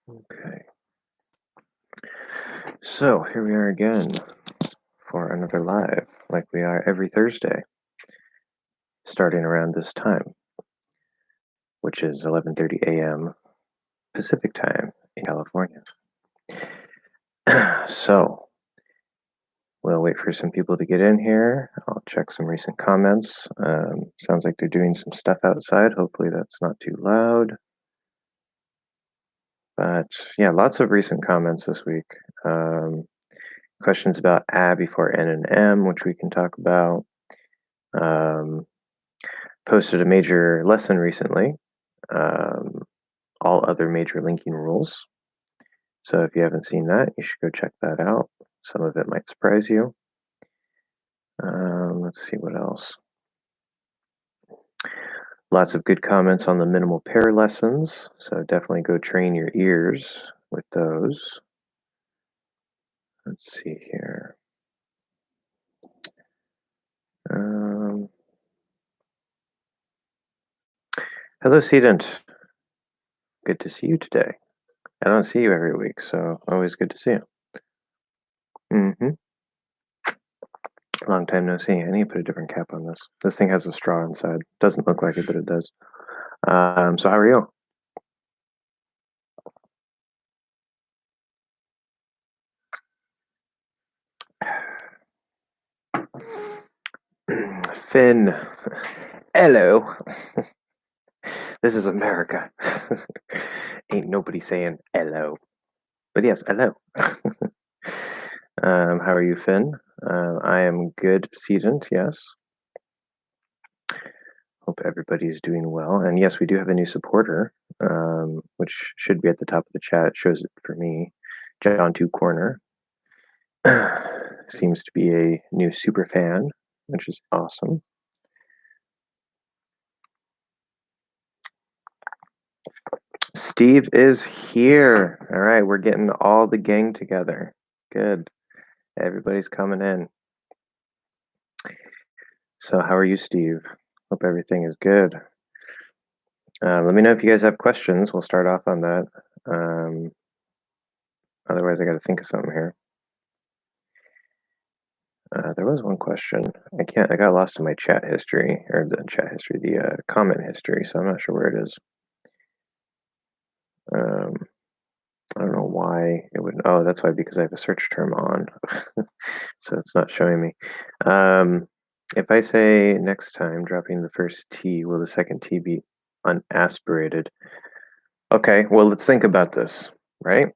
Okay, so here we are again for another live, like we are every Thursday, starting around this time, which is 11:30 a.m. Pacific time in California. So we'll wait for some people to get in here. I'll check some recent comments. Sounds like they're doing some stuff outside. Hopefully that's not too loud. But yeah, lots of recent comments this week. Questions about a before n and m, which we can talk about. Posted a major lesson recently, all other major linking rules. So if you haven't seen that, you should go check that out. Some of it might surprise you. Let's see what else. Lots of good comments on the minimal pair lessons, so definitely go train your ears with those. Let's see here. Hello, Sedent. Good to see you today. I don't see you every week, so always good to see you. Long time no see. I need to put a different cap on this. This thing has a straw inside. Doesn't look like it, but it does. So how are you? Finn. Hello. This is America. Ain't nobody saying hello. But yes, hello. How are you, Finn? I am good, Sedent, yes. Hope everybody's doing well. And yes, we do have a new supporter, which should be at the top of the chat. It shows it for me. John Two Corner seems to be a new super fan, which is awesome. Steve is here. All right, we're getting all the gang together. Good. Everybody's coming in. So how are you, Steve? Hope everything is good. Let me know if you guys have questions. We'll start off on that. Otherwise, I got to think of something here. There was one question. I got lost in my chat history, or the comment history, so I'm not sure where it is. I don't know why it would. Oh, that's why, because I have a search term on. So it's not showing me. If I say next time, dropping the first T, will the second T be unaspirated? Okay, well, let's think about this, right?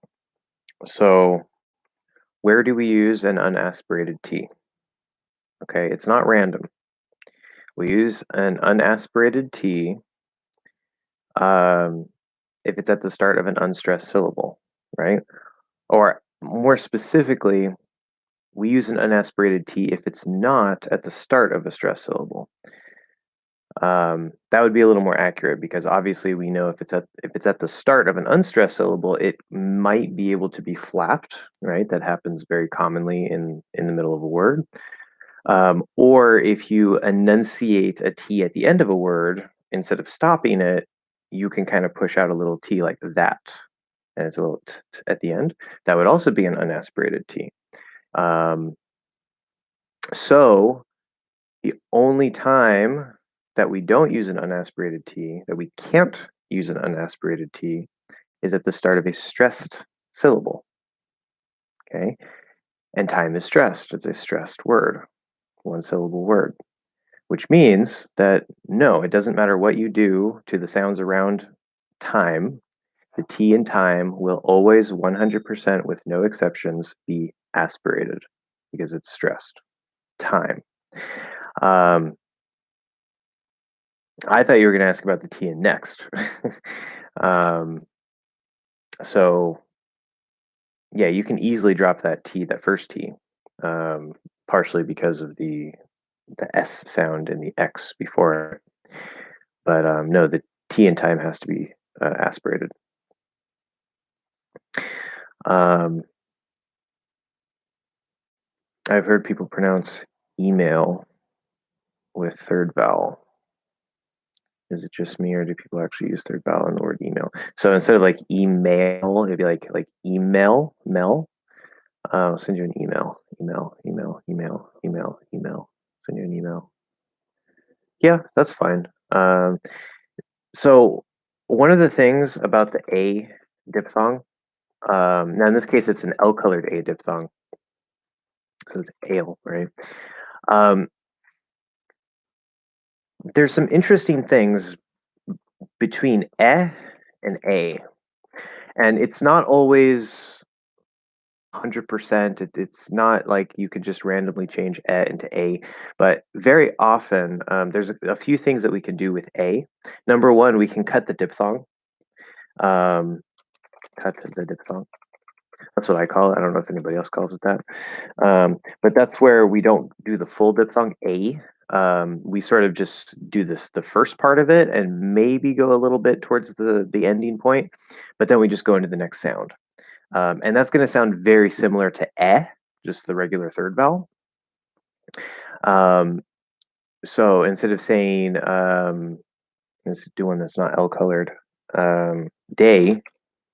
So where do we use an unaspirated T? Okay, it's not random. We use an unaspirated T if it's at the start of an unstressed syllable, right? Or more specifically, we use an unaspirated T if it's not at the start of a stressed syllable. That would be a little more accurate, because obviously we know if it's at the start of an unstressed syllable, it might be able to be flapped, right? That happens very commonly in the middle of a word. Or if you enunciate a T at the end of a word, instead of stopping it, you can kind of push out a little T like that, and it's a little t at the end. That would also be an unaspirated T. So the only time that we don't use an unaspirated T, that we can't use an unaspirated T, is at the start of a stressed syllable. Okay? And time is stressed. It's a stressed word, one syllable word, which means that no, it doesn't matter what you do to the sounds around time, the T in time will always 100% with no exceptions be aspirated because it's stressed. Time. I thought you were going to ask about the T in next. So yeah, you can easily drop that T, that first T, partially because of the S sound in the X before it. But no, the T in time has to be aspirated. I've heard people pronounce email with third vowel. Is it just me, or do people actually use third vowel in the word email? So instead of like email, it'd be like email, mel. I'll send you an email, email. Send you an email. Yeah, that's fine. So one of the things about the A diphthong, now in this case it's an L-colored A diphthong, because it's ale, right? Um, there's some interesting things between and A, and it's not always 100%. It's not like you can just randomly change into A, but very often there's a few things that we can do with A. Number one, we can cut the diphthong. Um, cut the diphthong. That's what I call it. I don't know if anybody else calls it that. But that's where we don't do the full diphthong A. We sort of just do the first part of it and maybe go a little bit towards the ending point, but then we just go into the next sound. And that's going to sound very similar to just the regular third vowel. So instead of saying, let's do one that's not L colored, day,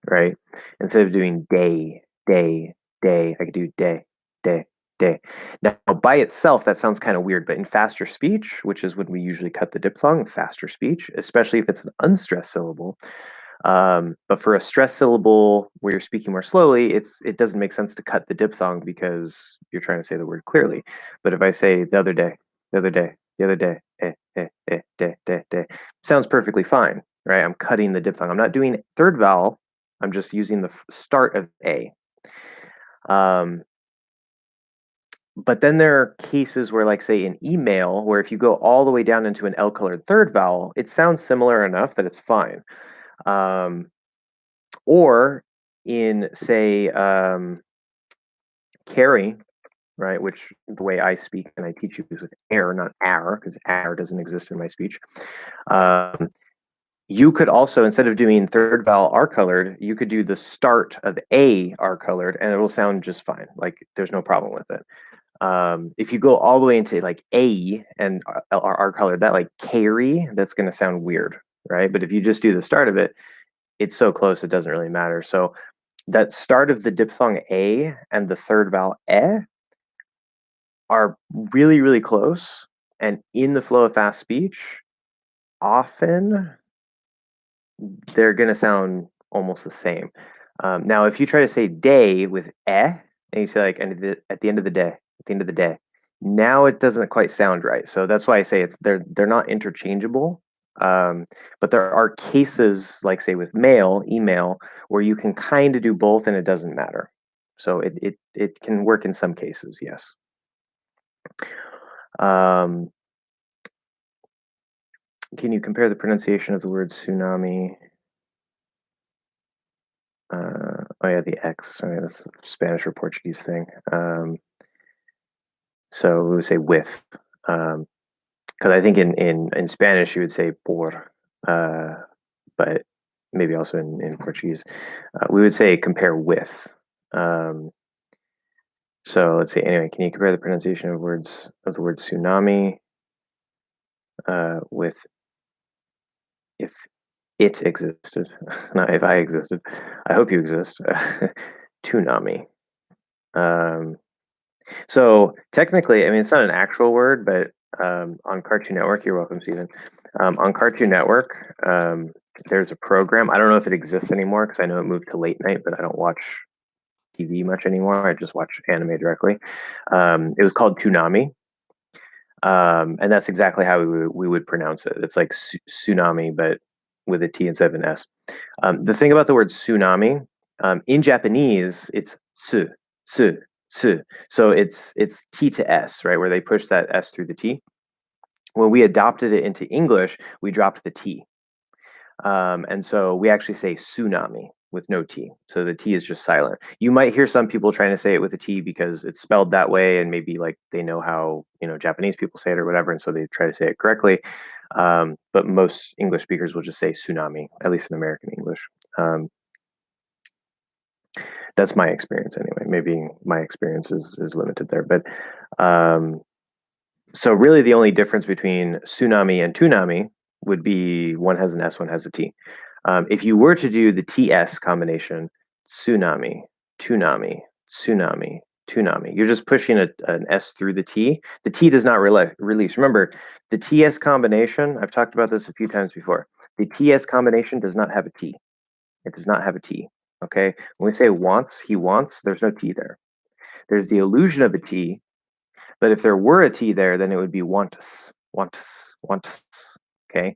right? Instead of doing day, I could do day, day, day. Now, by itself, that sounds kind of weird, but in faster speech, which is when we usually cut the diphthong, faster speech, especially if it's an unstressed syllable. But for a stressed syllable where you're speaking more slowly, it doesn't make sense to cut the diphthong because you're trying to say the word clearly. But if I say the other day, the other day, the other day, day, sounds perfectly fine, right? I'm cutting the diphthong. I'm not doing third vowel. I'm just using the start of A. But then there are cases where, like, say, in email, where if you go all the way down into an L-colored third vowel, it sounds similar enough that it's fine. Or in, say, carry, right, which the way I speak and I teach you is with air, not ar, because ar doesn't exist in my speech. You could also, instead of doing third vowel R colored, you could do the start of A R colored, and it'll sound just fine. Like there's no problem with it. If you go all the way into like A and R colored, that like carry, that's going to sound weird, right? But if you just do the start of it, it's so close it doesn't really matter. So that start of the diphthong A and the third vowel are really, really close. And in the flow of fast speech, often they're going to sound almost the same. Now, if you try to say day with and you say like at the end of the day, at the end of the day, now it doesn't quite sound right. So that's why I say they're not interchangeable. But there are cases, like say with email, where you can kind of do both and it doesn't matter. So it can work in some cases, yes. Can you compare the pronunciation of the word tsunami? Oh yeah, the X. Sorry, that's a Spanish or Portuguese thing. So we would say with, because I think in Spanish you would say por, but maybe also in Portuguese we would say compare with. So let's see. Anyway, can you compare the pronunciation of the word tsunami with if it existed, not if I existed. I hope you exist. Tsunami. So technically, I mean, it's not an actual word, but on Cartoon Network, you're welcome, Stephen. On Cartoon Network, there's a program. I don't know if it exists anymore because I know it moved to late night, but I don't watch TV much anymore. I just watch anime directly. It was called Toonami. And that's exactly how we would pronounce it. It's like tsunami, but with a T instead of an S. The thing about the word tsunami, in Japanese, it's su, su, su. So it's T to S, right, where they push that S through the T. When we adopted it into English, we dropped the T. And so we actually say tsunami with no T. So the T is just silent. You might hear some people trying to say it with a T because it's spelled that way and maybe like they know how, Japanese people say it or whatever. And so they try to say it correctly. But most English speakers will just say tsunami, at least in American English. That's my experience anyway. Maybe my experience is limited there. But so really the only difference between tsunami and toonami would be one has an S, one has a T. If you were to do the TS combination, tsunami, tunami, tsunami, tunami, you're just pushing an S through the T. The T does not release. Remember, the TS combination, I've talked about this a few times before. The TS combination does not have a T. It does not have a T. Okay? When we say wants, he wants, there's no T there. There's the illusion of a T, but if there were a T there, then it would be wantus, wantus, wantus. Okay?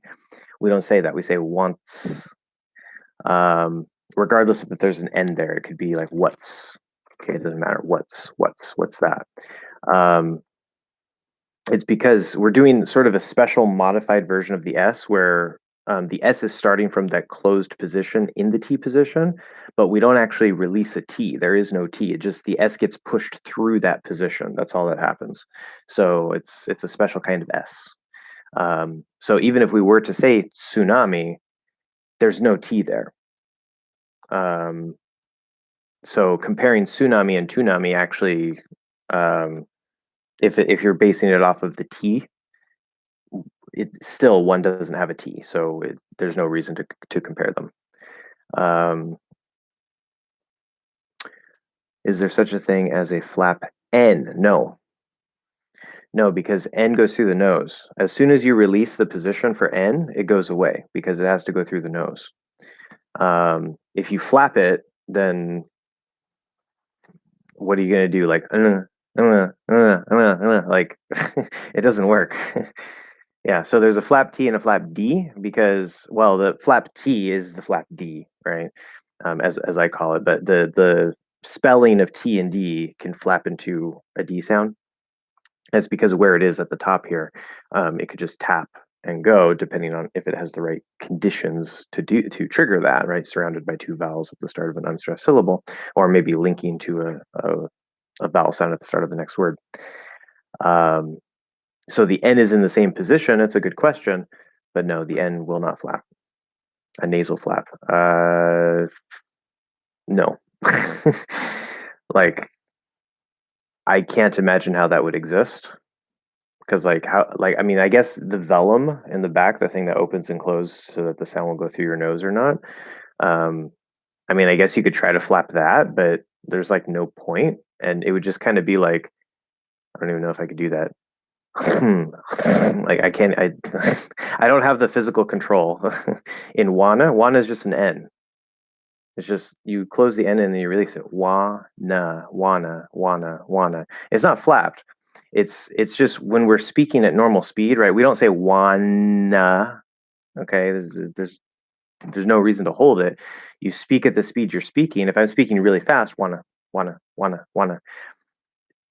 We don't say that. We say wants. Regardless if there's an N there, it could be like what's. Okay, it doesn't matter. What's that? It's because we're doing sort of a special modified version of the S where the S is starting from that closed position in the T position, but we don't actually release a T. There is no T. It just the S gets pushed through that position. That's all that happens. So it's a special kind of S. So even if we were to say tsunami, there's no T there. So comparing tsunami and tunami actually, if you're basing it off of the T, it's still one doesn't have a T, so there's no reason to compare them. Is there such a thing as a flap N? No. No, because N goes through the nose. As soon as you release the position for N, it goes away because it has to go through the nose. If you flap it, then what are you gonna do? Like, like it doesn't work. Yeah, so there's a flap T and a flap D because, well, the flap T is the flap D, right? As I call it, but the spelling of T and D can flap into a D sound. That's because of where it is at the top here. It could just tap and go depending on if it has the right conditions to trigger that, right? Surrounded by two vowels at the start of an unstressed syllable, or maybe linking to a vowel sound at the start of the next word. So the N is in the same position. It's a good question, but no, the N will not flap. A nasal flap. No. Like, I can't imagine how that would exist. Because I mean, I guess the velum in the back, the thing that opens and closes so that the sound will go through your nose or not. I mean, I guess you could try to flap that, but there's like no point, and it would just kind of be like, I don't even know if I could do that. Like I can't, I don't have the physical control. In wana is just an N. It's just you close the N and then you release it. Wana. It's not flapped. It's just when we're speaking at normal speed, right? We don't say wana. Okay, there's no reason to hold it. You speak at the speed you're speaking. If I'm speaking really fast, wana.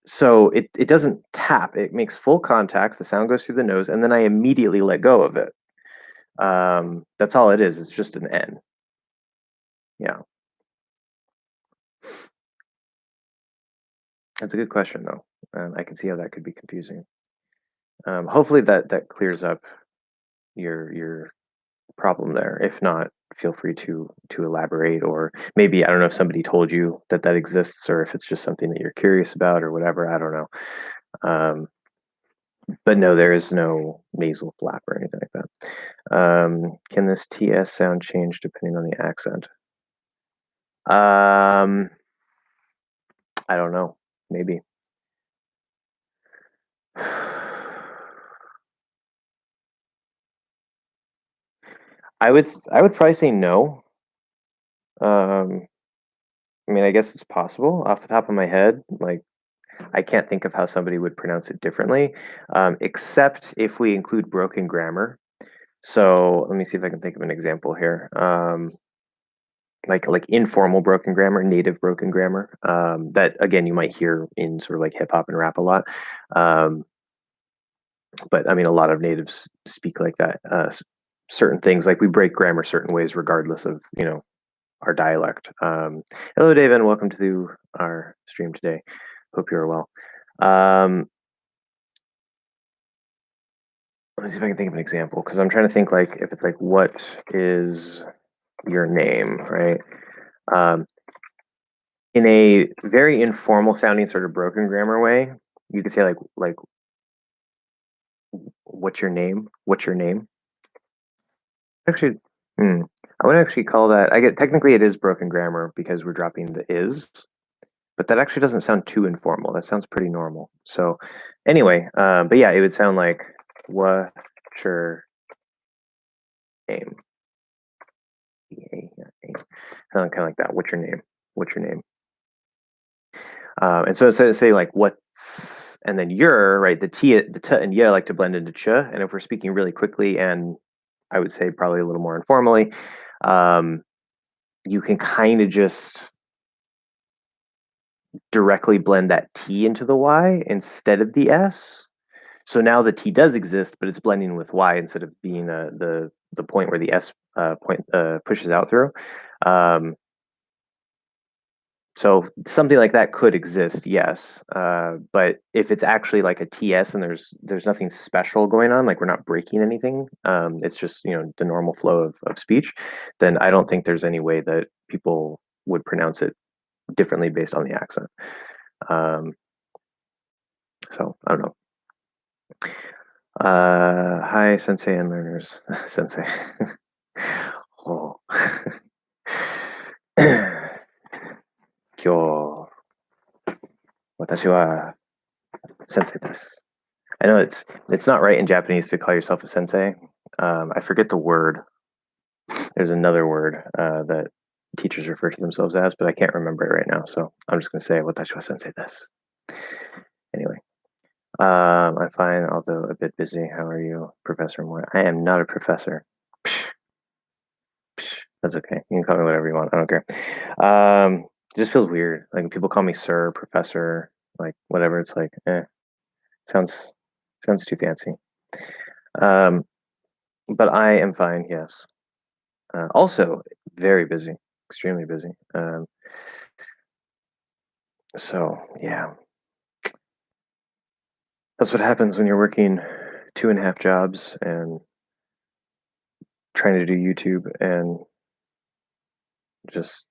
So it doesn't tap. It makes full contact. The sound goes through the nose, and then I immediately let go of it. That's all it is. It's just an N. Yeah. That's a good question, though. I can see how that could be confusing. Hopefully that clears up your problem there. If not, feel free to elaborate, or maybe I don't know if somebody told you that exists, or if it's just something that you're curious about, or whatever. I don't know. But no, there is no nasal flap or anything like that. Can this TS sound change depending on the accent? I don't know. Maybe. I would probably say no. I mean, I guess it's possible off the top of my head. Like, I can't think of how somebody would pronounce it differently, except if we include broken grammar. So let me see if I can think of an example here. Like informal broken grammar, native broken grammar. That again you might hear in sort of like hip hop and rap a lot. But I mean, a lot of natives speak like that. Certain things, like we break grammar certain ways, regardless of our dialect. Hello, David, and welcome to our stream today. Hope you're well. Let me see if I can think of an example, because I'm trying to think like if it's like, what is your name, right? In a very informal sounding sort of broken grammar way, you could say like what's your name? What's your name? Actually, I would actually call that. I get technically it is broken grammar because we're dropping the is, but that actually doesn't sound too informal. That sounds pretty normal. So, anyway, but yeah, it would sound like what's your name? Sound kind of like that. What's your name? What's your name? And so instead of say like what's and then you're right, the t and yeah like to blend into ch. And if we're speaking really quickly and I would say probably a little more informally, um, you can kind of just directly blend that T into the Y instead of the S. So now the T does exist, but it's blending with Y instead of being the point where the S point pushes out through. Um, so something like that could exist, yes. But if it's actually like a TS and there's nothing special going on, like we're not breaking anything, it's just the normal flow of speech, then I don't think there's any way that people would pronounce it differently based on the accent. Um, so I don't know. Hi, sensei and learners. Sensei. Oh. 今日、私は sensei です。I know it's not right in Japanese to call yourself a sensei. I forget the word. There's another word that teachers refer to themselves as, but I can't remember it right now. So I'm just going to say 私は sensei です. Anyway, I'm fine, although a bit busy. How are you, Professor Moore? I am not a professor. Psh, psh, that's okay. You can call me whatever you want. I don't care. It just feels weird. Like when people call me sir, professor, like whatever. It's like, sounds too fancy. But I am fine. Yes. Also, very busy, extremely busy. So yeah, that's what happens when you're working 2.5 jobs and trying to do YouTube and just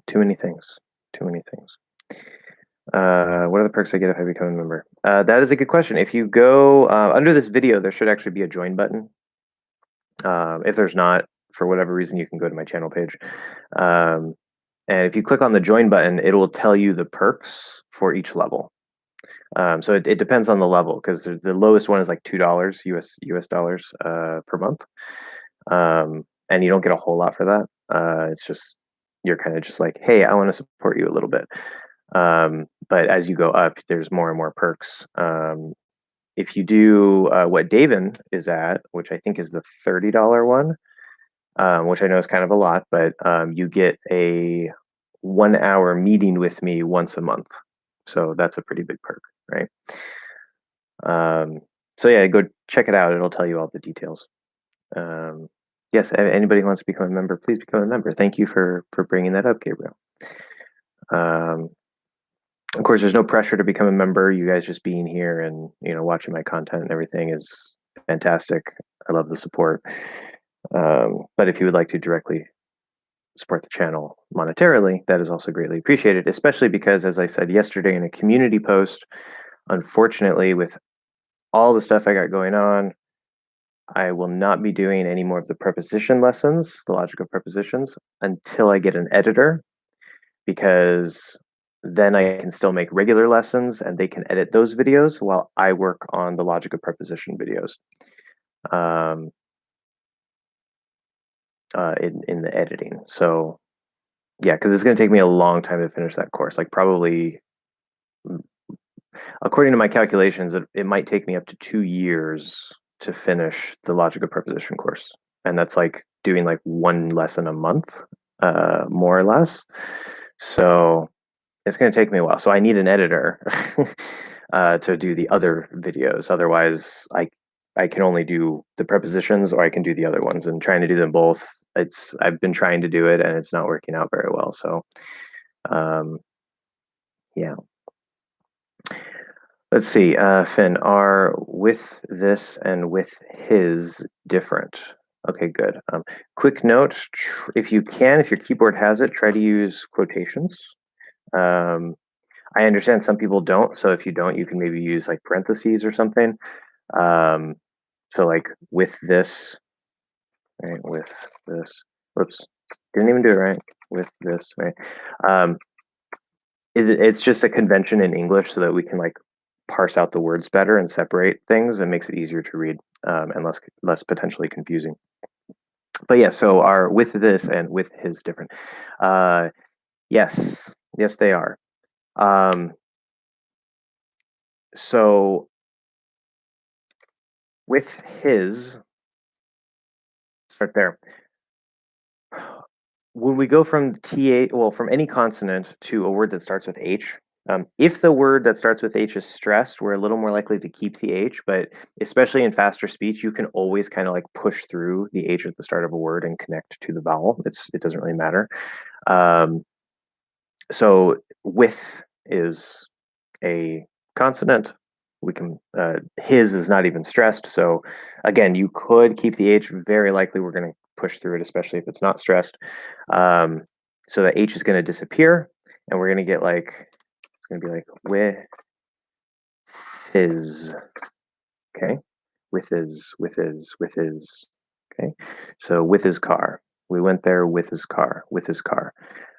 too many things. Too many things. What are the perks I get if I become a member? That is a good question. If you go under this video, there should actually be a join button. If there's not, for whatever reason, you can go to my channel page. And if you click on the join button, it will tell you the perks for each level. So it depends on the level because the lowest one is like $2 US dollars per month, and you don't get a whole lot for that. It's just you're kind of just like, hey, I want to support you a little bit. But as you go up, there's more and more perks. If you do what Davin is at, which I think is the $30 one, which I know is kind of a lot, but you get a 1 hour meeting with me once a month. So that's a pretty big perk, right? So yeah, go check it out. It'll tell you all the details. Yes, anybody who wants to become a member, please become a member. Thank you for bringing that up, Gabriel. Of course, there's no pressure to become a member. You guys just being here and watching my content and everything is fantastic. I love the support. But if you would like to directly support the channel monetarily, that is also greatly appreciated, especially because, as I said yesterday in a community post, unfortunately, with all the stuff I got going on, I will not be doing any more of the preposition lessons, the logic of prepositions, until I get an editor, because then I can still make regular lessons and they can edit those videos while I work on the logic of preposition videos. In the editing. So yeah, because it's going to take me a long time to finish that course. Like probably, according to my calculations, it might take me up to 2 years to finish the logic of preposition course. And that's like doing like one lesson a month, more or less. So it's going to take me a while. So I need an editor to do the other videos. Otherwise, I can only do the prepositions or I can do the other ones, and trying to do them both. I've been trying to do it and it's not working out very well. So, yeah. Let's see, Finn, are with this and with his different? Okay, good. Quick note, if you can, if your keyboard has it, try to use quotations. I understand some people don't, so if you don't, you can maybe use like parentheses or something. So like with this, right? With this. Whoops, didn't even do it right. With this, right? It's just a convention in English so that we can like parse out the words better and separate things, and makes it easier to read, and less potentially confusing. But yeah, so our with this and with his different. Yes, yes, they are. So with his, start there. When we go from th, well, from any consonant to a word that starts with h, if the word that starts with h is stressed, we're a little more likely to keep the h. But especially in faster speech, you can always kind of like push through the h at the start of a word and connect to the vowel. It doesn't really matter. So with is a consonant. We can his is not even stressed. So again, you could keep the h. Very likely, we're going to push through it, especially if it's not stressed. So the h is going to disappear, and we're going to get like it's going to be like with his. Okay, with his. Okay, so with his car. We went there with his car. With his car.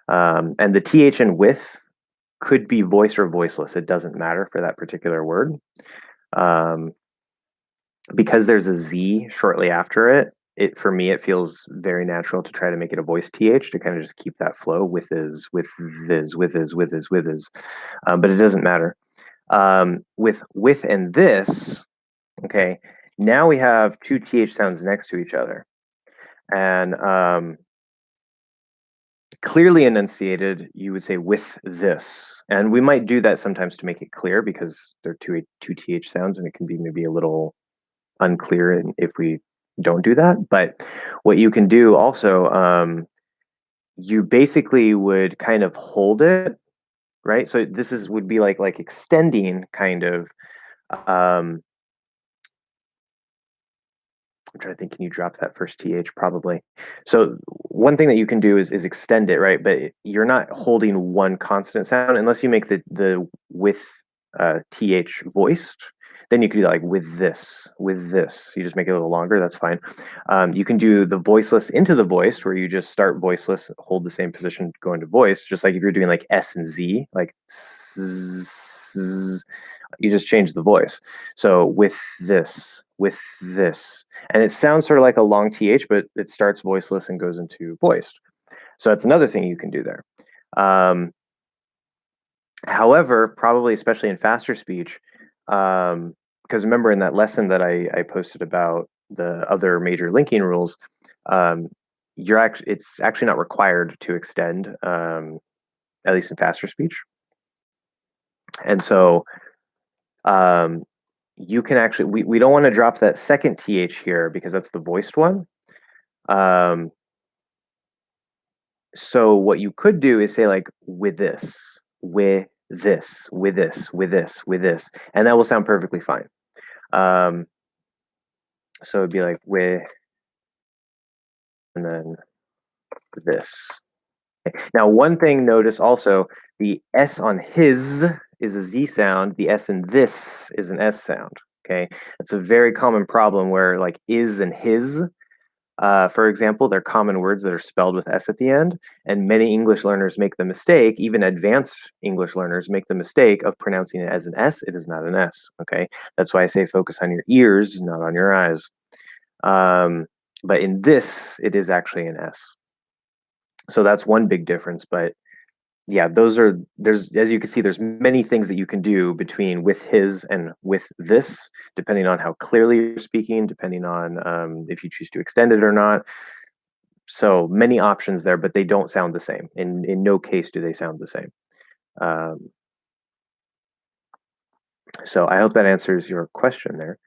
And the th in with could be voiced or voiceless. It doesn't matter for that particular word. Because there's a Z shortly after it for me, it feels very natural to try to make it a voiced TH to kind of just keep that flow with his, with this, with his, with his, with his. But it doesn't matter. With and this, okay, now we have two TH sounds next to each other. And clearly enunciated, you would say with this. And we might do that sometimes to make it clear because they're two TH sounds, and it can be maybe a little unclear if we don't do that. But what you can do also, you basically would kind of hold it, right? So this would be like extending kind of. I'm trying to think, can you drop that first th? Probably. So one thing that you can do is extend it, right? But you're not holding one consonant sound unless you make the with th voiced. Then you can do that like with this, with this. You just make it a little longer. That's fine. You can do the voiceless into the voiced, where you just start voiceless, hold the same position, go into voice. Just like if you're doing like S and Z, like you just change the voice. So with this, and it sounds sort of like a long th, but it starts voiceless and goes into voiced. So that's another thing you can do there. However, probably especially in faster speech, because remember in that lesson that I posted about the other major linking rules, it's actually not required to extend, at least in faster speech. And so you can actually, we don't want to drop that second th here because that's the voiced one. So what you could do is say like with this, with this, with this, with this, with this, and that will sound perfectly fine. So it'd be like with, and then this. Now, one thing notice also, the S on his is a Z sound, the S in this is an S sound. Okay, it's a very common problem where like is and his, for example, they're common words that are spelled with S at the end, and many English learners make the mistake, even advanced English learners make the mistake of pronouncing it as an S. It is not an S, okay? That's why I say focus on your ears, not on your eyes. But in this, it is actually an S. So that's one big difference, but yeah, there's, as you can see, there's many things that you can do between with his and with this, depending on how clearly you're speaking, depending on if you choose to extend it or not. So many options there, but they don't sound the same. In no case do they sound the same. So I hope that answers your question there.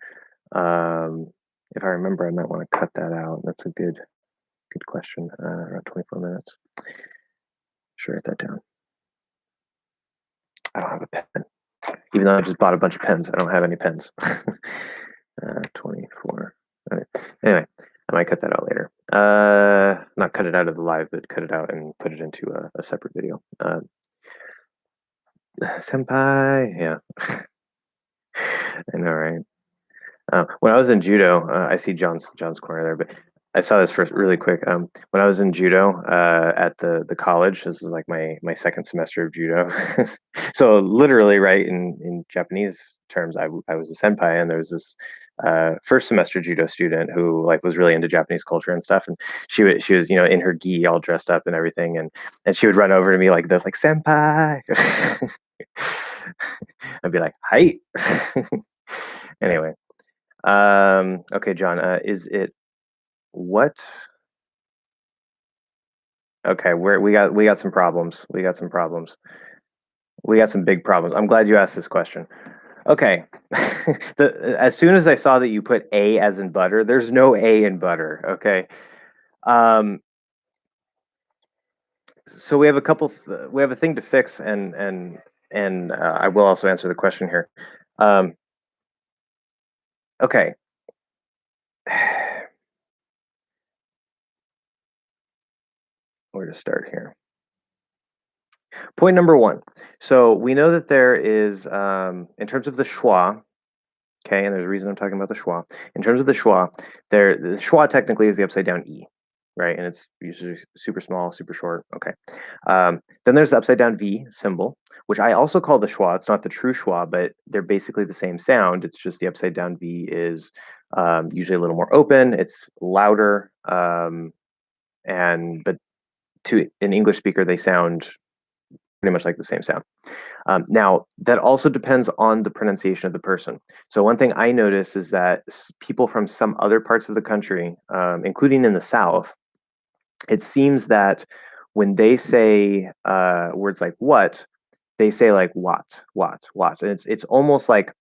If I remember, I might want to cut that out. That's a good question. Around 24 minutes. Should write that down. I don't have a pen. Even though I just bought a bunch of pens, I don't have any pens. 24. Right. Anyway, I might cut that out later. Not cut it out of the live, but cut it out and put it into a separate video. Senpai, yeah. I know, right? When I was in judo, I see John's corner there, but I saw this first really quick. When I was in judo at the college, this is like my second semester of judo. So literally, right in Japanese terms, I was a senpai, and there was this first semester judo student who like was really into Japanese culture and stuff, and she was in her gi all dressed up and everything, and she would run over to me like this, like senpai. I'd be like, hi. Anyway, okay, John, is it what? Okay, we got some problems. We got some problems. We got some big problems. I'm glad you asked this question. Okay. As soon as I saw that you put A as in butter, there's no A in butter. Okay. Um, so we have a thing to fix, and I will also answer the question here. Um, okay. Where to start here? Point number one. So we know that there is, in terms of the schwa, okay, and there's a reason I'm talking about the schwa. In terms of the schwa, the schwa technically is the upside down E, right? And it's usually super small, super short. Okay. Then there's the upside down V symbol, which I also call the schwa. It's not the true schwa, but they're basically the same sound. It's just the upside down V is usually a little more open. It's louder, and but to an English speaker, they sound pretty much like the same sound. Now, that also depends on the pronunciation of the person. So, one thing I notice is that people from some other parts of the country, including in the South, it seems that when they say words like what, they say like what, and it's almost like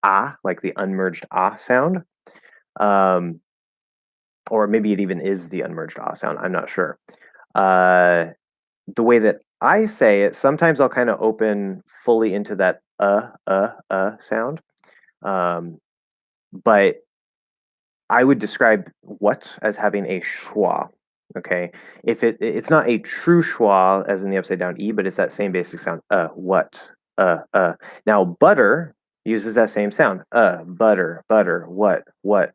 ah, like the unmerged ah sound, um, or maybe it even is the unmerged ah sound. I'm not sure. Uh, the way that I say it, sometimes I'll kind of open fully into that sound. Um, but I would describe what as having a schwa. Okay. If it's not a true schwa as in the upside down E, but it's that same basic sound. What? Now butter uses that same sound. Butter, what, wah.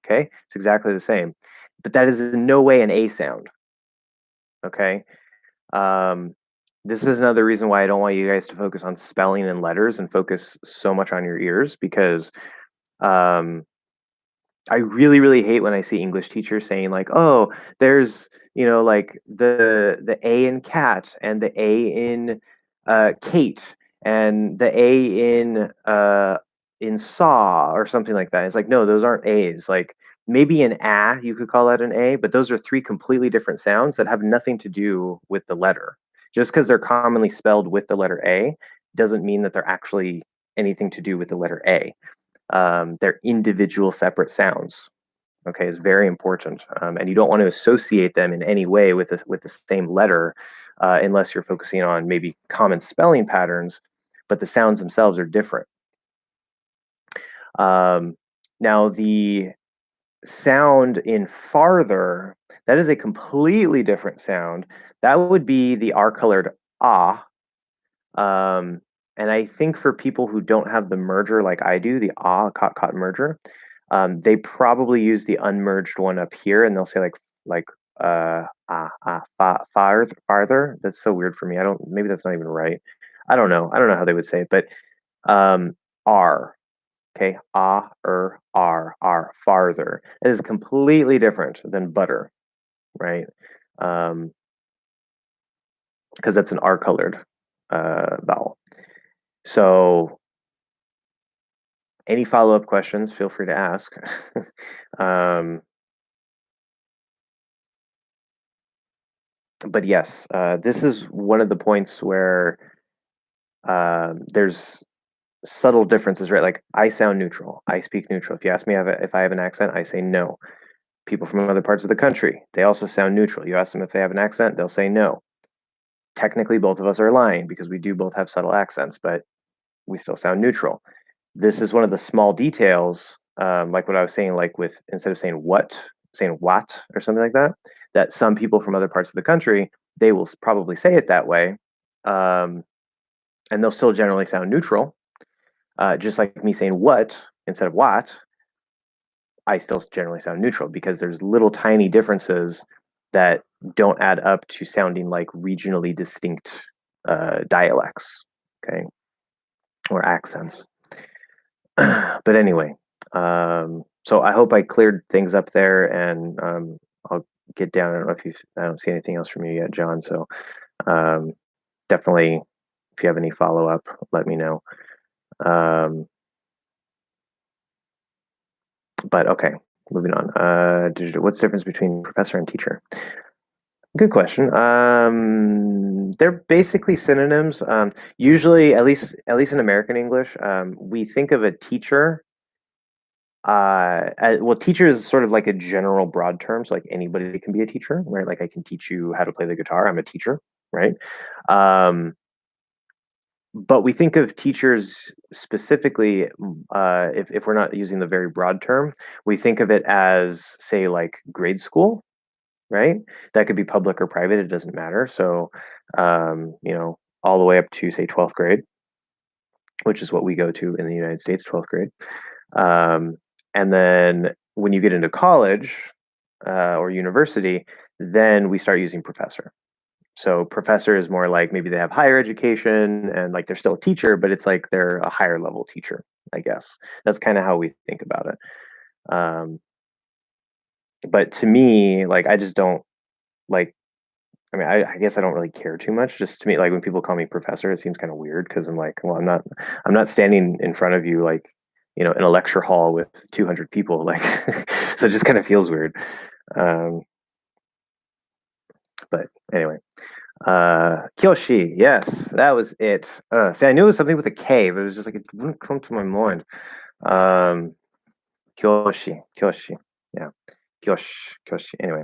Okay. It's exactly the same. But that is in no way an A sound. Okay. Um, this is another reason why I don't want you guys to focus on spelling and letters and focus so much on your ears because um, I really, really hate when I see English teachers saying like, "Oh, there's like the A in cat and the A in Kate and the A in saw or something like that." It's like, no, those aren't A's. Like maybe an A, you could call that an A, but those are three completely different sounds that have nothing to do with the letter. Just because they're commonly spelled with the letter A doesn't mean that they're actually anything to do with the letter A. They're individual separate sounds. Okay, is very important, and you don't want to associate them in any way with the same letter, unless you're focusing on maybe common spelling patterns, but the sounds themselves are different. Um, Now the sound in farther, that is a completely different sound. That would be the R colored ah. Um, and I think for people who don't have the merger like I do, the ah cot merger, they probably use the unmerged one up here, and they'll say like farther. That's so weird for me. I don't. Maybe that's not even right. I don't know. I don't know how they would say it, but um, R. Okay, r farther. It is completely different than butter, right? Um, because that's an R colored vowel. So any follow-up questions, feel free to ask. um, but yes, this is one of the points where there's subtle differences, right? Like I sound neutral. I speak neutral. If you ask me if I have an accent, I say no. People from other parts of the country, they also sound neutral. You ask them if they have an accent, they'll say no. Technically, both of us are lying because we do both have subtle accents, but we still sound neutral. This is one of the small details, like what I was saying, like with instead of saying what, saying what or something like that, that some people from other parts of the country, they will probably say it that way. Um, and they'll still generally sound neutral, just like me saying what instead of what. I still generally sound neutral because there's little tiny differences that don't add up to sounding like regionally distinct dialects, okay, or accents. But anyway, so I hope I cleared things up there, and I'll get down. I don't know if you, I don't see anything else from you yet, John. So um, definitely, if you have any follow up, let me know. Um, but okay, moving on. What's the difference between professor and teacher? Good question. They're basically synonyms. Usually, at least in American English, we think of a teacher. Well, teacher is sort of like a general broad term, so like anybody can be a teacher, right? Like I can teach you how to play the guitar. I'm a teacher, right? Um, but we think of teachers specifically, if we're not using the very broad term, we think of it as, say, like grade school, right? That could be public or private, it doesn't matter. So, all the way up to, say, 12th grade, which is what we go to in the United States, 12th grade. Um, and then when you get into college or university, then we start using professor. So professor is more like maybe they have higher education and like they're still a teacher, but it's like they're a higher level teacher, I guess. That's kind of how we think about it. Um, but to me, like I just don't like. I mean, I guess I don't really care too much. Just to me, like when people call me professor, it seems kind of weird because I'm like, well, I'm not standing in front of you like, in a lecture hall with 200 people, like, so it just kind of feels weird. Um, but anyway, Kyoshi, yes, that was it. See, I knew it was something with a K, but it was just like it wouldn't come to my mind. Um, Kyoshi, yeah, Kyoshi. Anyway,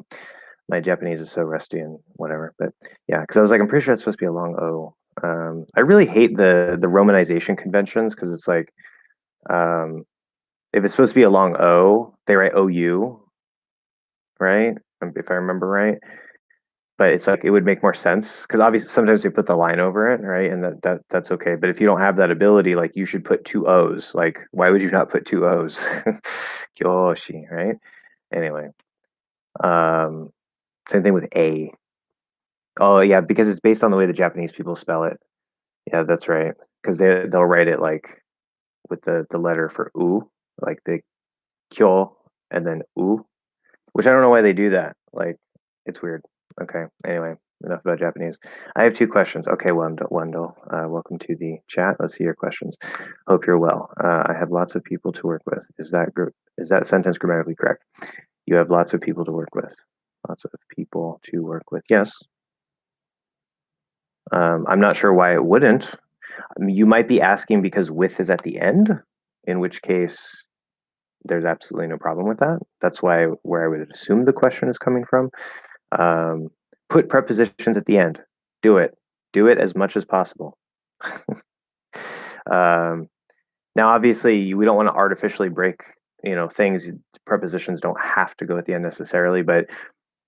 my Japanese is so rusty and whatever. But yeah, because I was like, I'm pretty sure it's supposed to be a long O. I really hate the romanization conventions because it's like, um, if it's supposed to be a long O, they write OU, right? If I remember right. But it's like it would make more sense because obviously sometimes they put the line over it, right? And that's okay. But if you don't have that ability, like you should put two O's. Like, why would you not put two O's? Kyoshi, right? Anyway, um, same thing with A. Oh yeah, because it's based on the way the Japanese people spell it. Yeah, that's right. Because they'll write it like with the letter for u, like the kyo and then u, which I don't know why they do that. Like it's weird. Okay. Anyway, enough about Japanese. I have two questions. Okay, Wendell, welcome to the chat. Let's see your questions. Hope you're well. I have lots of people to work with. Is that sentence grammatically correct? You have lots of people to work with. Lots of people to work with. Yes. I'm not sure why it wouldn't. You might be asking because with is at the end, in which case there's absolutely no problem with that. That's where I would assume the question is coming from. Um, put prepositions at the end. Do it. Do it as much as possible. um, Now, obviously, we don't want to artificially break, things. Prepositions don't have to go at the end necessarily, but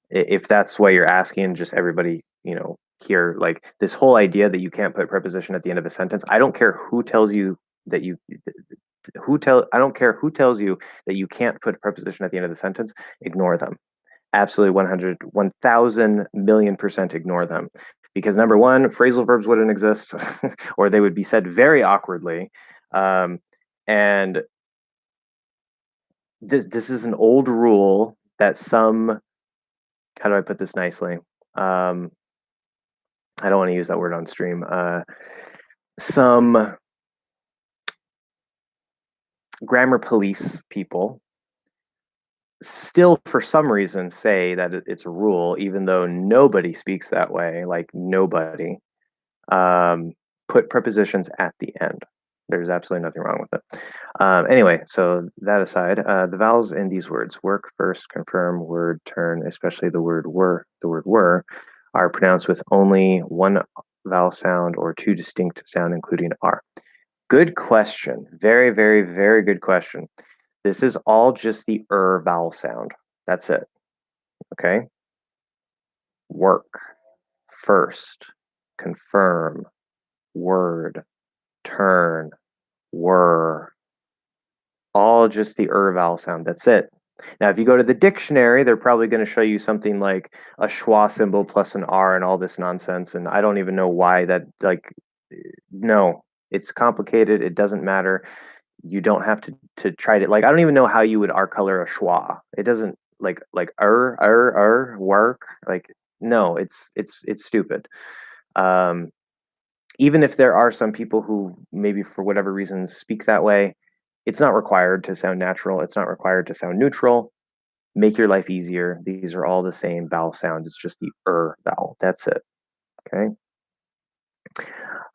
if that's why you're asking, just everybody, here, like this whole idea that you can't put preposition at the end of a sentence. I don't care who tells you that you I don't care who tells you that you can't put a preposition at the end of the sentence. Ignore them. Absolutely 100, 1000 million% ignore them. Because number one, phrasal verbs wouldn't exist, or they would be said very awkwardly. And this is an old rule that some, how do I put this nicely? I don't want to use that word on stream. Some grammar police people still, for some reason, say that it's a rule, even though nobody speaks that way. Like nobody. Put prepositions at the end. There's absolutely nothing wrong with it. Anyway, so that aside, the vowels in these words, work, first, confirm, word, turn, especially the word were, are pronounced with only one vowel sound or two distinct sound, including R. Good question. Very, very, very good question. This is all just the vowel sound. That's it. Okay. Work, first, confirm, word, turn, were, all just the vowel sound. That's it. Now, if you go to the dictionary, they're probably going to show you something like a schwa symbol plus an R and all this nonsense. And I don't even know why that, like, no, it's complicated. It doesn't matter. You don't have to try to, like, I don't even know how you would R color a schwa. It doesn't like work. Like, no, it's stupid. Um, Even if there are some people who maybe for whatever reason speak that way, it's not required to sound natural. It's not required to sound neutral. Make your life easier. These are all the same vowel sound. It's just the vowel. That's it. Okay.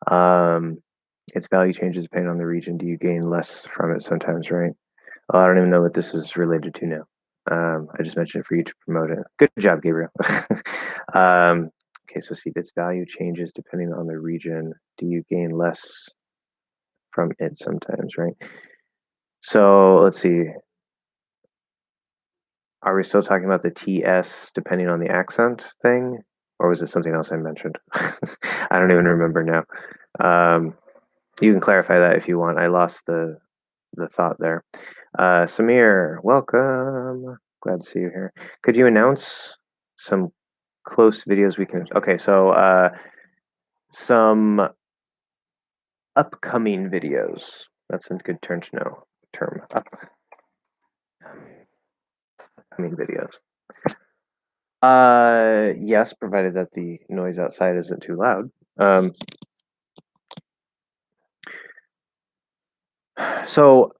Um, its value changes depending on the region. Do you gain less from it sometimes, right? Oh, I don't even know what this is related to now. I just mentioned it for you to promote it. Good job, Gabriel. Okay, so see, its value changes depending on the region. Do you gain less from it sometimes, right? So let's see. Are we still talking about the TS depending on the accent thing? Or was it something else I mentioned? I don't even remember now. You can clarify that if you want. I lost the thought there. Samir, welcome. Glad to see you here. Could you announce some close videos we can? Okay, so some upcoming videos. That's a good term to know. Upcoming videos. Yes, provided that the noise outside isn't too loud. So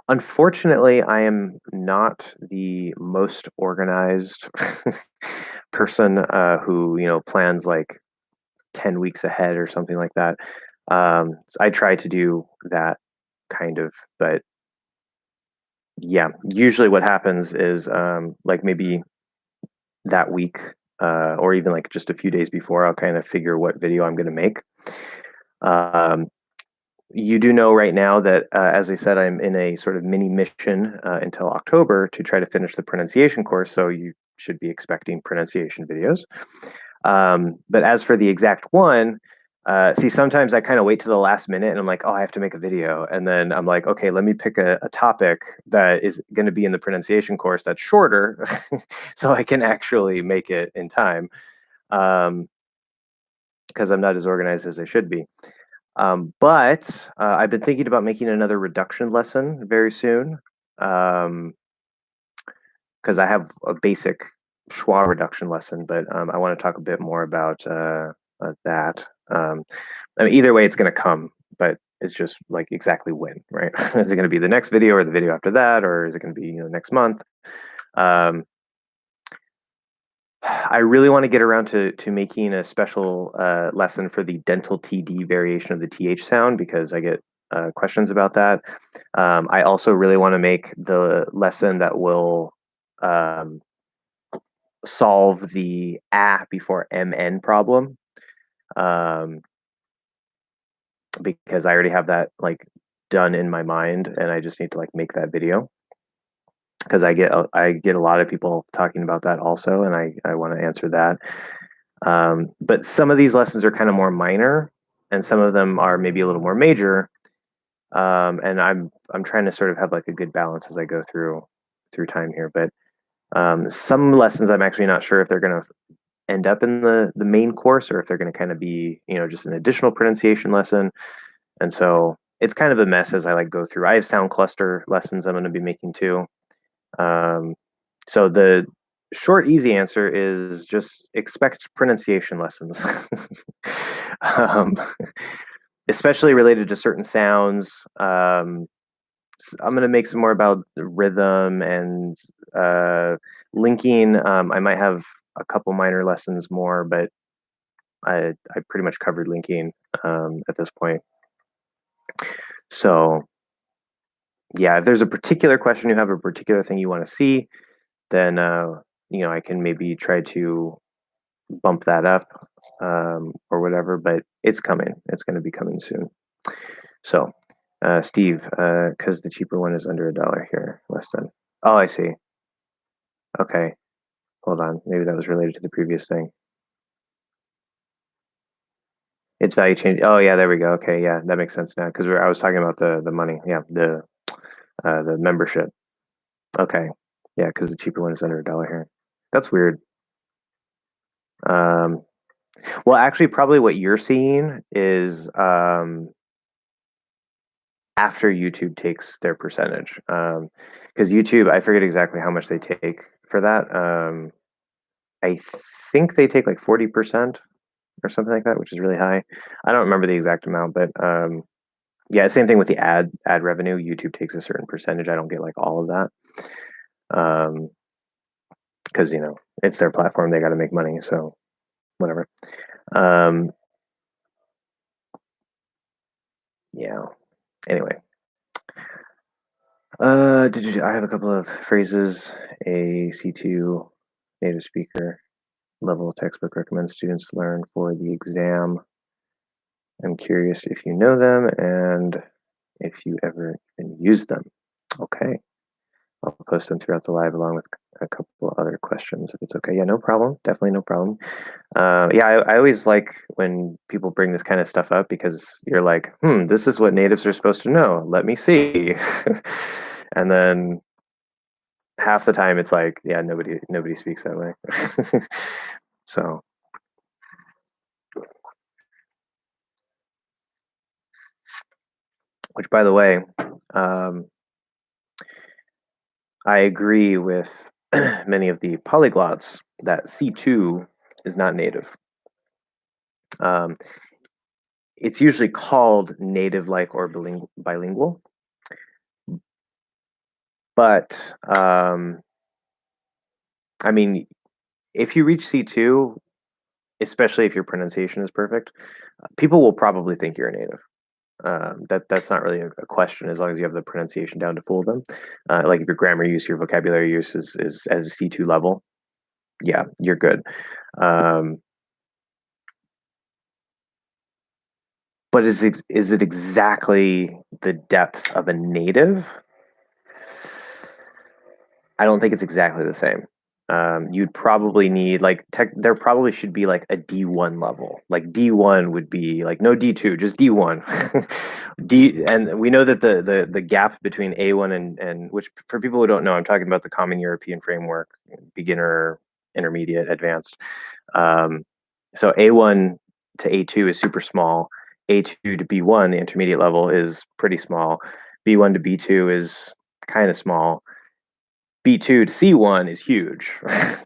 unfortunately, I am not the most organized person who, plans like 10 weeks ahead or something like that. So I try to do that kind of, but yeah, usually what happens is like maybe that week or even like just a few days before, I'll kind of figure what video I'm going to make. Um, you do know right now that, as I said, I'm in a sort of mini mission until October to try to finish the pronunciation course. So you should be expecting pronunciation videos. But as for the exact one, see, sometimes I kind of wait to the last minute and I'm like, oh, I have to make a video. And then I'm like, okay, let me pick a topic that is going to be in the pronunciation course that's shorter so I can actually make it in time because I'm not as organized as I should be. But I've been thinking about making another reduction lesson very soon because I have a basic schwa reduction lesson, but I want to talk a bit more about that. I mean, either way, it's going to come, but it's just like exactly when, right? Is it going to be the next video or the video after that, or is it going to be next month? I really want to get around to making a special lesson for the dental TD variation of the TH sound because I get questions about that. I also really want to make the lesson that will solve the before MN problem because I already have that like done in my mind and I just need to like make that video because I get a lot of people talking about that also and I want to answer that. But some of these lessons are kind of more minor, and some of them are maybe a little more major. And I'm trying to sort of have like a good balance as I go through time here. But some lessons I'm actually not sure if they're going to end up in the main course or if they're going to kind of be just an additional pronunciation lesson. And so it's kind of a mess as I like go through. I have sound cluster lessons I'm going to be making too. So the short, easy answer is just expect pronunciation lessons, um, especially related to certain sounds. I'm going to make some more about the rhythm and linking. I might have a couple minor lessons more, but I pretty much covered linking at this point. So yeah, if there's a particular question you have, a particular thing you want to see, then I can maybe try to bump that up or whatever. But it's coming. It's going to be coming soon. So, Steve, because the cheaper one is under $1 here, less than. Oh, I see. Okay, hold on. Maybe that was related to the previous thing. Its value change. Oh yeah, there we go. Okay, yeah, that makes sense now because I was talking about the money. Yeah, the membership. Okay. Yeah, because the cheaper one is under $1 here. That's weird. Well, actually, probably what you're seeing is after YouTube takes their percentage. Because YouTube, I forget exactly how much they take for that. I think they take like 40% or something like that, which is really high. I don't remember the exact amount, but yeah, same thing with the ad revenue. YouTube takes a certain percentage. I don't get like all of that. Because it's their platform, they got to make money, so whatever. Yeah. Anyway, I have a couple of phrases. A C2 native speaker level textbook recommends students learn for the exam. I'm curious if you know them and if you ever even use them. Okay. I'll post them throughout the live along with a couple of other questions if it's okay. Yeah, no problem. Definitely no problem. Yeah, I always like when people bring this kind of stuff up because you're like, this is what natives are supposed to know. Let me see. And then half the time it's like, yeah, nobody speaks that way. So, which by the way, I agree with many of the polyglots that C2 is not native. Um, it's usually called native-like or bilingual, but I mean, if you reach C2, especially if your pronunciation is perfect, people will probably think you're a native. That's not really a question as long as you have the pronunciation down to fool them. Like if your grammar use, your vocabulary use is as a C2 level, yeah, you're good. But is it exactly the depth of a native? I don't think it's exactly the same. You'd probably need like there probably should be like a D1 level. Like D1 would be like no D2, just D1. And we know that the gap between A1 and which for people who don't know, I'm talking about the Common European Framework, beginner, intermediate, advanced. So A1 to A2 is super small. A2 to B1, the intermediate level, is pretty small. B1 to B2 is kind of small. B2 to C1 is huge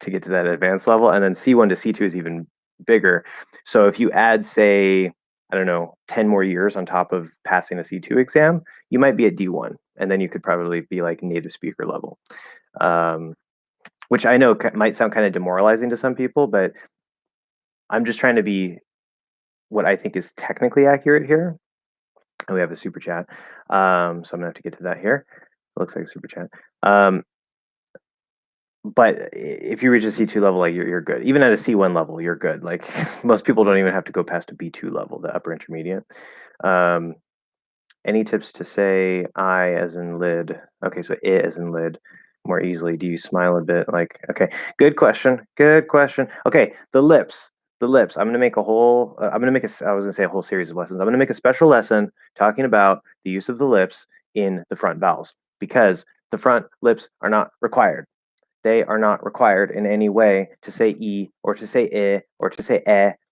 to get to that advanced level, and then C1 to C2 is even bigger. So if you add, say, I don't know, 10 more years on top of passing a C2 exam, you might be at D1, and then you could probably be like native speaker level, which I know might sound kind of demoralizing to some people, but I'm just trying to be what I think is technically accurate here. And we have a super chat, so I'm gonna have to get to that here. It looks like a super chat. But if you reach a C2 level, like you're good. Even at a C1 level, you're good. Like most people don't even have to go past a B2 level, the upper intermediate. Any tips to say I as in lid? Okay, so it as in lid more easily. Do you smile a bit? Like, okay, good question. Good question. Okay, the lips. The lips. I'm gonna make a whole. I'm gonna make a. I was gonna say a whole series of lessons. I'm gonna make a special lesson talking about the use of the lips in the front vowels because the front lips are not required. They are not required in any way to say e or to say I or to say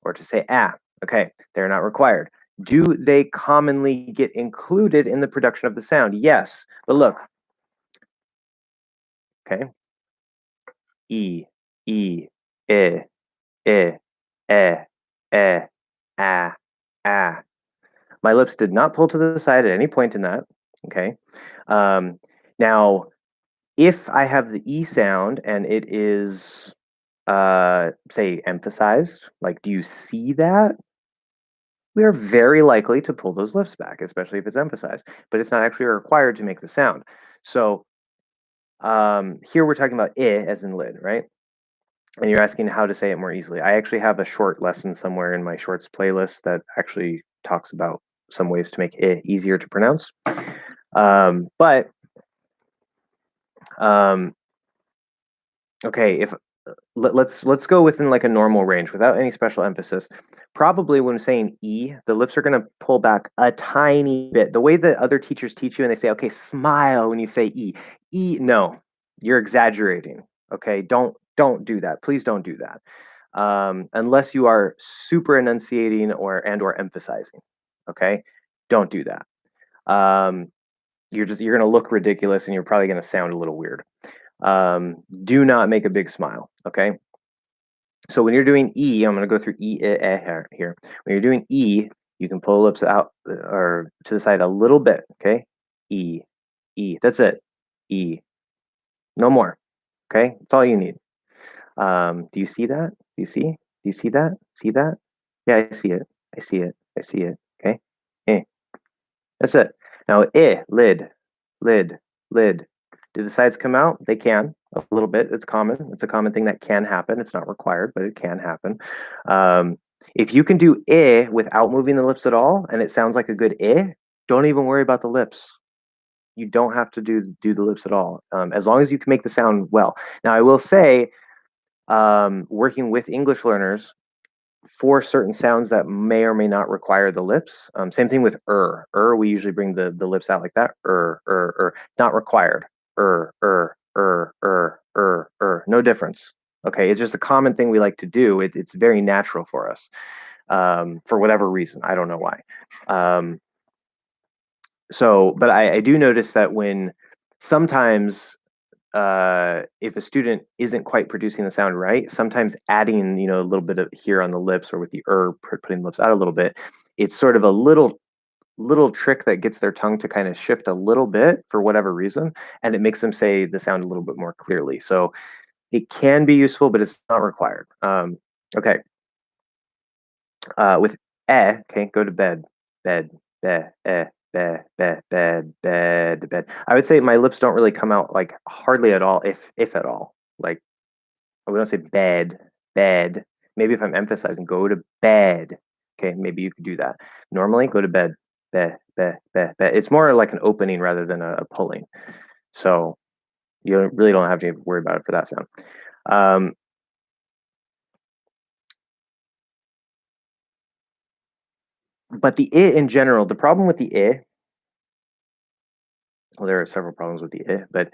or to say a. Okay, they're not required. Do they commonly get included in the production of the sound? Yes, but look. Okay, e, e, I, I, a. My lips did not pull to the side at any point in that. Okay, now if I have the e sound and it is say emphasized, like do you see that? We are very likely to pull those lips back, especially if it's emphasized, but it's not actually required to make the sound. So here we're talking about I as in lid, right? And you're asking how to say it more easily. I actually have a short lesson somewhere in my shorts playlist that actually talks about some ways to make I easier to pronounce. But okay, if let's go within like a normal range without any special emphasis. Probably when saying E, the lips are going to pull back a tiny bit. The way that other teachers teach you and they say, okay, smile when you say E. E, no. You're exaggerating. Okay, don't do that. Please don't do that. Unless you are super enunciating or emphasizing. Okay, don't do that. You're going to look ridiculous and you're probably going to sound a little weird. Do not make a big smile. Okay. So when you're doing E, I'm going to go through here. When you're doing E, you can pull the lips out or to the side a little bit. Okay. E, E. That's it. E. No more. Okay. That's all you need. Do you see that? Do you see? Do you see that? See that? Yeah, I see it. I see it. I see it. Okay. Eh. That's it. Now, lid, lid, lid. Do the sides come out? They can a little bit. It's common. It's a common thing that can happen. It's not required, but it can happen. If you can do without moving the lips at all, and it sounds like a good don't even worry about the lips. You don't have to do the lips at all, as long as you can make the sound well. Now, I will say, working with English learners, for certain sounds that may or may not require the lips. Same thing with we usually bring the lips out like that. Not required. No difference. Okay, it's just a common thing we like to do. It's very natural for us, for whatever reason. I don't know why. But I do notice that when sometimes if a student isn't quite producing the sound right, sometimes adding, a little bit of here on the lips or with the putting the lips out a little bit, it's sort of a little trick that gets their tongue to kind of shift a little bit for whatever reason, and it makes them say the sound a little bit more clearly. So it can be useful, but it's not required. Okay. With okay, go to bed, bed, bed, bed, bed, bed, bed, bed. I would say my lips don't really come out like hardly at all, if at all. Like we don't say bed, bed. Maybe if I'm emphasizing, go to bed. Okay, maybe you could do that. Normally, go to bed, bed, bed, bed, bed. It's more like an opening rather than a pulling. So you really don't have to worry about it for that sound. But the in general, the problem with the well, there are several problems with the but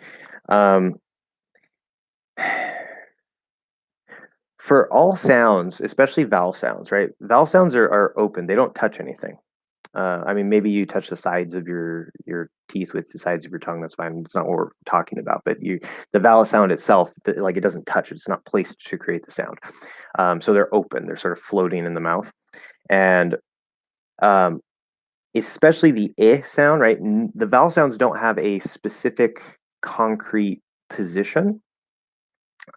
for all sounds, especially vowel sounds, right? Vowel sounds are open; they don't touch anything. I mean, maybe you touch the sides of your teeth with the sides of your tongue. That's fine. It's not what we're talking about. But the vowel sound itself, like it doesn't touch it. It's not placed to create the sound. So they're open. They're sort of floating in the mouth, and especially the sound, right? The vowel sounds don't have a specific concrete position.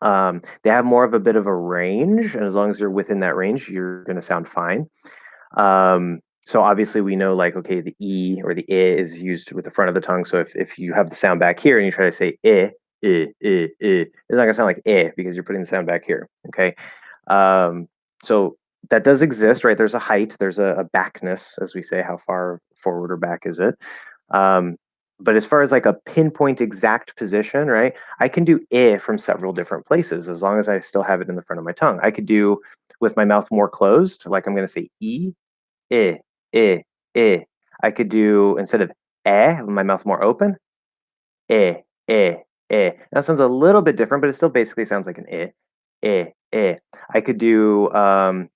They have more of a bit of a range, and as long as you're within that range, you're going to sound fine. So obviously we know, like, okay, the E or the I is used with the front of the tongue. So if you have the sound back here and you try to say it's not going to sound like because you're putting the sound back here. Okay. So that does exist, right? There's a height, there's a backness, as we say, how far forward or back is it? But as far as like a pinpoint exact position, right? I can do from several different places as long as I still have it in the front of my tongue. I could do with my mouth more closed, like I'm going to say E, I, I, I. I could do, instead of with my mouth more open, I, I, I. That sounds a little bit different, but it still basically sounds like an I, I. I could do I,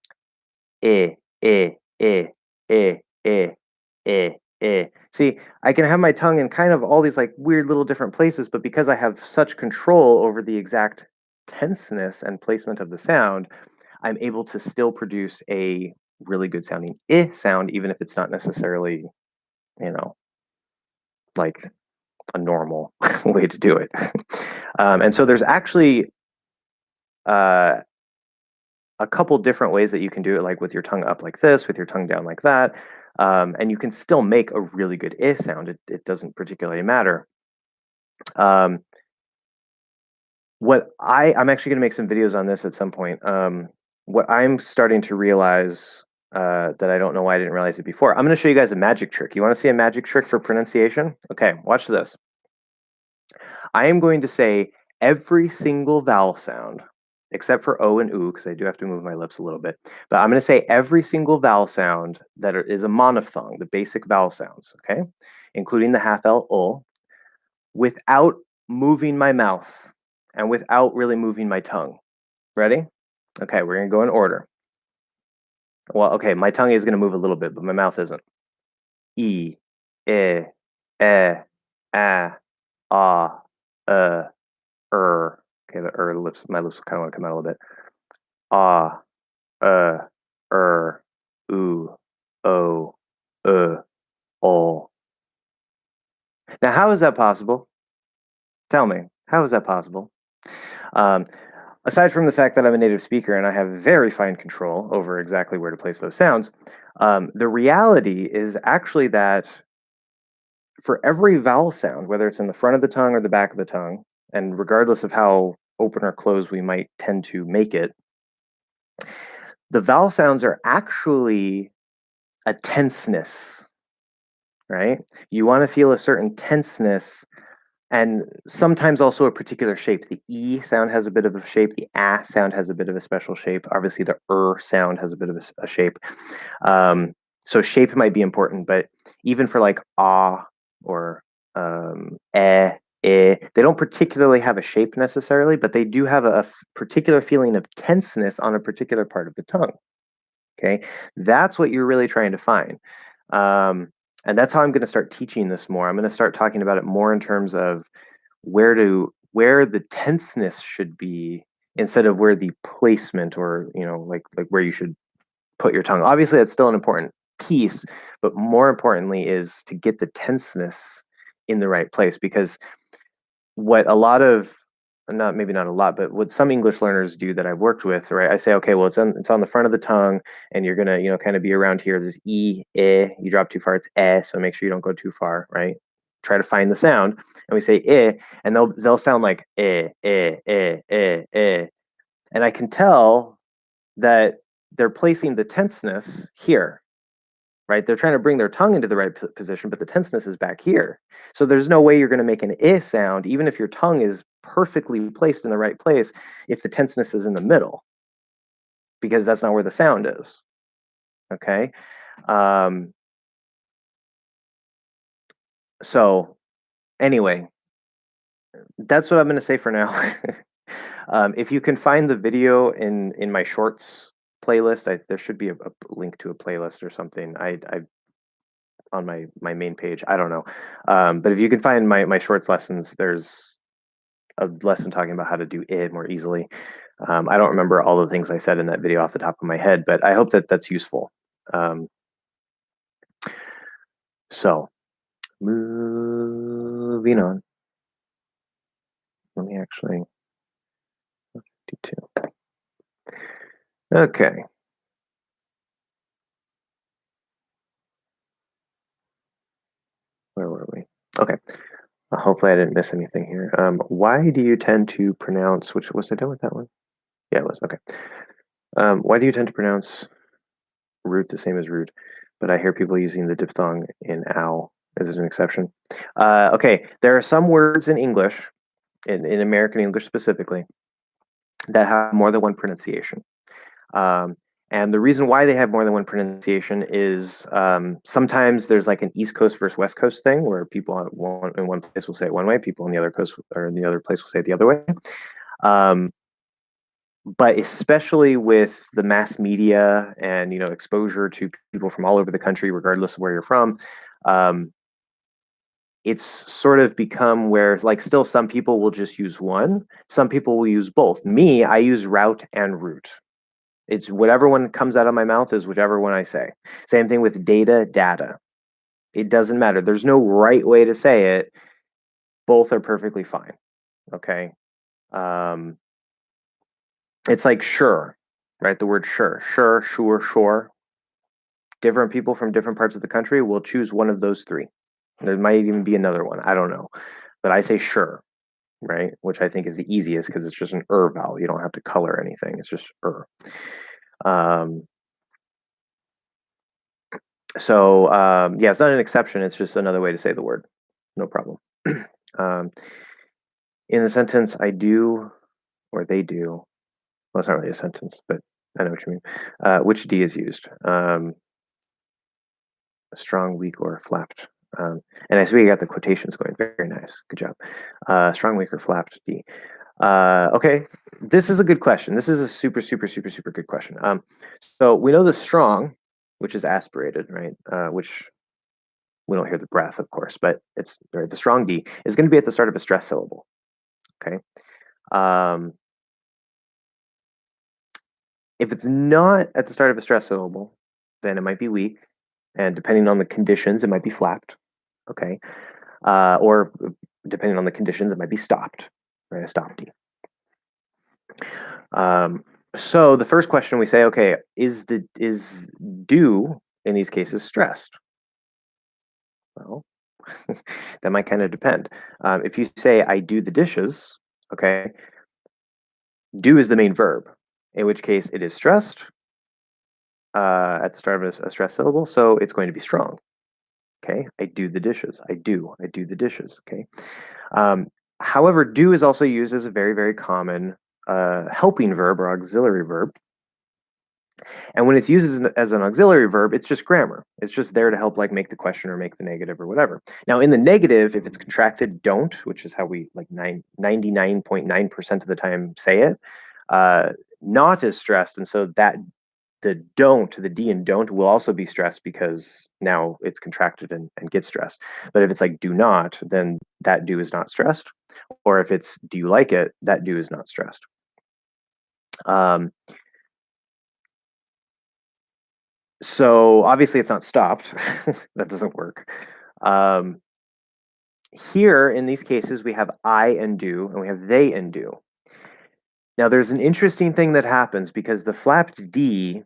I, I, I, I, I, I. See, I can have my tongue in kind of all these like weird little different places, but because I have such control over the exact tenseness and placement of the sound, I'm able to still produce a really good sounding sound, even if it's not necessarily, like a normal way to do it. And so there's actually uh, a couple different ways that you can do it, like with your tongue up like this, with your tongue down like that. And you can still make a really good sound. It doesn't particularly matter. What I'm actually going to make some videos on this at some point. What I'm starting to realize that I don't know why I didn't realize it before. I'm going to show you guys a magic trick. You want to see a magic trick for pronunciation? Okay, watch this. I am going to say every single vowel sound, except for O and U, because I do have to move my lips a little bit. But I'm going to say every single vowel sound that is a monophthong, the basic vowel sounds, okay? Including the half L, without moving my mouth and without really moving my tongue. Ready? Okay, we're going to go in order. Well, okay, my tongue is going to move a little bit, but my mouth isn't. E, I, a, ah, Okay, the lips, my lips kind of want to come out a little bit. Ah, ooh, oh, oh. Now, how is that possible? Tell me, how is that possible? Um, aside from the fact that I'm a native speaker and I have very fine control over exactly where to place those sounds, the reality is actually that for every vowel sound, whether it's in the front of the tongue or the back of the tongue, and regardless of how open or closed we might tend to make it, the vowel sounds are actually a tenseness, right? You want to feel a certain tenseness and sometimes also a particular shape. The E sound has a bit of a shape. The A sound has a bit of a special shape. Obviously, the sound has a bit of a shape. So shape might be important, but even for like ah or they don't particularly have a shape necessarily, but they do have a particular feeling of tenseness on a particular part of the tongue. Okay, that's what you're really trying to find. And that's how I'm going to start teaching this more. I'm going to start talking about it more in terms of where the tenseness should be instead of where the placement or like where you should put your tongue. Obviously, that's still an important piece, but more importantly is to get the tenseness in the right place because what a lot of not maybe not a lot, but what some English learners do that I've worked with, right? I say, okay, well, it's on the front of the tongue, and you're gonna kind of be around here. There's e, you drop too far, it's so make sure you don't go too far, right? Try to find the sound, and we say and they'll sound like and I can tell that they're placing the tenseness here, right? They're trying to bring their tongue into the right position, but the tenseness is back here. So there's no way you're going to make an I sound, even if your tongue is perfectly placed in the right place, if the tenseness is in the middle, because that's not where the sound is. Okay. So anyway, that's what I'm going to say for now. If you can find the video in my shorts playlist, there should be a link to a playlist or something. I on my main page. I don't know. But if you can find my shorts lessons, there's a lesson talking about how to do it more easily. I don't remember all the things I said in that video off the top of my head, but I hope that that's useful. So moving on. Let me actually 52. Okay. Where were we? Okay. Hopefully I didn't miss anything here. Why do you tend to pronounce, which was I done with that one? Yeah, it was. Okay. Why do you tend to pronounce root the same as root? But I hear people using the diphthong in ow. Is it an exception? Okay, there are some words in English, in American English specifically, that have more than one pronunciation. And the reason why they have more than one pronunciation is sometimes there's like an East Coast versus West Coast thing where people in one place will say it one way, people in the other coast or in the other place will say it the other way. But especially with the mass media and exposure to people from all over the country, regardless of where you're from, it's sort of become where like still some people will just use one, some people will use both. Me, I use route and root. It's whatever one comes out of my mouth is whichever one I say. Same thing with data. It doesn't matter. There's no right way to say it. Both are perfectly fine. Okay. It's like sure, right? The word sure, sure. Different people from different parts of the country will choose one of those three. There might even be another one. I don't know. But I say sure, right? Which I think is the easiest because it's just an vowel. You don't have to color anything. It's just So yeah, it's not an exception. It's just another way to say the word. No problem. In the sentence, I do, or they do. Well, it's not really a sentence, but I know what you mean. Which D is used? Strong, weak, or flapped? And I see you got the quotations going. Very nice. Good job. Strong, weak, or flapped D. Okay, this is a good question. This is a super, super, super, super good question. So we know the strong, which is aspirated, right? Which we don't hear the breath, of course, but it's right, the strong D is going to be at the start of a stress syllable. Okay. If it's not at the start of a stress syllable, then it might be weak, and depending on the conditions, it might be flapped. Okay. Or depending on the conditions, it might be stopped, right? A stop D. So the first question we say, okay, is do in these cases stressed? Well, that might kind of depend. If you say I do the dishes, okay, do is the main verb, in which case it is stressed at the start of a stressed syllable, so it's going to be strong. Okay, I do the dishes. I do the dishes. Okay. However, do is also used as a very, very common helping verb or auxiliary verb. And when it's used as an auxiliary verb, it's just grammar. It's just there to help like make the question or make the negative or whatever. Now in the negative, if it's contracted, don't, which is how we like 99.9% of the time say it, not is stressed. And so that the D and don't will also be stressed because now it's contracted and gets stressed. But if it's like do not, then that do is not stressed. Or if it's do you like it, that do is not stressed. So obviously it's not stopped. That doesn't work. Here in these cases, we have I and do, and we have they and do. Now there's an interesting thing that happens because the flapped D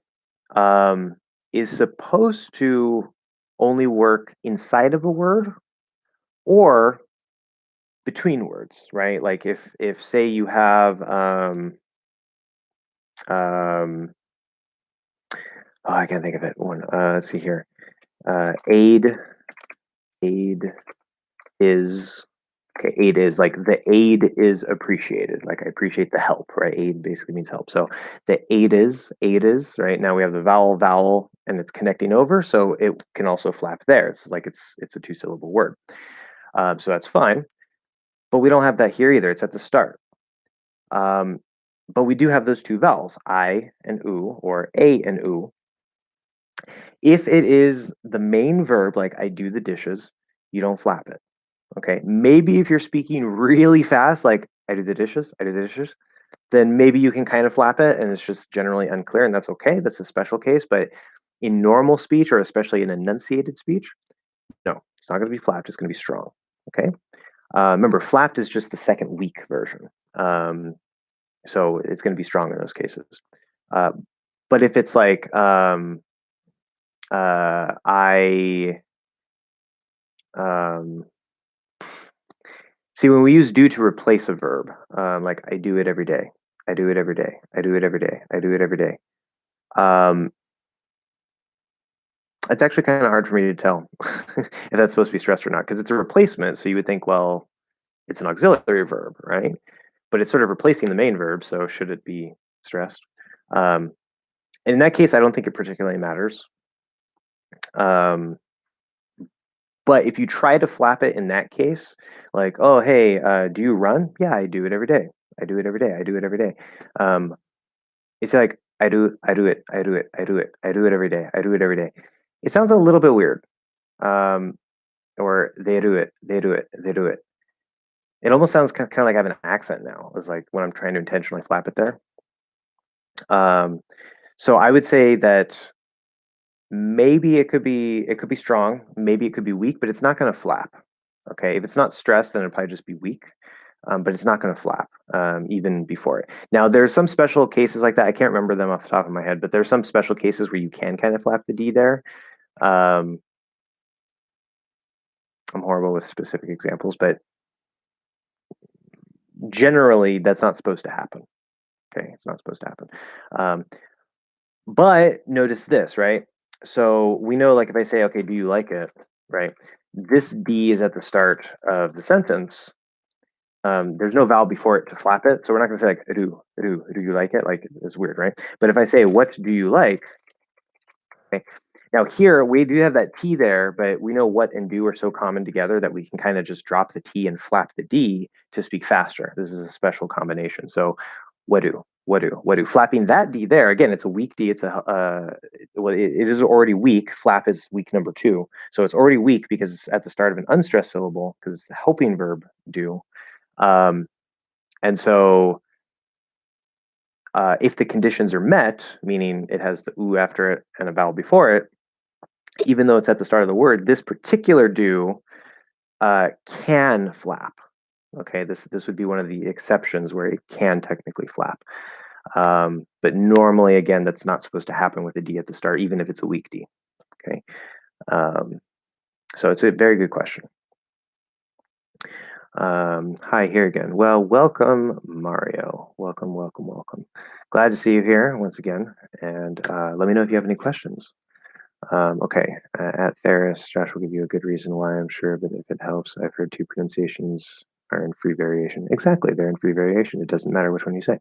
is supposed to only work inside of a word or between words, right? Like if say you have oh, I can't think of it. One. Let's see here. Aid is okay. Aid is like the aid is appreciated. Like I appreciate the help, right? Aid basically means help. So the aid is right. Now we have the vowel, and it's connecting over, so it can also flap there. It's like it's a two-syllable word, so that's fine. But we don't have that here either. It's at the start. But we do have those two vowels, I and u, or a and u. If it is the main verb, like I do the dishes, you don't flap it. Okay. Maybe if you're speaking really fast, like I do the dishes, then maybe you can kind of flap it and it's just generally unclear, and that's okay. That's a special case. But in normal speech, or especially in enunciated speech, no, it's not going to be flapped. It's going to be strong. Okay. Remember, flapped is just the second weak version. So it's going to be strong in those cases. But if it's like I see, when we use do to replace a verb, like I do it every day, I do it every day, I do it every day, I do it every day. It's actually kind of hard for me to tell if that's supposed to be stressed or not, because it's a replacement. So you would think, well, it's an auxiliary verb, right? But it's sort of replacing the main verb. So should it be stressed? In that case, I don't think it particularly matters. But if you try to flap it in that case, like, oh, hey, do you run? Yeah, I do it every day. I do it every day. I do it every day. It's like, I do it, I do it, I do it, I do it, I do it every day. I do it every day. It sounds a little bit weird. Or they do it, they do it, they do it. It almost sounds kind of like I have an accent now. It's like when I'm trying to intentionally flap it there. So I would say that maybe it could be strong, maybe it could be weak, but it's not going to flap. Okay, if it's not stressed, then it'll probably just be weak. But it's not going to flap even before it. Now, there's some special cases like that. I can't remember them off the top of my head, but there's some special cases where you can kind of flap the D there. I'm horrible with specific examples, but generally that's not supposed to happen. Okay, it's not supposed to happen. But notice this, right? So we know, like, if I say, okay, do you like it, right? This D is at the start of the sentence. There's no vowel before it to flap it. So we're not going to say, like, do you like it? Like, it's weird, right? But if I say, what do you like? Okay, Now here we do have that T there, but we know what and do are so common together that we can kind of just drop the T and flap the D to speak faster. This is a special combination. So wadu, wadu, wadu. Flapping that D there, again, it's a weak D. It's well, it is already weak. Flap is weak number 2. So it's already weak because it's at the start of an unstressed syllable because it's the helping verb do. And so if the conditions are met, meaning it has the oo after it and a vowel before it, even though it's at the start of the word, this particular do can flap. Okay, this would be one of the exceptions where it can technically flap. But normally, again, that's not supposed to happen with a D at the start, even if it's a weak D. Okay, so it's a very good question. Hi, here again. Well, welcome, Mario. Welcome, welcome, welcome. Glad to see you here once again. And let me know if you have any questions. Okay, at Theris, Josh will give you a good reason why, I'm sure, but if it helps, I've heard 2 pronunciations are in free variation. Exactly, they're in free variation. It doesn't matter which one you say.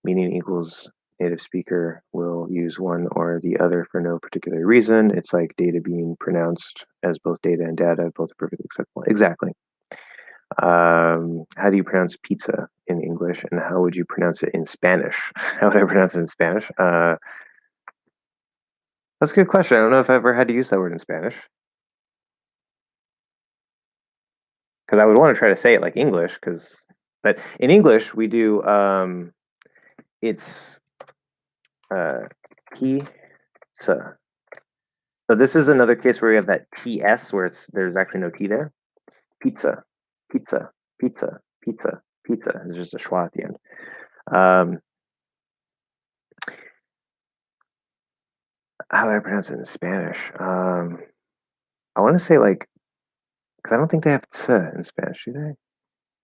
Meaning equals native speaker will use one or the other for no particular reason. It's like data being pronounced as both data and data, both are perfectly acceptable. Exactly. How do you pronounce pizza in English, and how would you pronounce it in Spanish? How would I pronounce it in Spanish? That's a good question. I don't know if I've ever had to use that word in Spanish. Because I would want to try to say it like English, but in English we do it's pizza. So this is another case where we have that TS where there's actually no T there. Pizza, pizza, pizza, pizza, pizza. There's just a schwa at the end. How would I pronounce it in Spanish? I want to say like, because I don't think they have t in Spanish, do they?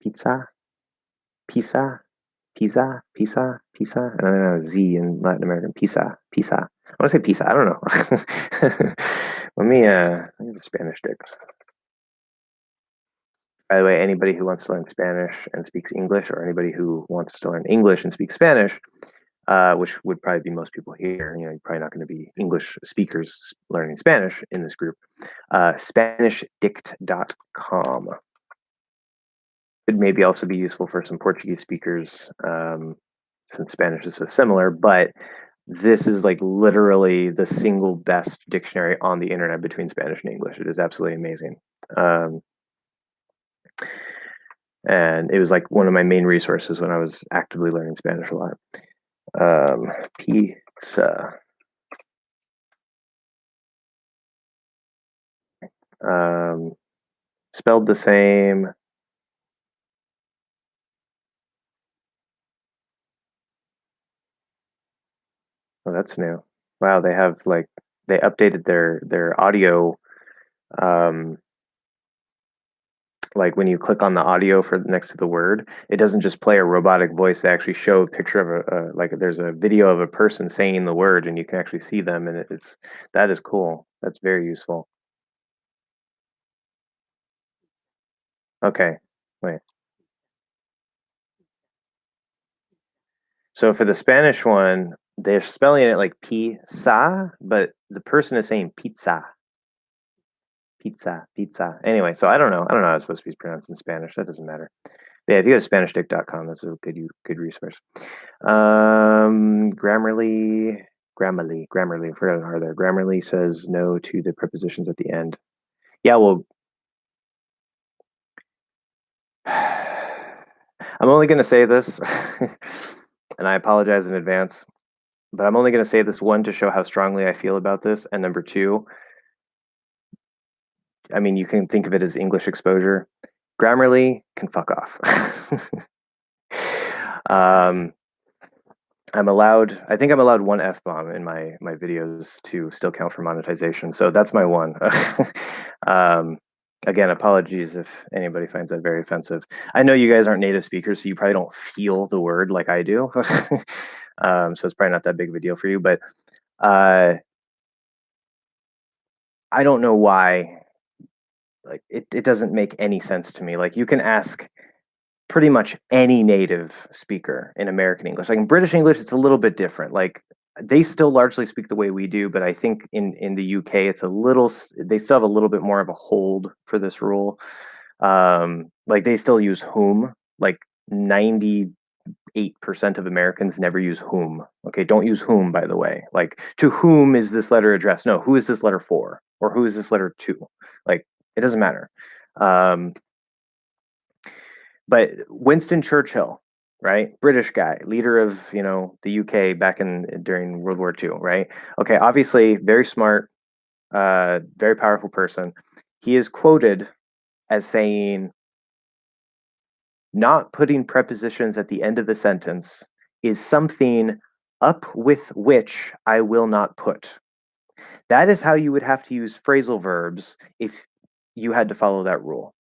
Pizza, pizza, pizza, pizza, pizza. And then I have Z in Latin American. Pizza, pizza. I want to say pizza. I don't know. let me have a Spanish dick. By the way, anybody who wants to learn Spanish and speaks English, or anybody who wants to learn English and speaks Spanish, which would probably be most people here. You know, you're probably not going to be English speakers learning Spanish in this group. SpanishDict.com. It maybe also be useful for some Portuguese speakers, since Spanish is so similar, but this is like literally the single best dictionary on the internet between Spanish and English. It is absolutely amazing. And it was like one of my main resources when I was actively learning Spanish a lot. Pizza. Spelled the same. Oh, that's new. Wow, they have like they updated their audio. Like when you click on the audio for next to the word, it doesn't just play a robotic voice. They actually show a picture of like there's a video of a person saying the word, and you can actually see them, and that is cool. That's very useful. Okay, wait. So for the Spanish one, they're spelling it like pizza, but the person is saying pizza. Pizza, pizza. Anyway, so I don't know. I don't know how it's supposed to be pronounced in Spanish. That doesn't matter. But yeah, if you go to SpanishDict.com, that's a good resource. Grammarly. I forgot an R there. Grammarly says no to the prepositions at the end. Yeah, well, I'm only going to say this, and I apologize in advance, but I'm only going to say this, one, to show how strongly I feel about this, and number 2, I mean, you can think of it as English exposure. Grammarly can fuck off. I think I'm allowed 1 F-bomb in my videos to still count for monetization. So that's my one. Again, apologies if anybody finds that very offensive. I know you guys aren't native speakers, so you probably don't feel the word like I do. So it's probably not that big of a deal for you, but I don't know why. Like it doesn't make any sense to me. Like you can ask pretty much any native speaker in American English. Like in British English, it's a little bit different. Like they still largely speak the way we do, but I think in the UK it's a little they still have a little bit more of a hold for this rule. Like they still use whom. Like 98% of Americans never use whom. Okay, don't use whom, by the way. Like, to whom is this letter addressed? No, who is this letter for? Or who is this letter to? Like, it doesn't matter. But Winston Churchill, right? British guy, leader of, the UK back in during World War II, right? Okay, obviously very smart, very powerful person. He is quoted as saying, not putting prepositions at the end of a sentence is something up with which I will not put. That is how you would have to use phrasal verbs if you had to follow that rule.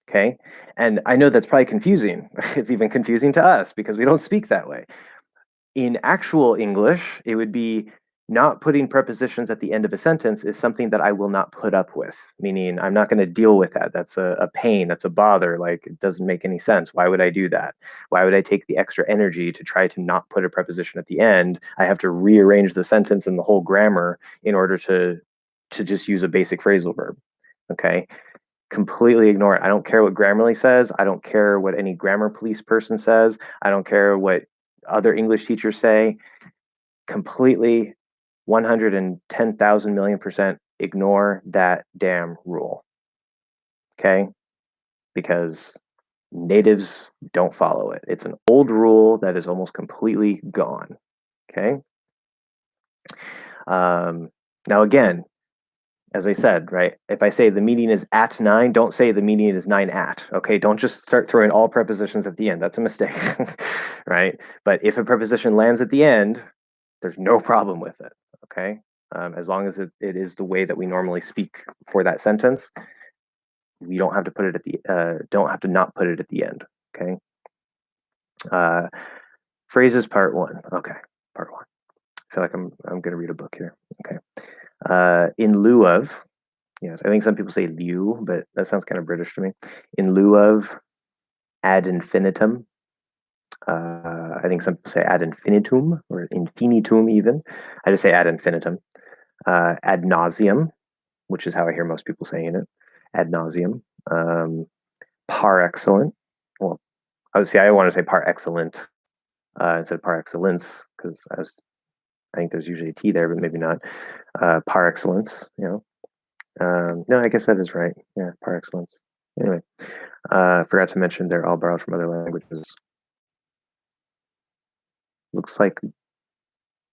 Okay. And I know that's probably confusing. It's even confusing to us because we don't speak that way. In actual English, it would be not putting prepositions at the end of a sentence is something that I will not put up with, meaning I'm not going to deal with that. That's a pain. That's a bother. Like, it doesn't make any sense. Why would I do that? Why would I take the extra energy to try to not put a preposition at the end? I have to rearrange the sentence and the whole grammar in order to just use a basic phrasal verb. Okay. Completely ignore it. I don't care what Grammarly says. I don't care what any grammar police person says. I don't care what other English teachers say. Completely 110,000 million% ignore that damn rule. Okay? Because natives don't follow it. It's an old rule that is almost completely gone. Okay? Now, again, as I said, right, if I say the meeting is at 9, don't say the meeting is 9 at. Okay? Don't just start throwing all prepositions at the end. That's a mistake. Right? But if a preposition lands at the end, there's no problem with it. Okay? As long as it is the way that we normally speak for that sentence, we don't have to put it at the don't have to not put it at the end. Okay. Phrases part 1. Okay, part 1. I feel like I'm going to read a book here. Okay. In lieu of, yes, I think some people say lieu, but that sounds kind of British to me. In lieu of, ad infinitum. I think some people say ad infinitum or infinitum even. I just say ad infinitum. Ad nauseum, which is how I hear most people saying it. Ad nauseum. Par excellent. Well, obviously, I want to say par excellent instead of par excellence because I think there's usually a T there, but maybe not. Par excellence, no, I guess that is right. Yeah, par excellence. Anyway, forgot to mention they're all borrowed from other languages. Looks like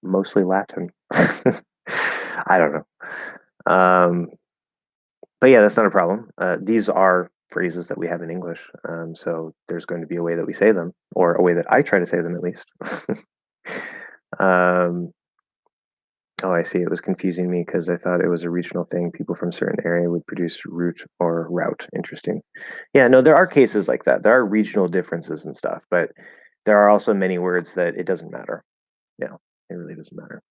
mostly Latin. I don't know. But yeah, that's not a problem. These are phrases that we have in English. So there's going to be a way that we say them, or a way that I try to say them at least. Oh, I see. It was confusing me because I thought it was a regional thing. People from a certain area would produce root or route. Interesting. Yeah, no, there are cases like that. There are regional differences and stuff, but there are also many words that it doesn't matter. Yeah, it really doesn't matter.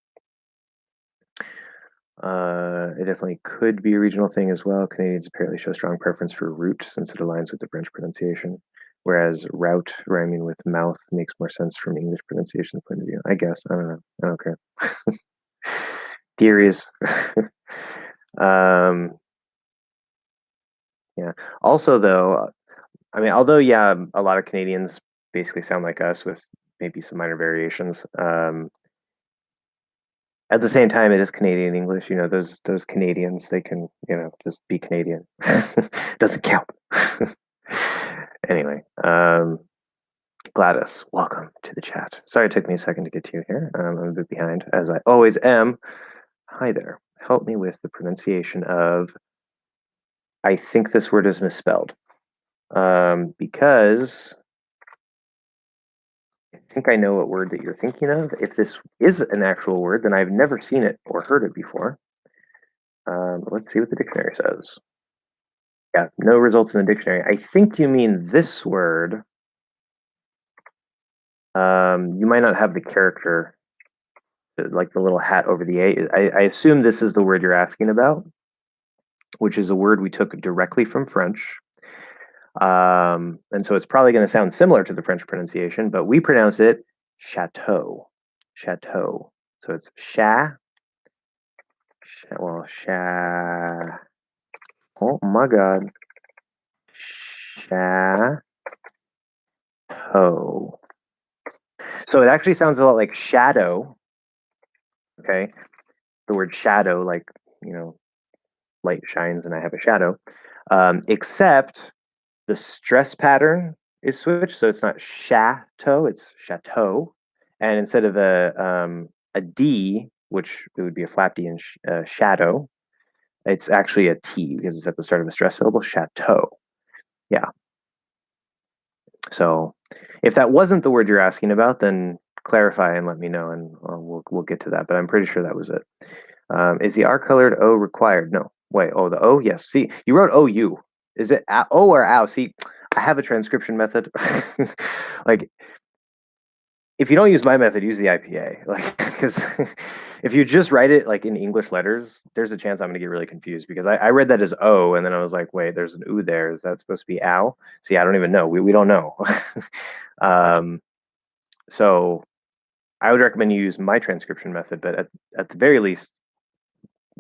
It definitely could be a regional thing as well. Canadians apparently show strong preference for root since it aligns with the French pronunciation, whereas route rhyming with mouth makes more sense from English pronunciation point of view. I guess. I don't know. I don't care. Theories. Yeah. Also, though, I mean, although, yeah, a lot of Canadians basically sound like us with maybe some minor variations. At the same time, it is Canadian English. Those Canadians, they can, just be Canadian. Doesn't count. Anyway, Gladys, welcome to the chat. Sorry it took me a second to get to you here. I'm a bit behind, as I always am. Hi there. Help me with the pronunciation of, I think this word is misspelled. Because I think I know what word that you're thinking of. If this is an actual word, then I've never seen it or heard it before. Let's see what the dictionary says. Yeah, no results in the dictionary. I think you mean this word. You might not have the character, like the little hat over the A. I assume this is the word you're asking about, which is a word we took directly from French. And so it's probably going to sound similar to the French pronunciation, but we pronounce it chateau. Chateau. So it's well, oh my God. Chateau. So it actually sounds a lot like shadow. Okay. The word shadow, like, light shines and I have a shadow. Except the stress pattern is switched. So it's not chateau, it's chateau. And instead of a D, which it would be a flap D in shadow, it's actually a T because it's at the start of a stress syllable, chateau. Yeah. So if that wasn't the word you're asking about, then clarify and let me know, and we'll get to that. But I'm pretty sure that was it. Is the R colored O required? No. Wait. Oh, the O. Yes. See, you wrote OU. Is it O or ow? See, I have a transcription method. Like, if you don't use my method, use the IPA. Like, because if you just write it like in English letters, there's a chance I'm going to get really confused because I read that as O, and then I was like, wait, there's an U there. Is that supposed to be ow? See, I don't even know. We don't know. So I would recommend you use my transcription method, but at the very least,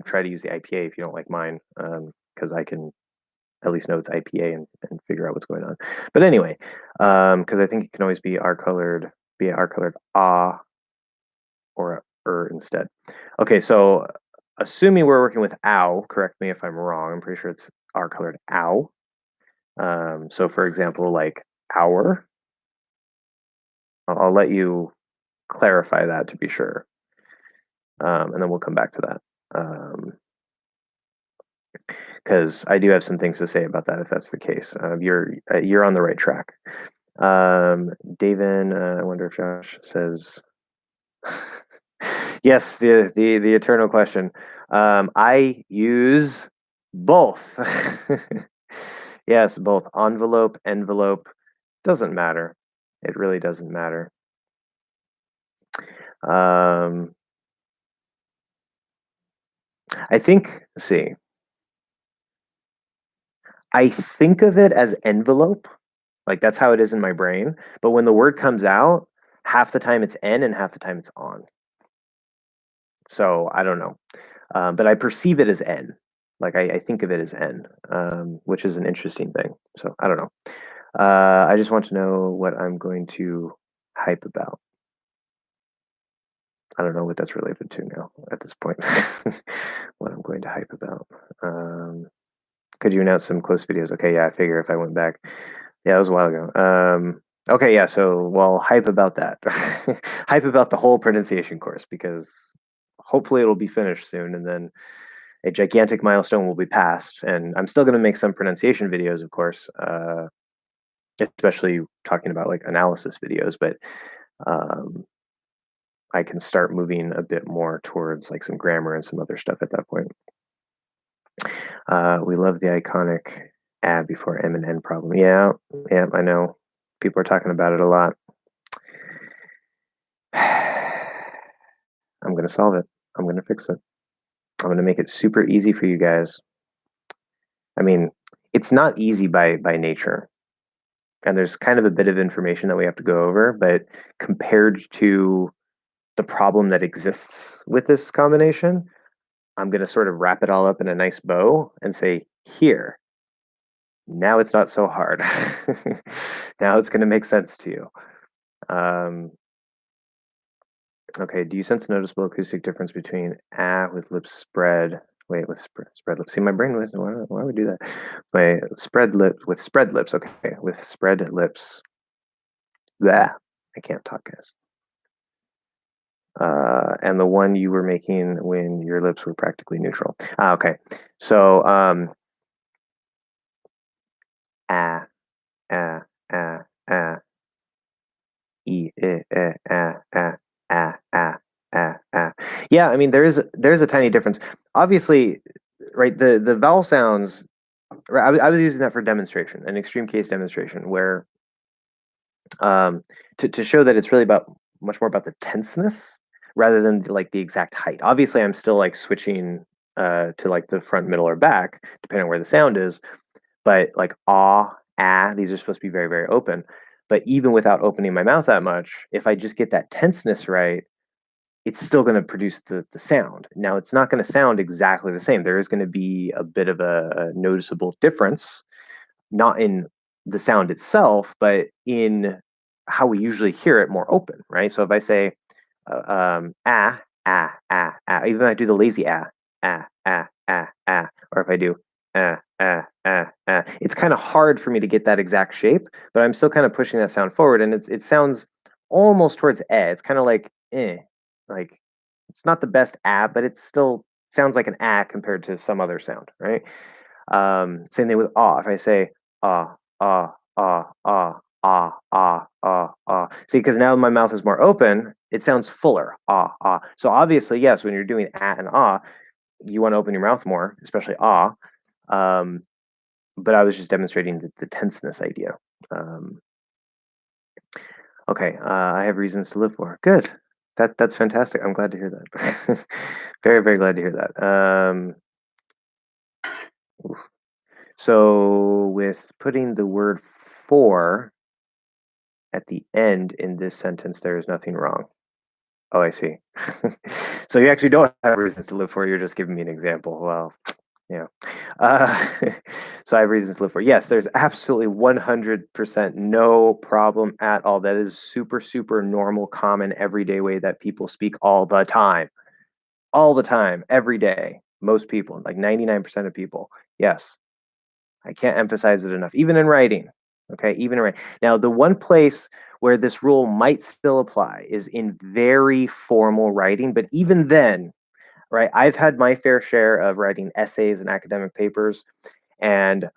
try to use the IPA if you don't like mine, because I can at least know it's IPA and figure out what's going on. But anyway, because I think it can always be R colored ah or instead. Okay, so assuming we're working with ow, correct me if I'm wrong. I'm pretty sure it's R colored ow. So for example, like hour. I'll let you clarify that to be sure, and then we'll come back to that. Because I do have some things to say about that if that's the case. You're on the right track. David, I wonder if Josh says yes. The eternal question. I use both. Yes, both envelope. Doesn't matter. It really doesn't matter. I think. Let's see. I think of it as envelope. Like that's how it is in my brain. But when the word comes out, half the time it's N and half the time it's on. So I don't know. But I perceive it as N. Like I think of it as N, which is an interesting thing. So I don't know. I just want to know what I'm going to hype about. I don't know what that's related to now at this point. What I'm going to hype about. Could you announce some close videos? Okay, yeah, I figure if I went back. Yeah, that was a while ago. Okay, yeah, so well, hype about that. Hype about the whole pronunciation course because hopefully it'll be finished soon and then a gigantic milestone will be passed. And I'm still going to make some pronunciation videos, of course, especially talking about like analysis videos, but I can start moving a bit more towards like some grammar and some other stuff at that point. We love the iconic ab before M and N problem. Yeah, I know. People are talking about it a lot. I'm going to solve it. I'm going to fix it. I'm going to make it super easy for you guys. I mean, it's not easy by nature. And there's kind of a bit of information that we have to go over, but compared to the problem that exists with this combination, I'm going to sort of wrap it all up in a nice bow and say, here, now it's not so hard. Now it's going to make sense to you. Okay, do you sense a noticeable acoustic difference between with lips spread? Wait, with spread lips. See, my brain was, why would we do that? Wait, spread lips. Okay, with spread lips. Blah, I can't talk, guys. And the one you were making when your lips were practically neutral. Okay, so ah, ah, ah, ah, e, yeah, I mean there's a tiny difference. Obviously, right? The vowel sounds. Right, I was using that for demonstration, an extreme case demonstration, where to show that it's really about much more about the tenseness rather than like the exact height. Obviously, I'm still like switching to like the front, middle, or back, depending on where the sound is. But like these are supposed to be very, very open. But even without opening my mouth that much, if I just get that tenseness right, it's still going to produce the sound. Now, it's not going to sound exactly the same. There is going to be a bit of a noticeable difference, not in the sound itself, but in how we usually hear it more open, right? So if I say even if I do the lazy or if I do it's kind of hard for me to get that exact shape, but I'm still kind of pushing that sound forward, and it sounds almost towards eh. It's kind of like eh, like it's not the best but it still sounds like an compared to some other sound, right? Same thing with ah. If I say ah, ah, ah, ah, ah, ah, ah, ah. See, because now my mouth is more open, it sounds fuller. Ah, ah. So obviously, yes, when you're doing and ah, you want to open your mouth more, especially ah. Um, but I was just demonstrating the tenseness idea. Um, okay, I have reasons to live for. Good. That's fantastic. I'm glad to hear that. Very, very glad to hear that. So with putting the word for at the end in this sentence, there is nothing wrong. Oh, I see. So you actually don't have reasons to live for. You're just giving me an example. Well, yeah. Uh, so I have reasons to live for. Yes, there's absolutely 100% no problem at all. That is super, super normal, common, everyday way that people speak all the time. All the time, every day. Most people, like 99% of people. Yes. I can't emphasize it enough, even in writing. Okay, even in writing. Now, the one place where this rule might still apply is in very formal writing, but even then, right, I've had my fair share of writing essays and academic papers, and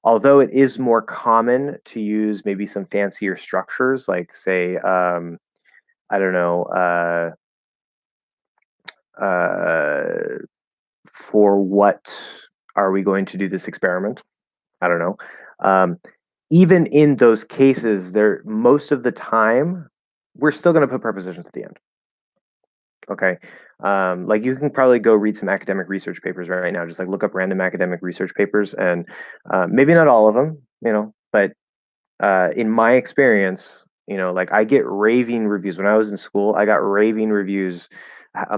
although it is more common to use maybe some fancier structures, like say, I don't know, for what are we going to do this experiment? I don't know. Um, Even in those cases, there most of the time we're still going to put prepositions at the end. Okay, like you can probably go read some academic research papers right now. Just like look up random academic research papers, and maybe not all of them, but in my experience, like I get raving reviews. When I was in school, I got raving reviews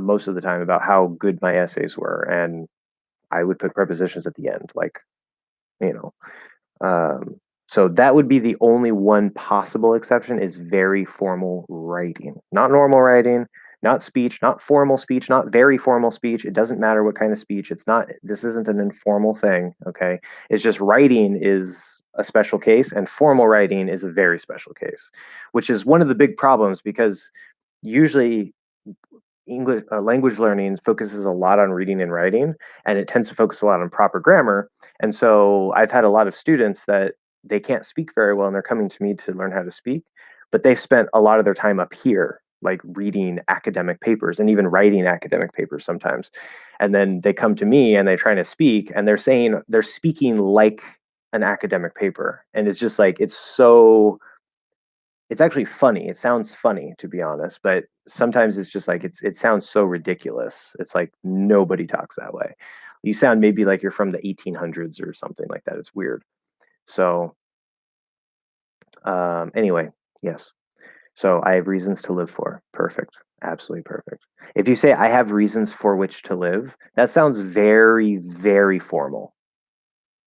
most of the time about how good my essays were, and I would put prepositions at the end, like you know so that would be the only one possible exception is very formal writing, not normal writing, not speech, not formal speech, not very formal speech. It doesn't matter what kind of speech. It's not, this isn't an informal thing. Okay. It's just writing is a special case and formal writing is a very special case, which is one of the big problems because usually English language learning focuses a lot on reading and writing, and it tends to focus a lot on proper grammar. And so I've had a lot of students that they can't speak very well, and they're coming to me to learn how to speak, but they've spent a lot of their time up here, like reading academic papers and even writing academic papers sometimes. And then they come to me and they're trying to speak, and they're speaking like an academic paper, and it's just like it's actually funny. It sounds funny to be honest, but sometimes it's just like it sounds so ridiculous. It's like nobody talks that way. You sound maybe like you're from the 1800s or something like that. It's weird. So anyway, yes. So I have reasons to live for. Perfect. Absolutely perfect. If you say I have reasons for which to live, that sounds very, very formal.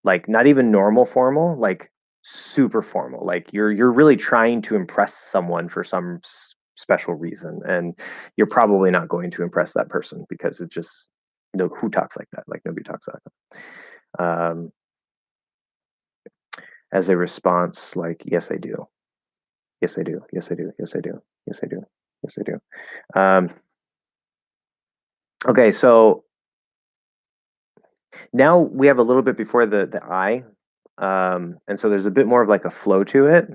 Like not even normal formal, like super formal. Like you're really trying to impress someone for some special reason, and you're probably not going to impress that person because it just no who talks like that. Like nobody talks like that. As a response, like yes, I do. Yes, I do. Yes, I do. Yes, I do. Yes, I do. Yes, I do. Okay, so now we have a little bit before the I, and so there's a bit more of like a flow to it.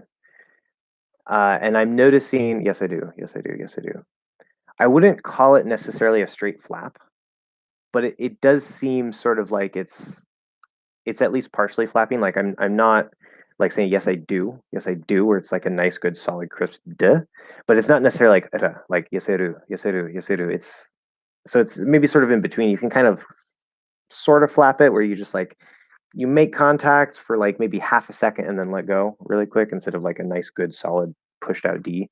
And I'm noticing, yes, I do. Yes, I do. Yes, I do. I wouldn't call it necessarily a straight flap, but it does seem sort of like it's at least partially flapping. Like I'm not like saying yes I do, where it's like a nice, good, solid, crisp duh, but it's not necessarily like like yes I do, yes I do, yes I do. It's maybe sort of in between. You can kind of sort of flap it where you just like you make contact for like maybe half a second and then let go really quick instead of like a nice, good, solid pushed out D.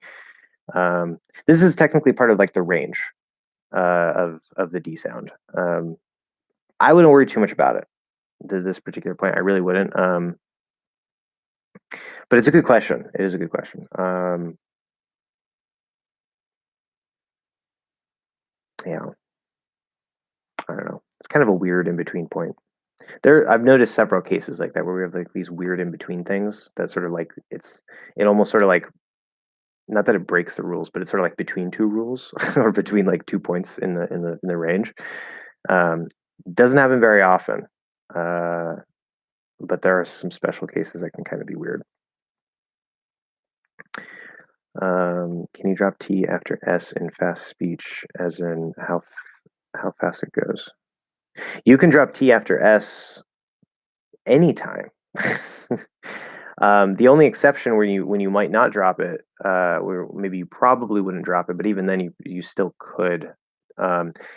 This is technically part of like the range. of the D sound. I wouldn't worry too much about it to this particular point. I really wouldn't. But it's a good question. It is a good question. Yeah, I don't know. It's kind of a weird in between point. I've noticed several cases like that where we have like these weird in between things that sort of like it almost sort of like, not that it breaks the rules, but it's sort of like between two rules or between like 2 points in the range. Um, doesn't happen very often, but there are some special cases that can kind of be weird. Can you drop T after S in fast speech, as in how fast it goes? You can drop T after S anytime. The only exception where when you might not drop it, where maybe you probably wouldn't drop it, but even then you still could,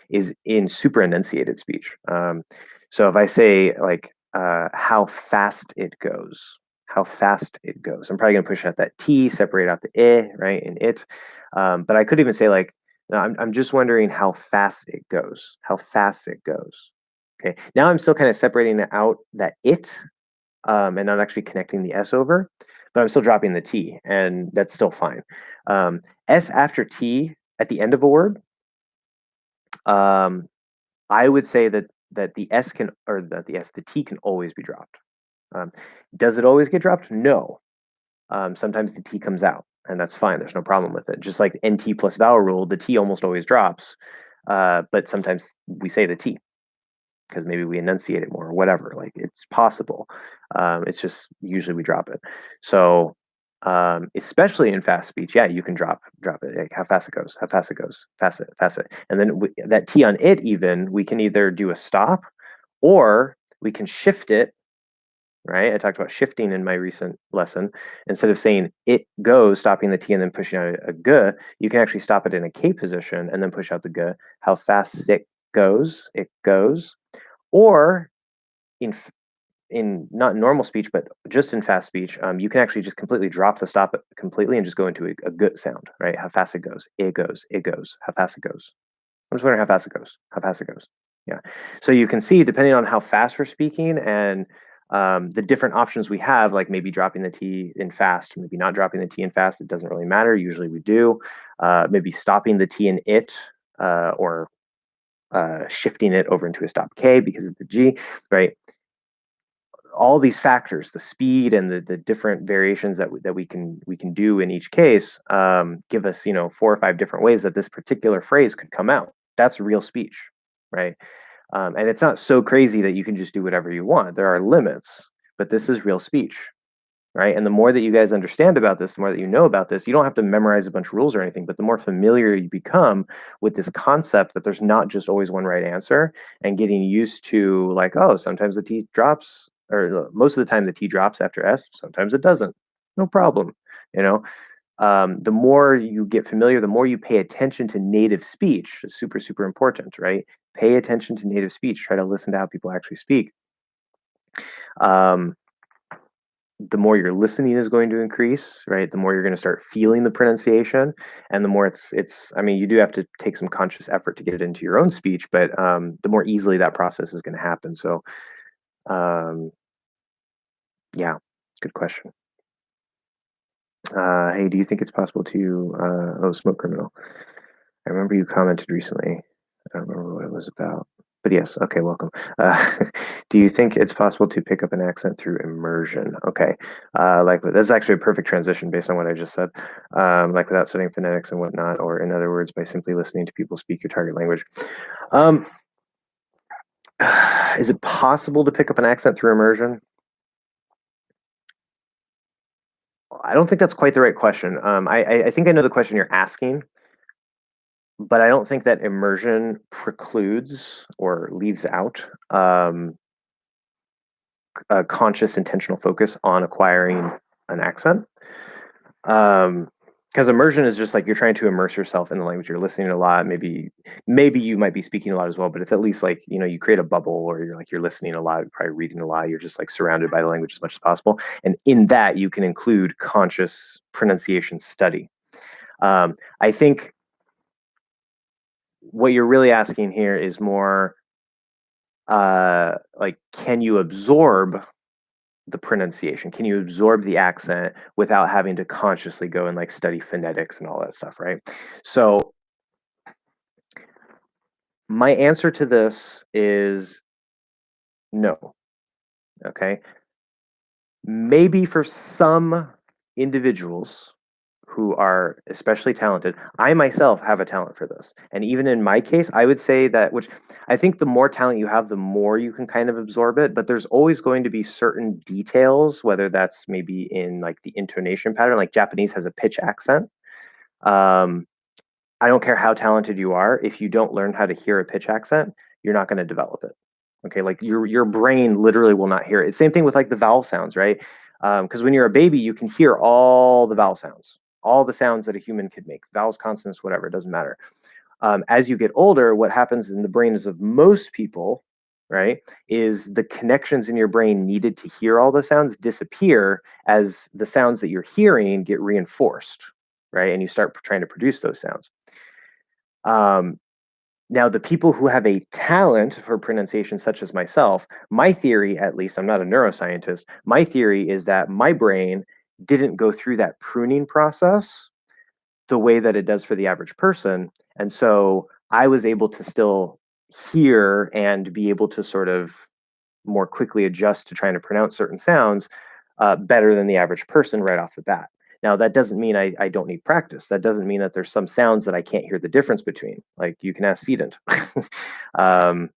is in super enunciated speech. So if I say like how fast it goes, how fast it goes, I'm probably gonna push out that T, separate out the I, right, in it. But I could even say like, no, I'm just wondering how fast it goes, how fast it goes. Okay, now I'm still kind of separating out that it, and not actually connecting the S over, but I'm still dropping the T, and that's still fine. S after T at the end of a word, um, I would say that the S can, or that the T can always be dropped. Um, does it always get dropped? No. Sometimes the T comes out, and that's fine. There's no problem with it. Just like NT plus vowel rule, the T almost always drops, but sometimes we say the T because maybe we enunciate it more or whatever. Like it's possible. It's just usually we drop it. So especially in fast speech, yeah, you can drop it. Like how fast it goes, how fast it goes, fast it, and then that T on it, even we can either do a stop or we can shift it. Right, I talked about shifting in my recent lesson. Instead of saying it goes, stopping the T and then pushing out a G, you can actually stop it in a K position and then push out the G. How fast it goes, it goes. Or in in not normal speech, but just in fast speech, you can actually just completely drop the stop completely and just go into a good sound, right? How fast it goes, it goes, it goes. How fast it goes. I'm just wondering how fast it goes. How fast it goes. Yeah. So you can see, depending on how fast we're speaking and the different options we have, like maybe dropping the T in fast, maybe not dropping the T in fast, it doesn't really matter. Usually we do. Maybe stopping the T in it, or shifting it over into a stop K because of the G, right? All these factors, the speed and the different variations that we can do in each case, give us 4 or 5 different ways that this particular phrase could come out. That's real speech, right? And it's not so crazy that you can just do whatever you want. There are limits, but this is real speech, right? And the more that you guys understand about this, the more that you know about this, you don't have to memorize a bunch of rules or anything, but the more familiar you become with this concept that there's not just always one right answer, and getting used to like, oh, sometimes the T drops, or most of the time the T drops after S, sometimes it doesn't. No problem, you know? The more you get familiar, the more you pay attention to native speech. It's super, super important, right? Pay attention to native speech. Try to listen to how people actually speak. Um, the more your listening is going to increase, right? The more you're going to start feeling the pronunciation, and the more it's. I mean, you do have to take some conscious effort to get it into your own speech, but the more easily that process is going to happen. So, um, yeah, good question. Hey, do you think it's possible to smoke criminal? I remember you commented recently. I don't remember what it was about. But yes, okay, welcome. Do you think it's possible to pick up an accent through immersion? Okay, like that's actually a perfect transition based on what I just said. Like without studying phonetics and whatnot, or in other words, by simply listening to people speak your target language. Um, is it possible to pick up an accent through immersion? I don't think that's quite the right question. I think I know the question you're asking, but I don't think that immersion precludes or leaves out a conscious, intentional focus on acquiring an accent. Because immersion is just like you're trying to immerse yourself in the language. You're listening a lot. Maybe you might be speaking a lot as well, but it's at least like you create a bubble, or you're listening a lot, you're probably reading a lot. You're just like surrounded by the language as much as possible, and in that you can include conscious pronunciation study. I think what you're really asking here is more like, can you absorb the pronunciation? Can you absorb the accent without having to consciously go and like study phonetics and all that stuff, right? So my answer to this is no. Okay. Maybe for some individuals who are especially talented, I myself have a talent for this. And even in my case, I would say that, which I think the more talent you have, the more you can kind of absorb it. But there's always going to be certain details, whether that's maybe in like the intonation pattern, like Japanese has a pitch accent. Um, I don't care how talented you are, if you don't learn how to hear a pitch accent, you're not going to develop it. Okay, like your brain literally will not hear it. Same thing with like the vowel sounds, right? Because when you're a baby, you can hear all the vowel sounds, all the sounds that a human could make, vowels, consonants, whatever, it doesn't matter. As you get older, what happens in the brains of most people, right, is the connections in your brain needed to hear all the sounds disappear as the sounds that you're hearing get reinforced, right? And you start trying to produce those sounds. Um, Now, the people who have a talent for pronunciation, such as myself, my theory, at least, I'm not a neuroscientist, my theory is that my brain didn't go through that pruning process the way that it does for the average person. And so I was able to still hear and be able to sort of more quickly adjust to trying to pronounce certain sounds better than the average person right off the bat. Now, that doesn't mean I don't need practice. That doesn't mean that there's some sounds that I can't hear the difference between. Like you can ask Sedent. um,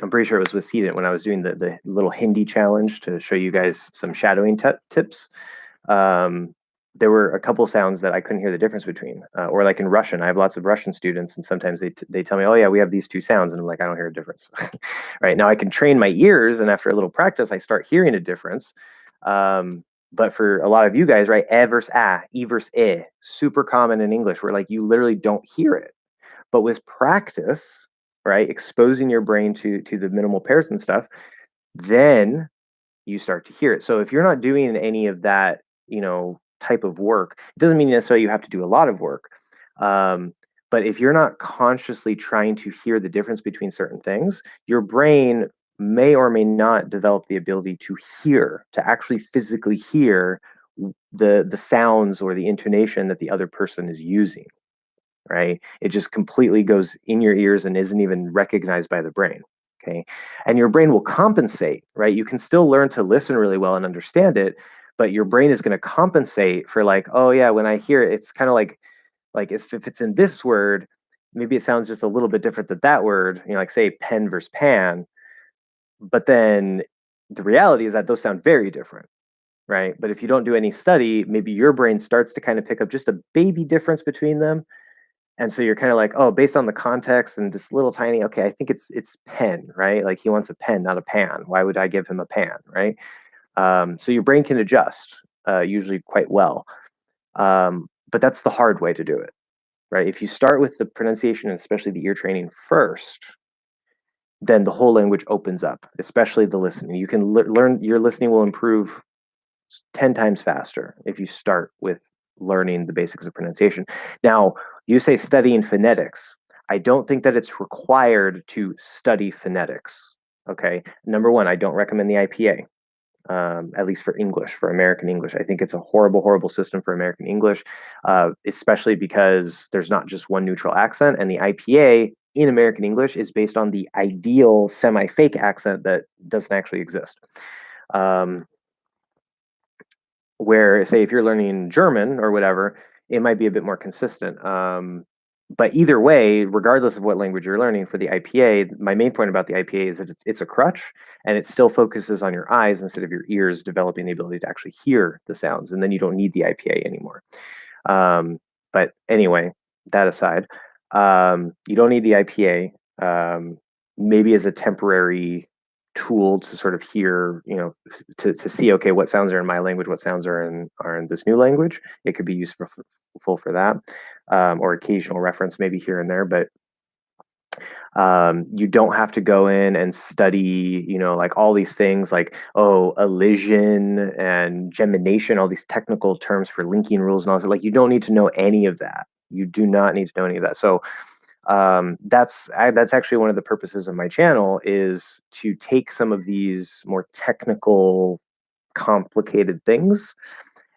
I'm pretty sure it was with Sedent when I was doing the little Hindi challenge to show you guys some shadowing tips. Um, there were a couple sounds that I couldn't hear the difference between. Or like in Russian, I have lots of Russian students, and sometimes they tell me, "Oh yeah, we have these two sounds," and I'm like, "I don't hear a difference." Right now, I can train my ears, and after a little practice, I start hearing a difference. But for a lot of you guys, right, e versus a, e versus e, super common in English, where like you literally don't hear it. But with practice, right, exposing your brain to the minimal pairs and stuff, then you start to hear it. So if you're not doing any of that, type of work, it doesn't mean necessarily you have to do a lot of work. Um, but if you're not consciously trying to hear the difference between certain things, your brain may or may not develop the ability to hear, to actually physically hear the sounds or the intonation that the other person is using, right? It just completely goes in your ears and isn't even recognized by the brain. Okay. And your brain will compensate, right? You can still learn to listen really well and understand it, but your brain is going to compensate for like, oh yeah, when I hear it, it's kind of like if it's in this word, maybe it sounds just a little bit different than that word, like say pen versus pan. But then the reality is that those sound very different, right? But if you don't do any study, maybe your brain starts to kind of pick up just a baby difference between them, and so you're kind of like, oh, based on the context and this little tiny, okay, I think it's pen, right? Like he wants a pen, not a pan. Why would I give him a pan, right? So your brain can adjust usually quite well, but that's the hard way to do it, right? If you start with the pronunciation and especially the ear training first, then the whole language opens up, especially the listening. You can learn, your listening will improve 10 times faster if you start with learning the basics of pronunciation. Now, you say studying phonetics. I don't think that it's required to study phonetics. Okay. Number one, I don't recommend the IPA, at least for English, for American English. I think it's a horrible, horrible system for American English, especially because there's not just one neutral accent. And the IPA in American English is based on the ideal semi fake accent that doesn't actually exist. Where say if you're learning German or whatever, it might be a bit more consistent. But either way, regardless of what language you're learning for the IPA, my main point about the IPA is that it's a crutch and it still focuses on your eyes instead of your ears developing the ability to actually hear the sounds. And then you don't need the IPA anymore. But anyway, that aside, you don't need the IPA. Maybe as a temporary tool to sort of hear, to see, okay, what sounds are in my language, what sounds are in this new language. It could be useful for that, or occasional reference maybe here and there. But you don't have to go in and study, like all these things like, oh, elision and gemination, all these technical terms for linking rules and all that. Like you don't need to know any of that. You do not need to know any of that. So That's actually one of the purposes of my channel, is to take some of these more technical, complicated things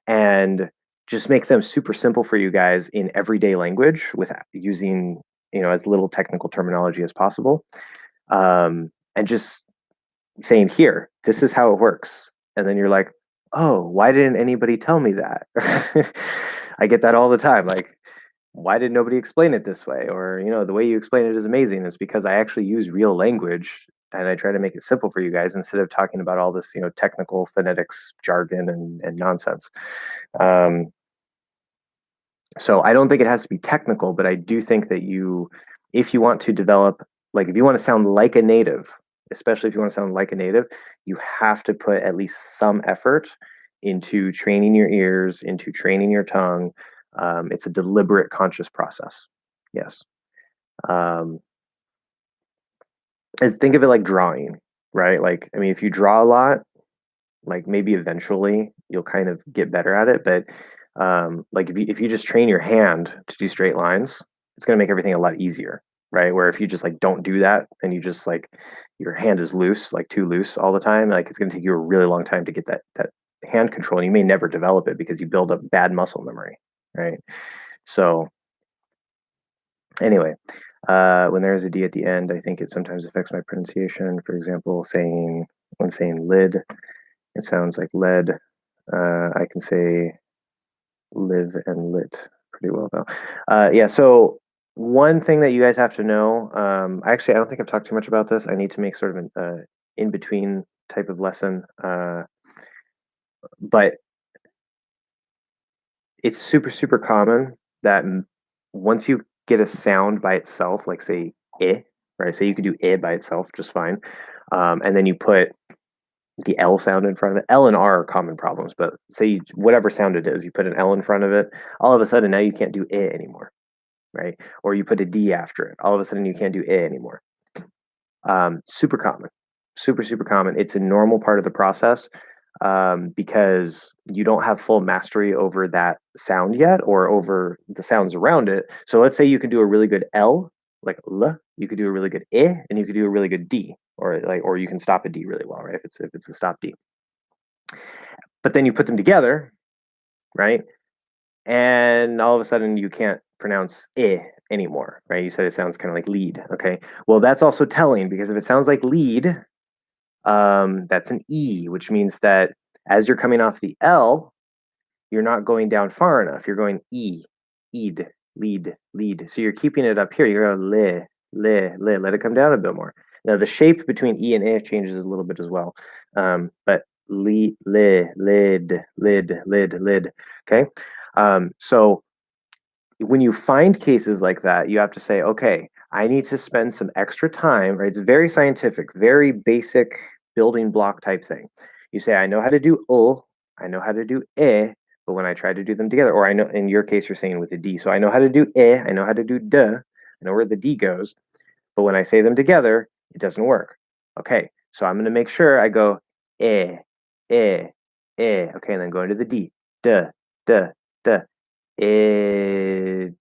and just make them super simple for you guys in everyday language with using, as little technical terminology as possible. And just saying, here, this is how it works. And then you're like, oh, why didn't anybody tell me that? I get that all the time. Like, why did nobody explain it this way? Or, the way you explain it is amazing. It's because I actually use real language and I try to make it simple for you guys instead of talking about all this, technical phonetics jargon and nonsense. So I don't think it has to be technical, but I do think that if you want to develop, like if you want to sound like a native, especially if you want to sound like a native, you have to put at least some effort into training your ears, into training your tongue. It's a deliberate, conscious process. Yes. And think of it like drawing, right? Like, I mean, if you draw a lot, like maybe eventually you'll kind of get better at it, but like if you just train your hand to do straight lines, it's going to make everything a lot easier, right? Where if you just like don't do that and you just like your hand is loose, like too loose all the time, like it's going to take you a really long time to get that hand control, and you may never develop it because you build up bad muscle memory, right? So anyway, when there is a D at the end, I think it sometimes affects my pronunciation. For example, when saying lid, it sounds like lead. I can say live and lit pretty well though. Yeah, so one thing that you guys have to know, actually, I don't think I've talked too much about this. I need to make sort of an in-between type of lesson, but it's super, super common that once you get a sound by itself, like say I, right? Say you could do I by itself just fine, and then you put the L sound in front of it. L and R are common problems, but say whatever sound it is, you put an L in front of it, all of a sudden now you can't do I anymore, right? Or you put a D after it, all of a sudden you can't do I anymore. Super common, super, super common. It's a normal part of the process, because you don't have full mastery over that sound yet or over the sounds around it. So let's say you can do a really good L, like L, you could do a really good I, and you could do a really good D, or you can stop a D really well, right? If it's a stop D. But then you put them together, right? And all of a sudden you can't pronounce I anymore, right? You said it sounds kind of like lead. Okay. Well, that's also telling, because if it sounds like lead, that's an E, which means that as you're coming off the L, you're not going down far enough. You're going E, eed, lead, lead. So you're keeping it up here. You go le, le. Let it come down a bit more. Now the shape between E and A changes a little bit as well. But lid, lid. Okay. So when you find cases like that, you have to say, okay, I need to spend some extra time, right? It's very scientific, very basic building block type thing. You say, I know how to do I know how to do but when I try to do them together, or I know, in your case, you're saying with a D. So I know how to do I know how to do I know where the D goes, but when I say them together, it doesn't work. Okay, so I'm going to make sure I go eh, eh, okay, and then go into the D, duh, duh, duh, id,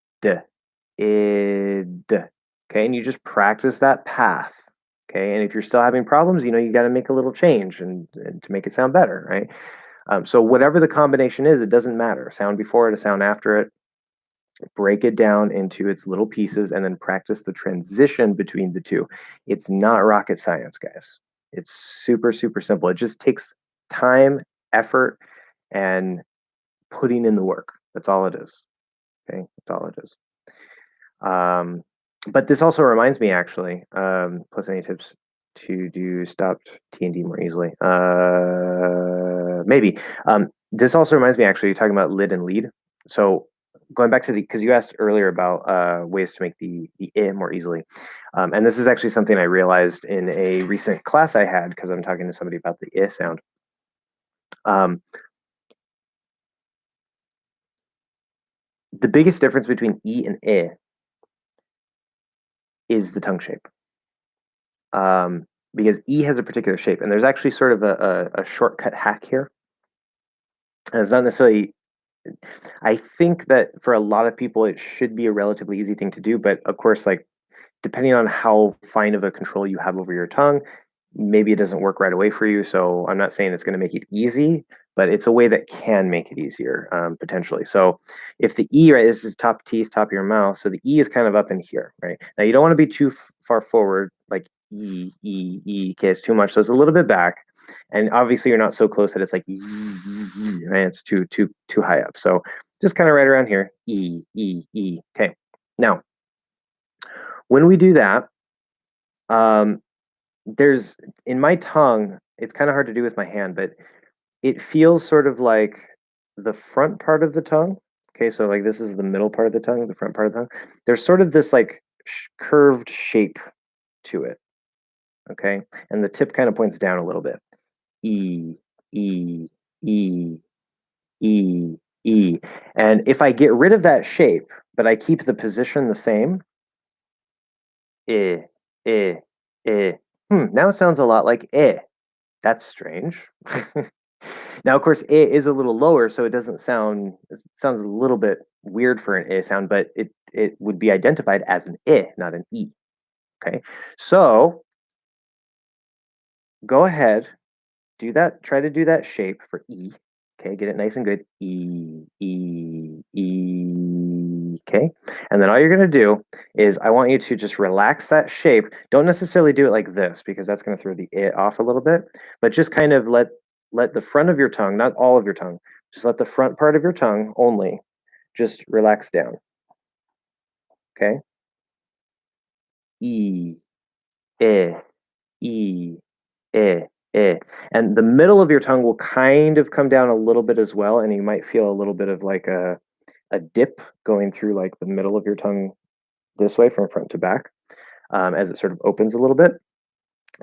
id. Okay, and you just practice that path. Okay, and if you're still having problems, you got to make a little change and to make it sound better, right? So whatever the combination is, it doesn't matter. A sound before it, a sound after it. Break it down into its little pieces and then practice the transition between the two. It's not rocket science, guys. It's super, super simple. It just takes time, effort, and putting in the work. That's all it is. Okay, that's all it is. But this also reminds me, actually, plus any tips to do stopped T and D more easily. Maybe. This also reminds me, actually, talking about lid and lead. So going back to because you asked earlier about ways to make the I more easily. And this is actually something I realized in a recent class I had because I'm talking to somebody about the I sound. The biggest difference between E and I is the tongue shape. Because E has a particular shape, and there's actually sort of a shortcut hack here. And it's not necessarily, I think that for a lot of people, it should be a relatively easy thing to do, but of course, like depending on how fine of a control you have over your tongue, maybe it doesn't work right away for you. So I'm not saying it's going to make it easy, but it's a way that can make it easier, potentially. So if the E, right, this is top teeth, top of your mouth. So the E is kind of up in here, right? Now you don't want to be too far forward, like E, E, E. Okay, it's too much. So it's a little bit back. And obviously you're not so close that it's like, right? It's too high up. So just kind of right around here, E, E, E. Okay. Now, when we do that, there's in my tongue, it's kind of hard to do with my hand, but it feels sort of like the front part of the tongue. Okay, so like this is the middle part of the tongue, the front part of the tongue. There's sort of this like curved shape to it. Okay, and the tip kind of points down a little bit. E, E, E, E, E. And if I get rid of that shape, but I keep the position the same, eh, eh, eh. Now it sounds a lot like eh. That's strange. Now, of course, eh is a little lower, so it sounds a little bit weird for an eh sound, but it would be identified as an eh, not an e. Okay, so go ahead, do that. Try to do that shape for e. Okay, get it nice and good. E, E, E. Okay, and then all you're gonna do is I want you to just relax that shape. Don't necessarily do it like this because that's gonna throw the it off a little bit, but just kind of let the front of your tongue, not all of your tongue, just let the front part of your tongue only just relax down. Okay, E, E, E, eh, eh. And the middle of your tongue will kind of come down a little bit as well, and you might feel a little bit of like a dip going through like the middle of your tongue this way from front to back as it sort of opens a little bit.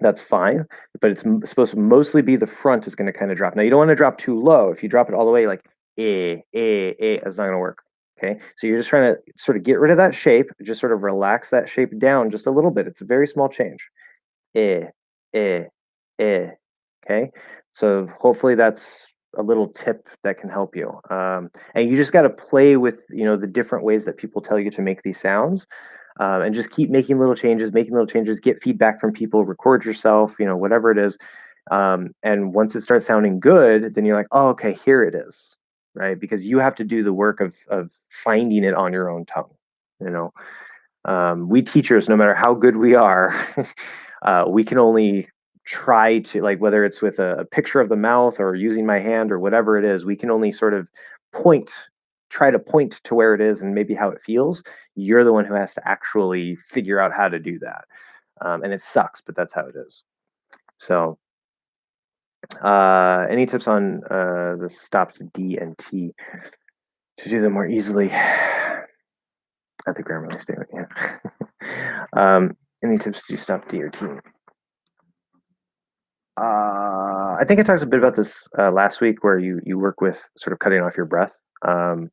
That's fine, but it's supposed to mostly be the front is going to kind of drop. Now you don't want to drop too low. If you drop it all the way, like it's not going to work. Okay, so you're just trying to sort of get rid of that shape, just sort of relax that shape down just a little bit. It's a very small change. Eh, eh, eh. Okay, so hopefully that's a little tip that can help you. And you just got to play with the different ways that people tell you to make these sounds, and just keep making little changes, get feedback from people, record yourself, whatever it is. And once it starts sounding good, then you're like, oh, okay, here it is, right? Because you have to do the work of finding it on your own tongue. You know, we teachers, no matter how good we are, we can only try to, like, whether it's with a picture of the mouth or using my hand or whatever it is, we can only sort of point try to point to where it is and maybe how it feels. You're the one who has to actually figure out how to do that, and it sucks, but that's how it is. So any tips on the stops D and T to do them more easily at the Grammarly statement? Yeah. Any tips to stop D or T? I think I talked a bit about this last week, where you work with sort of cutting off your breath. I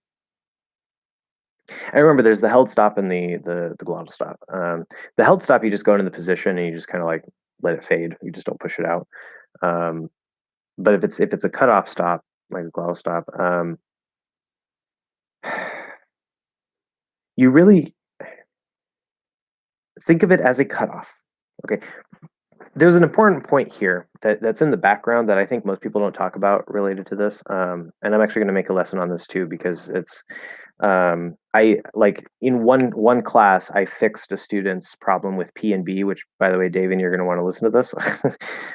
remember there's the held stop and the glottal stop. The held stop, you just go into the position and you just kind of like let it fade. You just don't push it out. Um, but if it's a cutoff stop, like a glottal stop, you really think of it as a cutoff. Okay, there's an important point here that's in the background that I think most people don't talk about related to this. And I'm actually going to make a lesson on this too, because it's I like in one class I fixed a student's problem with P and B, which, by the way, David, you're going to want to listen to this.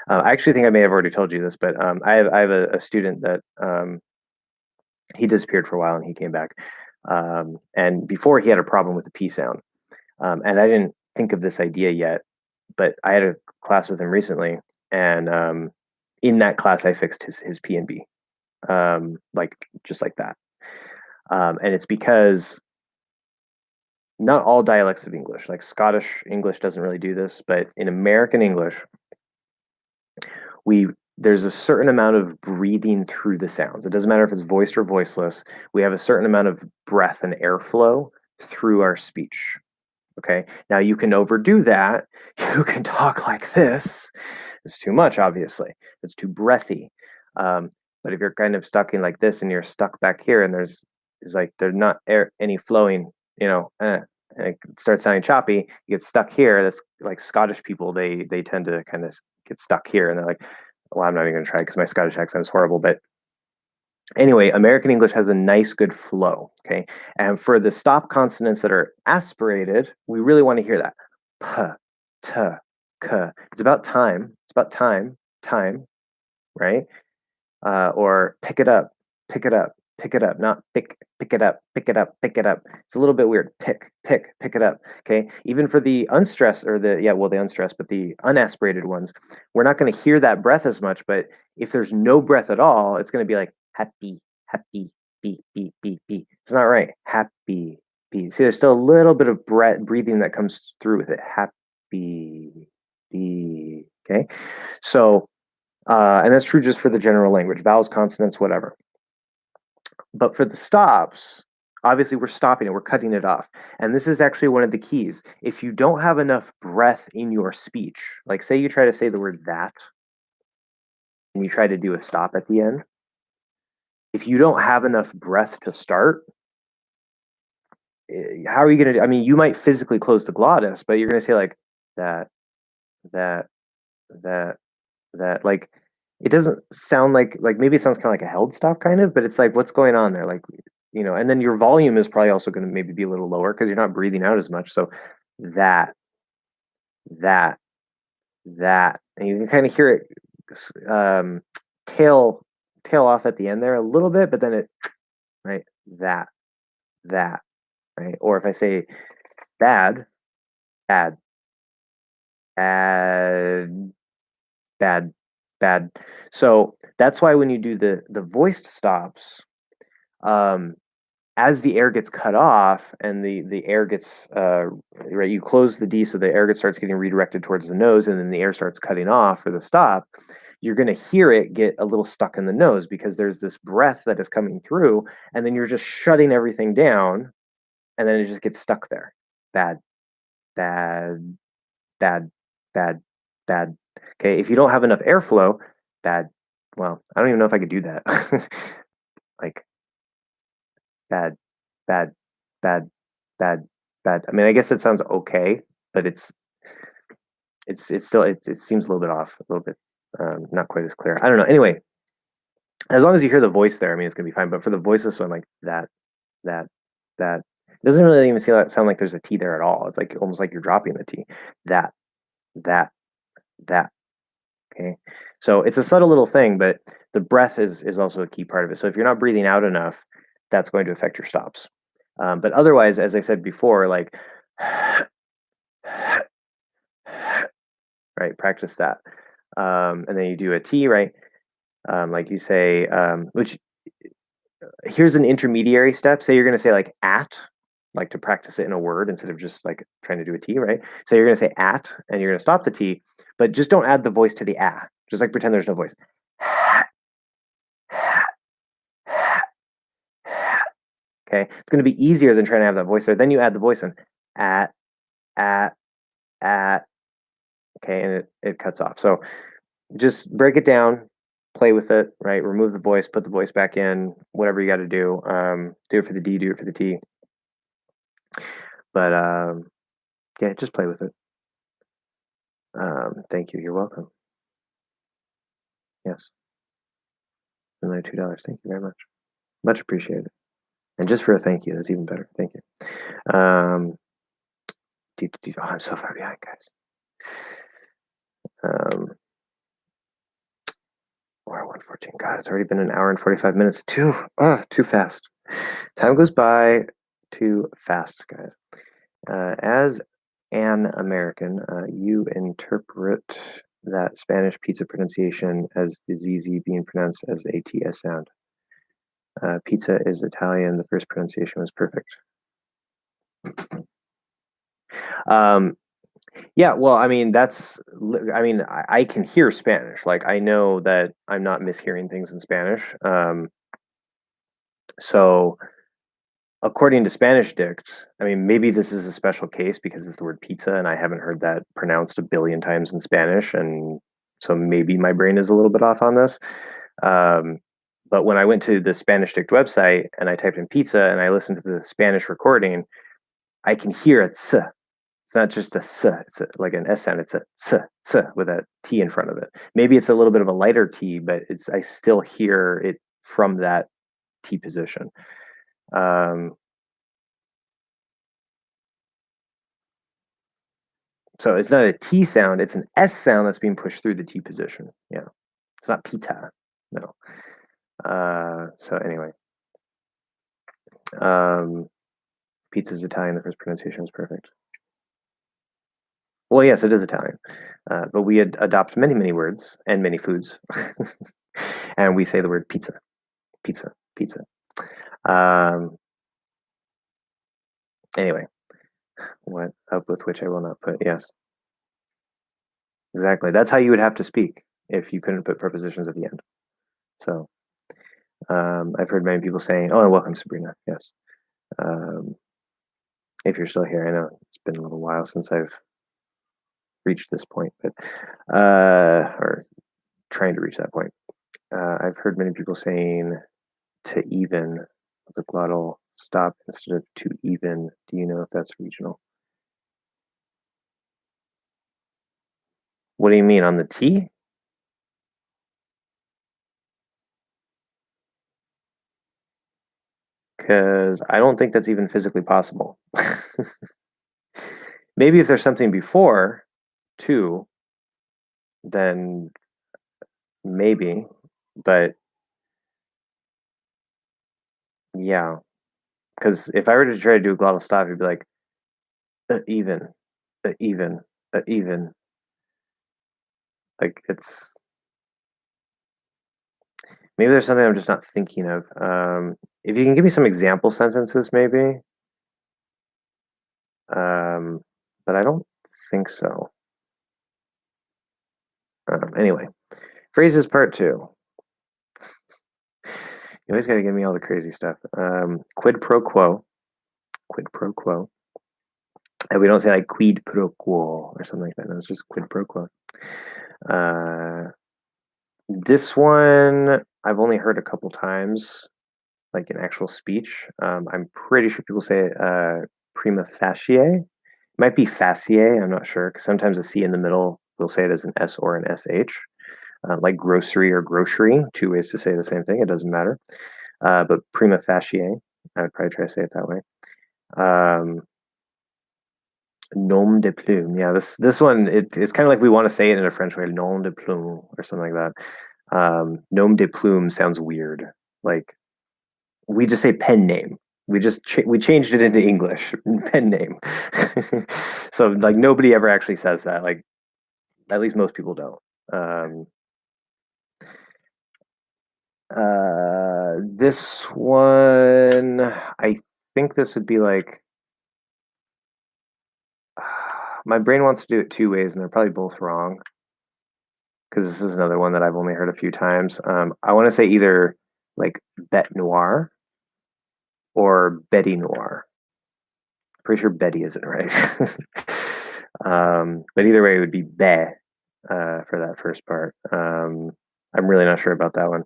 I actually think I may have already told you this, but I have a student that he disappeared for a while and he came back. And before, he had a problem with the P sound. And I didn't think of this idea yet, but I had a class with him recently, and in that class I fixed his P and B, like just like that. And it's because not all dialects of English, like Scottish English doesn't really do this, but in American English, there's a certain amount of breathing through the sounds. It doesn't matter if it's voiced or voiceless. We have a certain amount of breath and airflow through our speech. Okay. Now you can overdo that. You can talk like this. It's too much, obviously. It's too breathy. But if you're kind of stuck in like this and you're stuck back here and there's not any flowing, and it starts sounding choppy, you get stuck here. That's like Scottish people, they tend to kind of get stuck here, and they're like, well, I'm not even gonna try because my Scottish accent is horrible. But anyway, American English has a nice, good flow. Okay, and for the stop consonants that are aspirated, we really want to hear that p, t, k. It's about time. It's about time, time, right? Or pick it up, pick it up, pick it up, not pick it up, pick it up, pick it up. It's a little bit weird. Pick it up. Okay. Even for the unstressed or the unstressed, but the unaspirated ones, we're not going to hear that breath as much. But if there's no breath at all, it's going to be like happy, happy, beep, beep, beep, beep. It's not right. Happy, beep. See, there's still a little bit of breathing that comes through with it. Happy, beep. Okay. So, and that's true just for the general language, vowels, consonants, whatever. But for the stops, obviously we're stopping it, we're cutting it off. And this is actually one of the keys. If you don't have enough breath in your speech, like say you try to say the word that, and you try to do a stop at the end, if you don't have enough breath to start, how are you going to do? I mean, you might physically close the glottis, but you're going to say like that, that, that, that. Like, it doesn't sound like maybe it sounds kind of like a held stop kind of, but it's like what's going on there? Like, and then your volume is probably also going to maybe be a little lower because you're not breathing out as much. So that, that, that, and you can kind of hear it tail off at the end there a little bit, but then it right that right. Or if I say bad, bad, bad, bad, bad. So that's why when you do the voiced stops, as the air gets cut off and the air gets right, you close the D so the air starts getting redirected towards the nose, and then the air starts cutting off for the stop. You're going to hear it get a little stuck in the nose because there's this breath that is coming through, and then you're just shutting everything down, and then it just gets stuck there. Bad, bad, bad, bad, bad. Okay, if you don't have enough airflow, bad. Well, I don't even know if I could do that. Like bad, bad, bad, bad, bad. I mean, I guess it sounds okay, but it's still it seems a little bit off, a little bit not quite as clear. I don't know. Anyway, as long as you hear the voice there, I mean, it's gonna be fine. But for the voiceless one, like that, that, that, it doesn't really even sound like there's a T there at all. It's like almost like you're dropping the T. That, that, that. Okay, so it's a subtle little thing, but the breath is also a key part of it. So if you're not breathing out enough, that's going to affect your stops. But otherwise, as I said before, like right, practice that, and then you do a T, right? Like you say, which here's an intermediary step. Say you're going to say like at, like to practice it in a word instead of just like trying to do a T, right? So you're going to say at, and you're going to stop the T, but just don't add the voice to the ah. Just like pretend there's no voice. Okay, it's going to be easier than trying to have that voice there. Then you add the voice in at, at, at. Okay, and it cuts off. So just break it down, play with it, right? Remove the voice, put the voice back in, whatever you got to do. Do it for the D, do it for the T. But yeah, just play with it. Thank you. You're welcome. Yes. Another $2. Thank you very much. Much appreciated. And just for a thank you, that's even better. Thank you. Oh, I'm so far behind, guys. Or 1:14. God, it's already been an hour and 45 minutes. Too fast. Time goes by too fast, guys. As an American, you interpret that Spanish pizza pronunciation as the ZZ being pronounced as the ATS sound. Pizza is Italian. The first pronunciation was perfect. Yeah, well, I mean, I can hear Spanish. Like, I know that I'm not mishearing things in Spanish. So, according to Spanish Dict, I mean, maybe this is a special case because it's the word pizza and I haven't heard that pronounced a billion times in Spanish. And so maybe my brain is a little bit off on this. But when I went to the Spanish Dict website and I typed in pizza and I listened to the Spanish recording, I can hear a ts. It's not just a s. It's like an s sound. It's a ts with a t in front of it. Maybe it's a little bit of a lighter t, but I still hear it from that t position. So it's not a t sound. It's an s sound that's being pushed through the t position. Yeah, it's not pita. No. So anyway, pizza's Italian. The first pronunciation is perfect. Well, yes, it is Italian, but we adopt many words and many foods, and we say the word pizza, pizza, pizza. Anyway, what up with which I will not put. Yes, exactly. That's how you would have to speak if you couldn't put prepositions at the end. So I've heard many people saying, "Oh, welcome, Sabrina." Yes. If you're still here, I know it's been a little while since I've reached this point, but or trying to reach that point. I've heard many people saying to even the glottal stop instead of to even. Do you know if that's regional? What do you mean on the T? Because I don't think that's even physically possible. Maybe if there's something before to, then maybe, but yeah. Because if I were to try to do a glottal stop, it'd be like even, even, even. Like it's maybe there's something I'm just not thinking of. If you can give me some example sentences, maybe. But I don't think so. Anyway, phrases part 2. You always got to give me all the crazy stuff. Quid pro quo. Quid pro quo. And we don't say like quid pro quo or something like that. No, it's just quid pro quo. This one I've only heard a couple times, like in actual speech. I'm pretty sure people say prima facie. It might be facie. I'm not sure because sometimes a C in the middle will say it as an S or an SH. Like grocery or grocery, 2 ways to say the same thing. It doesn't matter. But prima facie, I would probably try to say it that way. Nom de plume. Yeah, this one it's kind of like we want to say it in a French way, nom de plume or something like that. Nom de plume sounds weird. Like we just say pen name. We changed it into English pen name. So like nobody ever actually says that. Like at least most people don't. This one, I think this would be like, my brain wants to do it 2 ways, and they're probably both wrong. Because this is another one that I've only heard a few times. I want to say either like bête noire or Betty noire. Pretty sure Betty isn't right. But either way, it would be be for that first part. I'm really not sure about that one.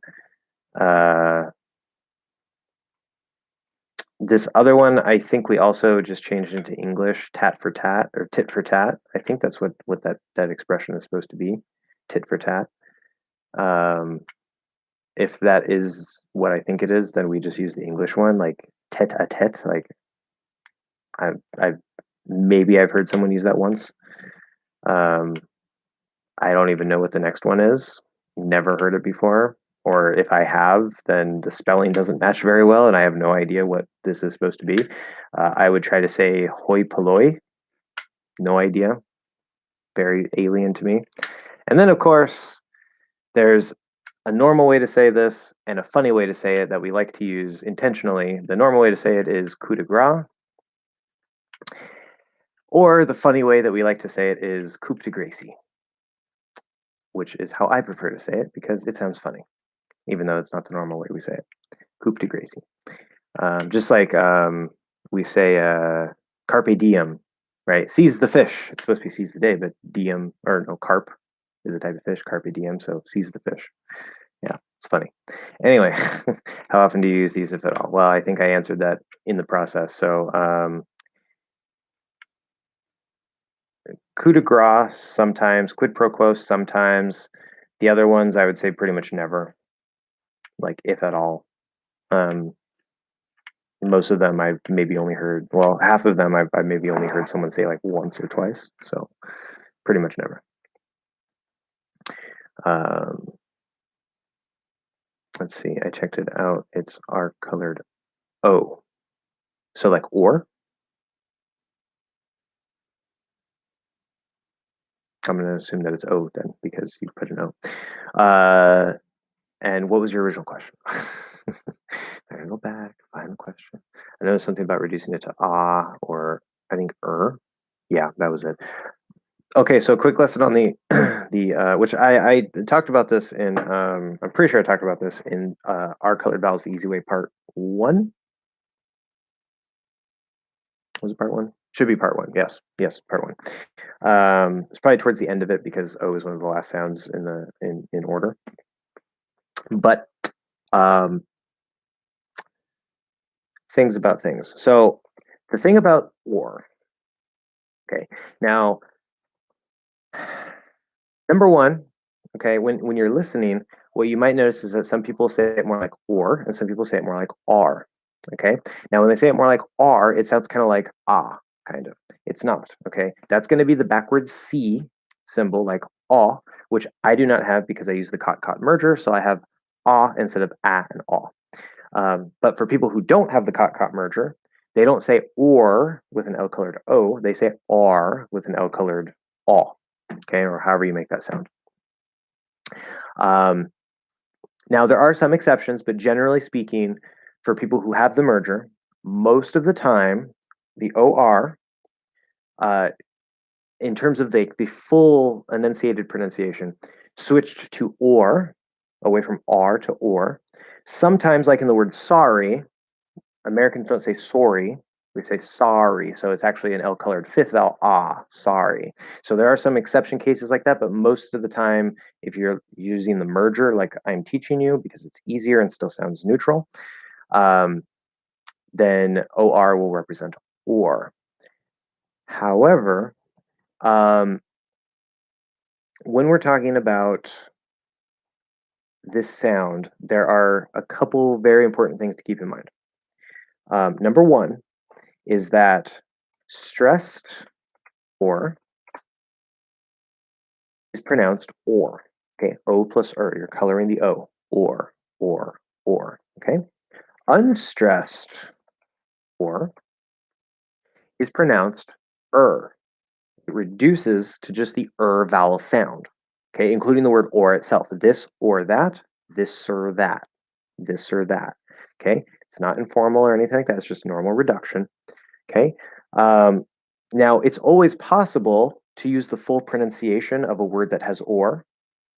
This other one, I think we also just changed into English, tat for tat or tit for tat. I think that's what that expression is supposed to be, tit for tat. If that is what I think it is, then we just use the English one, like tete a tete. Like I've maybe I've heard someone use that once. I don't even know what the next one is. Never heard it before. Or if I have, then the spelling doesn't match very well, and I have no idea what this is supposed to be. I would try to say hoi polloi. No idea. Very alien to me. And then, of course, there's a normal way to say this and a funny way to say it that we like to use intentionally. The normal way to say it is coup de grace. Or the funny way that we like to say it is coup de gracie, which is how I prefer to say it because it sounds funny, even though it's not the normal way we say it. Coup de gracie. Just like we say carpe diem, right? Seize the fish. It's supposed to be seize the day, but diem, or no, carp is a type of fish, carpe diem, so seize the fish. Yeah, it's funny. Anyway, how often do you use these, if at all? Well, I think I answered that in the process. So coup de grace sometimes, quid pro quo sometimes. The other ones I would say pretty much never, like if at all. Most of them I've maybe only heard, well, half of them I've maybe only heard someone say like once or twice. So pretty much never. Let's see, I checked it out. It's R colored O. So like or. I'm going to assume that it's O then because you put an O. And what was your original question? I gotta go back, find the question. I know something about reducing it to or I think Yeah, that was it. Okay, so quick lesson on the which I talked about this in I'm pretty sure I talked about this in R colored vowels the easy way part 1. Was it part 1? Should be part 1. Yes, part 1. It's probably towards the end of it because O is one of the last sounds in order. But things about things. So the thing about or, okay, now number one, okay, when you're listening, what you might notice is that some people say it more like or, and some people say it more like are. Okay, now when they say it more like are, it sounds kind of like kind of. It's not. Okay, that's going to be the backwards C symbol, like ah, which I do not have because I use the cot merger, so I have instead of and but for people who don't have the cot merger, they don't say or with an L colored O, they say are with an L colored aw, okay, or however you make that sound. Now, there are some exceptions, but generally speaking, for people who have the merger, most of the time, the OR, in terms of the full enunciated pronunciation, switched to or, away from R to or. Sometimes, like in the word sorry, Americans don't say sorry, we say sorry. So it's actually an L colored fifth vowel, sorry. So there are some exception cases like that, but most of the time, if you're using the merger like I'm teaching you, because it's easier and still sounds neutral, then OR will represent or. However, when we're talking about this sound, there are a couple very important things to keep in mind. Number one is that stressed or is pronounced or. Okay, O plus You're coloring the O. Or. Okay. Unstressed or is pronounced It reduces to just the vowel sound. Okay, including the word or itself. This or that, this or that, this or that. Okay, it's not informal or anything like that. It's just normal reduction. Okay. Now it's always possible to use the full pronunciation of a word that has or.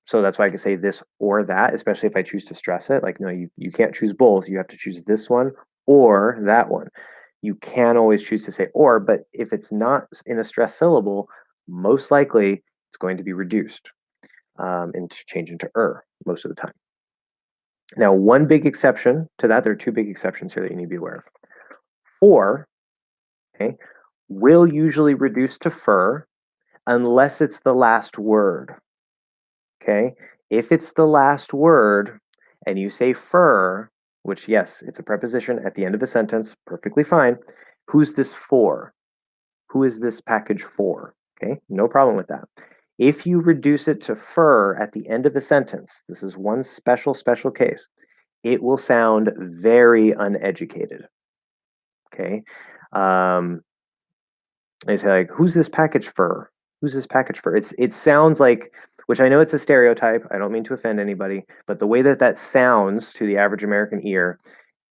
So that's why I can say this or that, especially if I choose to stress it. Like, no, you can't choose both. You have to choose this one or that one. You can always choose to say or, but if it's not in a stressed syllable, most likely it's going to be reduced and change into most of the time. Now, one big exception to that, there are two big exceptions here that you need to be aware of. For, okay, will usually reduce to fur unless it's the last word. Okay, if it's the last word and you say fur, which yes, it's a preposition at the end of a sentence, perfectly fine. Who's this for? Who is this package for? Okay, no problem with that. If you reduce it to fur at the end of a sentence, this is one special case, it will sound very uneducated. Okay, they say like, who's this package for? Who's this package for? It sounds like, which I know it's a stereotype. I don't mean to offend anybody, but the way that that sounds to the average American ear,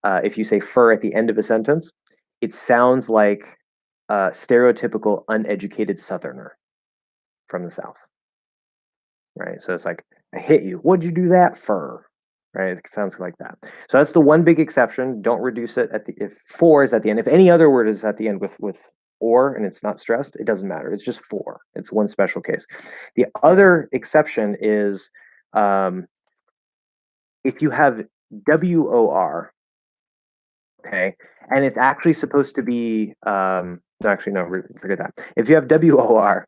if you say fur at the end of a sentence, it sounds like a stereotypical uneducated Southerner from the South, right? So it's like, I hit you. What'd you do that for? Right? It sounds like that. So that's the one big exception. Don't reduce it if for is at the end. If any other word is at the end with or and it's not stressed, it doesn't matter. It's just for. It's one special case. The other exception is if you have WOR, okay, and it's actually supposed to be no, actually no, forget that. If you have WOR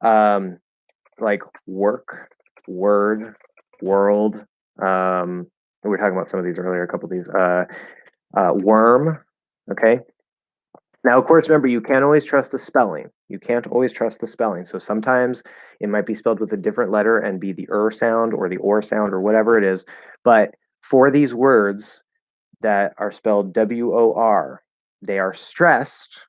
Like work, word, world. We were talking about some of these earlier, a couple of these. Worm, okay? Now, of course, remember, you can't always trust the spelling. You can't always trust the spelling. So sometimes it might be spelled with a different letter and be the sound or the or sound or whatever it is. But for these words that are spelled WOR, they are stressed,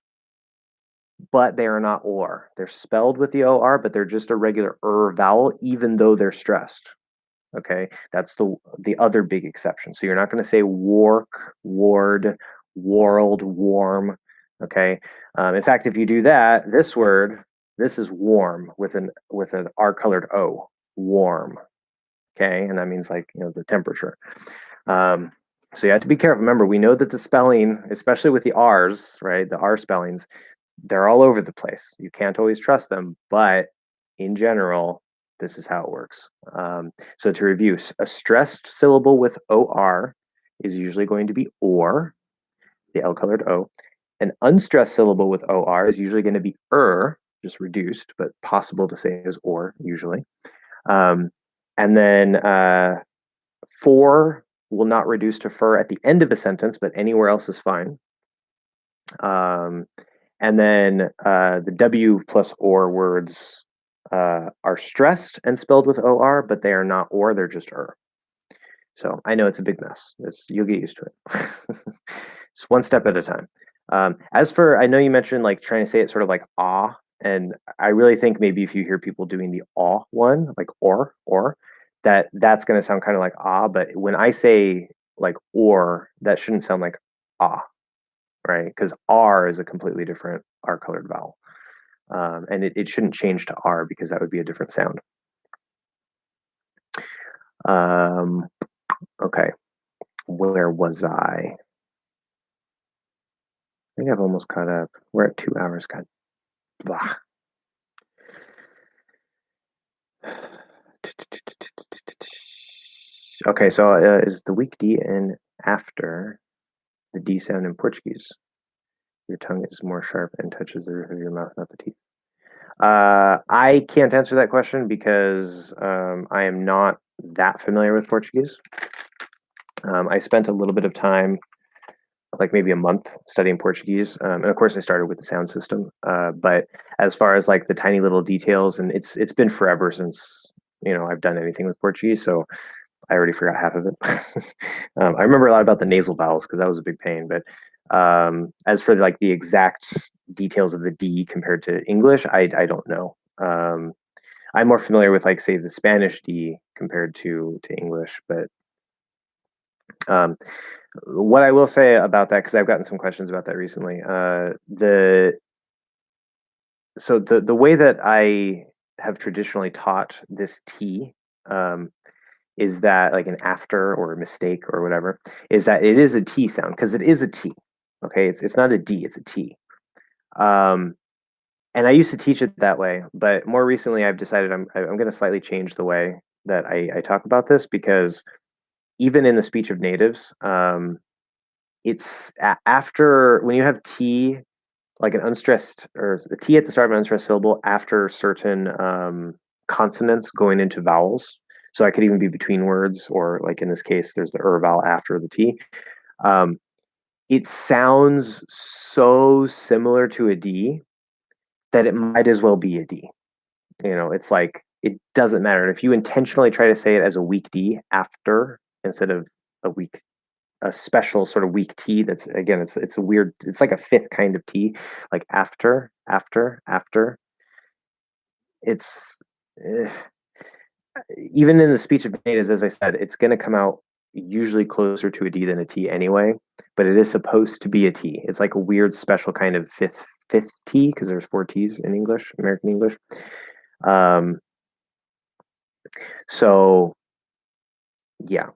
but they are not or. They're spelled with the OR, but they're just a regular vowel, even though they're stressed. Okay, that's the other big exception. So you're not going to say work, ward, world, warm. Okay, in fact, if you do that, this word, this is warm with an R colored O, warm. Okay, and that means like the temperature. So you have to be careful. Remember, we know that the spelling, especially with the R's, right, the R spellings, they're all over the place. You can't always trust them, but in general, this is how it works. So to review, a stressed syllable with OR is usually going to be or, the L colored O. An unstressed syllable with OR is usually going to be just reduced, but possible to say as or usually. And then for will not reduce to fur at the end of a sentence, but anywhere else is fine. And then the W plus or words are stressed and spelled with OR, but they are not or, they're just So I know it's a big mess. You'll get used to it. Just one step at a time. As for, I know you mentioned like trying to say it sort of like ah, and I really think maybe if you hear people doing the ah one, like or, that's going to sound kind of like ah, but when I say like or, that shouldn't sound like ah, right? Because R is a completely different R colored vowel. And it shouldn't change to R because that would be a different sound. Okay, where was I? I think I've almost caught up. We're at 2 hours. God, blah. Okay, so is the weak D in after the D sound in Portuguese? Your tongue is more sharp and touches the roof of your mouth, not the teeth. I can't answer that question because I am not that familiar with Portuguese. I spent a little bit of time, like maybe a month, studying Portuguese, and of course I started with the sound system. But as far as like the tiny little details, and it's been forever since I've done anything with Portuguese, so I already forgot half of it. I remember a lot about the nasal vowels because that was a big pain. But as for like the exact details of the D compared to English, I don't know. I'm more familiar with like say the Spanish D compared to English. But what I will say about that, because I've gotten some questions about that recently, the way that I have traditionally taught this T is that like an after or a mistake or whatever, is that it is a T sound because it is a T. Okay, it's not a D, it's a T. And I used to teach it that way, but more recently I've decided I'm going to slightly change the way that I talk about this because even in the speech of natives, it's after when you have T, like an unstressed or the T at the start of an unstressed syllable after certain consonants going into vowels. So that could even be between words, or like in this case, there's the vowel after the T. It sounds so similar to a D that it might as well be a D. It's like it doesn't matter. If you intentionally try to say it as a weak D after instead of a special sort of weak T, that's again, it's a weird, it's like a fifth kind of T, like after. It's even in the speech of natives, as I said, it's going to come out usually closer to a D than a T anyway, but it is supposed to be a T. It's like a weird special kind of fifth T because there's 4 T's in English, American English. So yeah,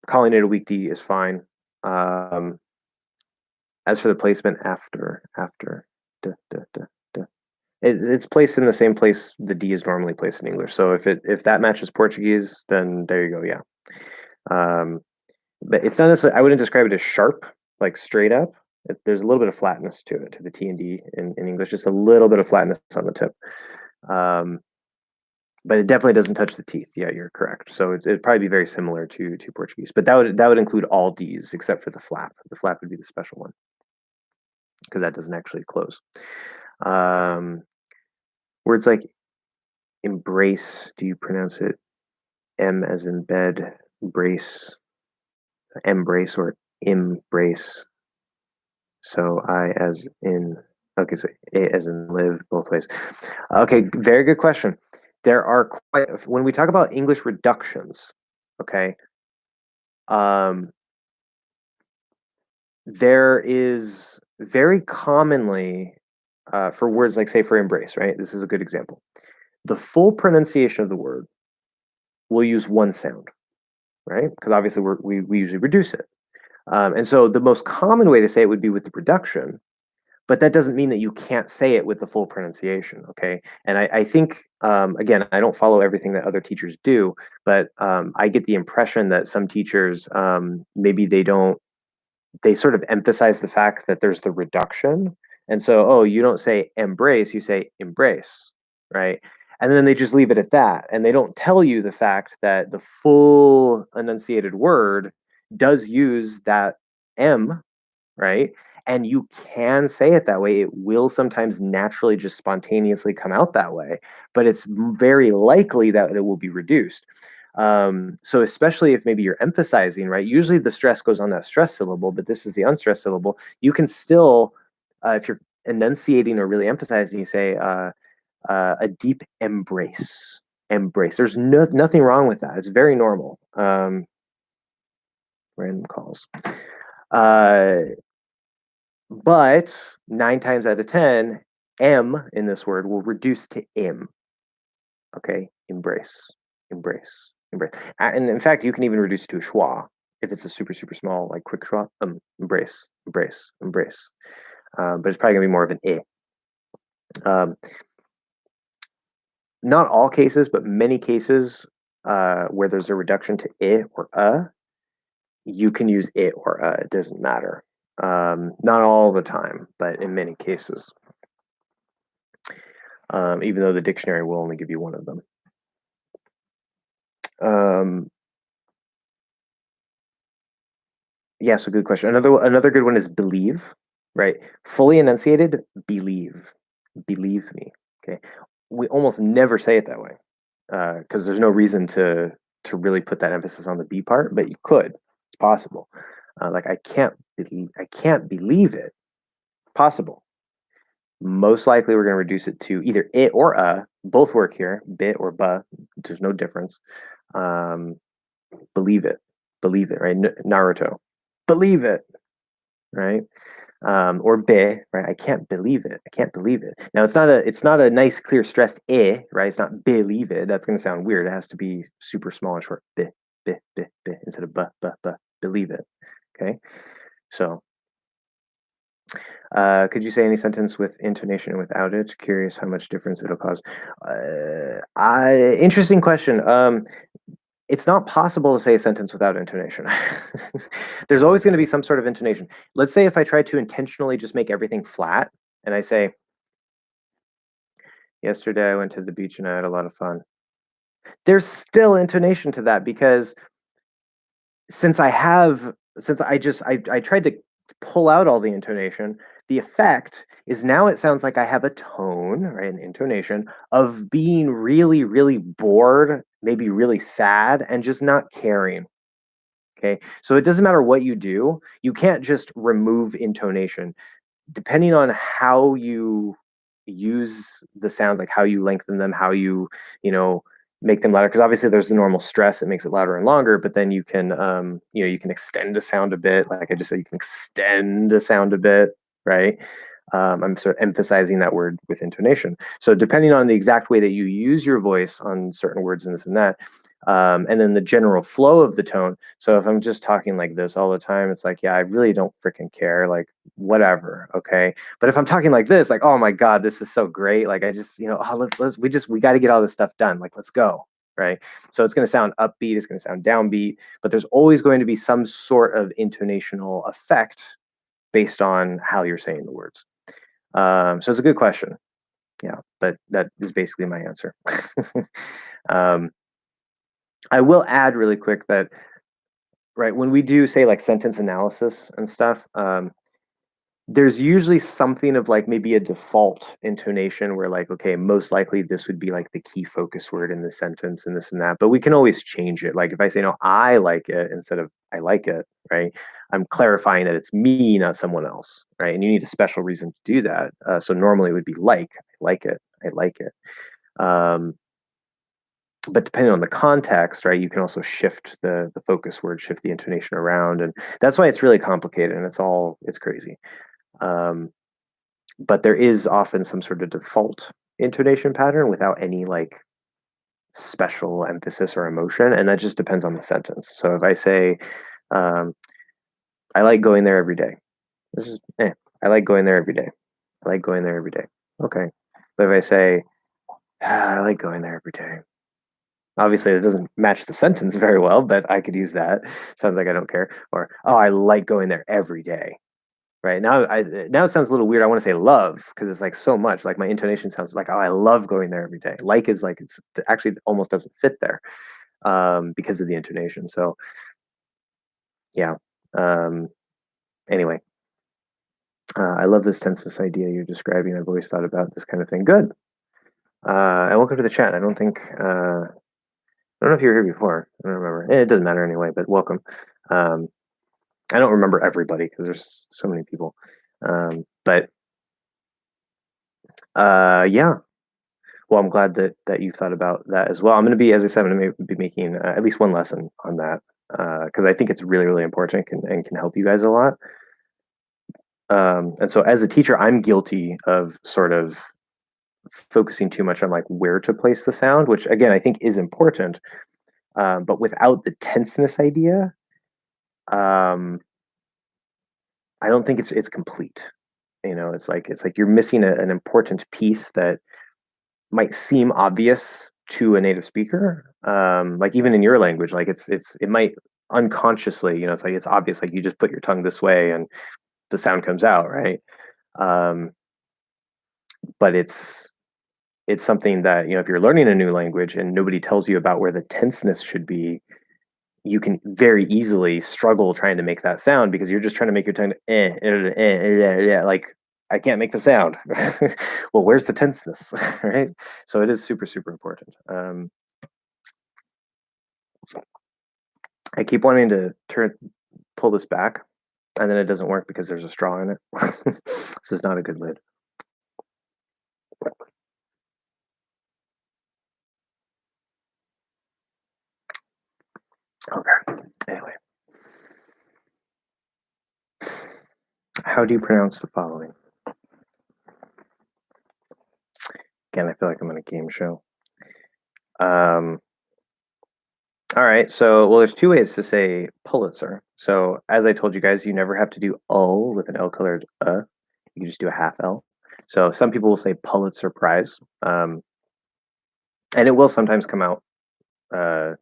calling it a weak D is fine. As for the placement after, duh, duh, duh, duh. It's placed in the same place the D is normally placed in English. So if that matches Portuguese, then there you go. Yeah. But it's not necessarily, I wouldn't describe it as sharp, like straight up, There's a little bit of flatness to it, to the T and D in English, just a little bit of flatness on the tip. But it definitely doesn't touch the teeth. Yeah, you're correct. So it'd probably be very similar to Portuguese, but that would include all Ds except for the flap. The flap would be the special one because that doesn't actually close. Words like embrace, do you pronounce it M as in bed, brace, embrace, or embrace? So I as in, okay, so A as in live, both ways. Okay, very good question. There are quite, when we talk about English reductions, okay, there is very commonly, for words like, say, for embrace, right? This is a good example. The full pronunciation of the word will use one sound, right? Because obviously we usually reduce it. And so the most common way to say it would be with the reduction, but that doesn't mean that you can't say it with the full pronunciation, okay? And I think, again, I don't follow everything that other teachers do, but I get the impression that some teachers, maybe they sort of emphasize the fact that there's the reduction. And so, oh, you don't say embrace, you say embrace, right? And then they just leave it at that. And they don't tell you the fact that the full enunciated word does use that M, right? And you can say it that way. It will sometimes naturally just spontaneously come out that way, but it's very likely that it will be reduced. So especially if maybe you're emphasizing, right? Usually the stress goes on that stress syllable, but this is the unstressed syllable. You can still, if you're enunciating or really emphasizing, you say a deep embrace. Embrace. There's nothing wrong with that. It's very normal. Random calls. But 9 times out of 10, M in this word will reduce to im. Okay, embrace, embrace, embrace. And in fact, you can even reduce it to a schwa if it's a super, super small, like quick schwa. Embrace, embrace, embrace. But it's probably gonna be more of an I. Not all cases, but many cases where there's a reduction to I or you can use it or it doesn't matter. Not all the time, but in many cases. Even though the dictionary will only give you one of them. Yeah, so good question. Another good one is believe, right? Fully enunciated, believe. Believe me. Okay. We almost never say it that way because there's no reason to really put that emphasis on the B part, but you could. It's possible. Like I can't believe it. Possible. Most likely we're going to reduce it to either it or both work here, bit or ba. There's no difference. Believe it, right? Naruto, believe it, right? Or be, right? I can't believe it. I can't believe it. Now it's not a nice clear stressed right? It's not believe it. That's going to sound weird. It has to be super small and short. Be instead of believe it. Okay, so. Could you say any sentence with intonation and without it? Curious how much difference it'll cause. Interesting question. It's not possible to say a sentence without intonation. There's always going to be some sort of intonation. Let's say if I try to intentionally just make everything flat, and I say, yesterday I went to the beach and I had a lot of fun. There's still intonation to that because since I tried to pull out all the intonation, the effect is now it sounds like I have a tone, right, an intonation of being really, really bored, maybe really sad, and just not caring. Okay, so it doesn't matter what you do, you can't just remove intonation. Depending on how you use the sounds, like how you lengthen them, how you make them louder, because obviously there's the normal stress that makes it louder and longer, but then you can you can extend a sound a bit, like I just said, you can extend a sound a bit, right? I'm sort of emphasizing that word with intonation. So depending on the exact way that you use your voice on certain words and this and that, and then the general flow of the tone. So if I'm just talking like this all the time, it's like, yeah, I really don't freaking care, like whatever, okay? But if I'm talking like this, like, oh my God, this is so great. Like I just, oh, we got to get all this stuff done. Like, let's go, right? So it's going to sound upbeat, it's going to sound downbeat, but there's always going to be some sort of intonational effect based on how you're saying the words. So it's a good question. Yeah, but that is basically my answer. um, I will add really quick that right when we do say like sentence analysis and stuff, there's usually something of like maybe a default intonation where like okay, most likely this would be like the key focus word in the sentence and this and that, but we can always change it. Like if I say no, I like it instead of I like it, right? I'm clarifying that it's me, not someone else, right? And you need a special reason to do that. So normally it would be like I like it, I like it. Um, but depending on the context, right, you can also shift the focus word, shift the intonation around, and that's why it's really complicated and it's crazy. Um, but there is often some sort of default intonation pattern without any like special emphasis or emotion, and that just depends on the sentence. So if I say, um, "I like going there every day," this is I like going there every day. I like going there every day. Okay, but if I say, "I like going there every day," obviously it doesn't match the sentence very well, but I could use that. Sounds like I don't care. Or, "Oh, I like going there every day." Right now it sounds a little weird. I want to say love because it's like so much. Like my intonation sounds like, oh, I love going there every day. Like is like it's actually almost doesn't fit there because of the intonation. So yeah. Um, anyway, I love this tenseless idea you're describing. I've always thought about this kind of thing. Good. And welcome to the chat. I don't know if you were here before. I don't remember. It doesn't matter anyway. But welcome. Um, I don't remember everybody because there's so many people. But yeah. Well, I'm glad that you've thought about that as well. I'm going to be, as I said, I'm going to be making at least one lesson on that because I think it's really, really important and can help you guys a lot. And so, as a teacher, I'm guilty of sort of focusing too much on like where to place the sound, which again I think is important, but without the tenseness idea, um, I don't think it's complete. You know, it's like you're missing an important piece that might seem obvious to a native speaker. Like even in your language, like it might unconsciously, you know, it's like it's obvious, like you just put your tongue this way and the sound comes out, right? Um, but it's something that, you know, if you're learning a new language and nobody tells you about where the tenseness should be, you can very easily struggle trying to make that sound because you're just trying to make your tongue like I can't make the sound. Well, where's the tenseness, right? So it is super, super important. I keep wanting to pull this back, and then it doesn't work because there's a straw in it. This is not a good lid. Okay. Anyway, how do you pronounce the following? Again, I feel like I'm on a game show. All right. So, well, there's two ways to say Pulitzer. So, as I told you guys, you never have to do "ul" with an L colored You just do a half L. So, some people will say Pulitzer Prize, and it will sometimes come out uh,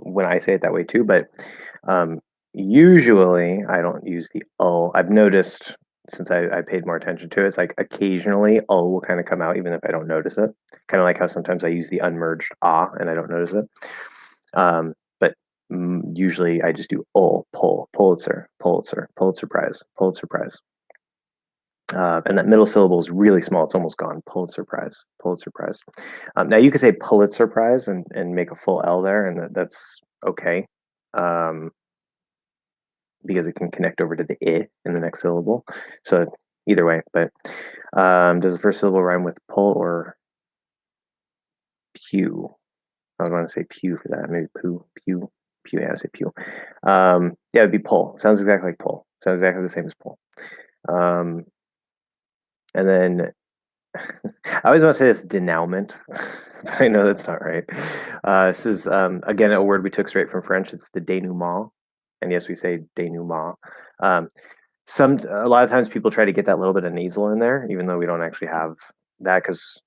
when I say it that way too. But usually, I don't use the "ul." I've noticed since I paid more attention to it, it's like occasionally "ul" will kind of come out even if I don't notice it. Kind of like how sometimes I use the unmerged "ah" and I don't notice it. But usually I just do Pulitzer, Pulitzer, Pulitzer Prize, Pulitzer Prize. And that middle syllable is really small. It's almost gone. Pulitzer Prize, Pulitzer Prize. Now you could say Pulitzer Prize and make a full L there, and that's okay. Um, because it can connect over to the I in the next syllable. So either way, but does the first syllable rhyme with pull or pew? I would want to say pew for that. Maybe poo, pew, pew. Yeah, I say pew. Yeah, it'd be pull. Sounds exactly like pull. Sounds exactly the same as pull. Um, and then I always want to say this denouement, but I know that's not right. This is again a word we took straight from French. It's the denouement, and yes, we say denouement. Um, a lot of times people try to get that little bit of nasal in there, even though we don't actually have that because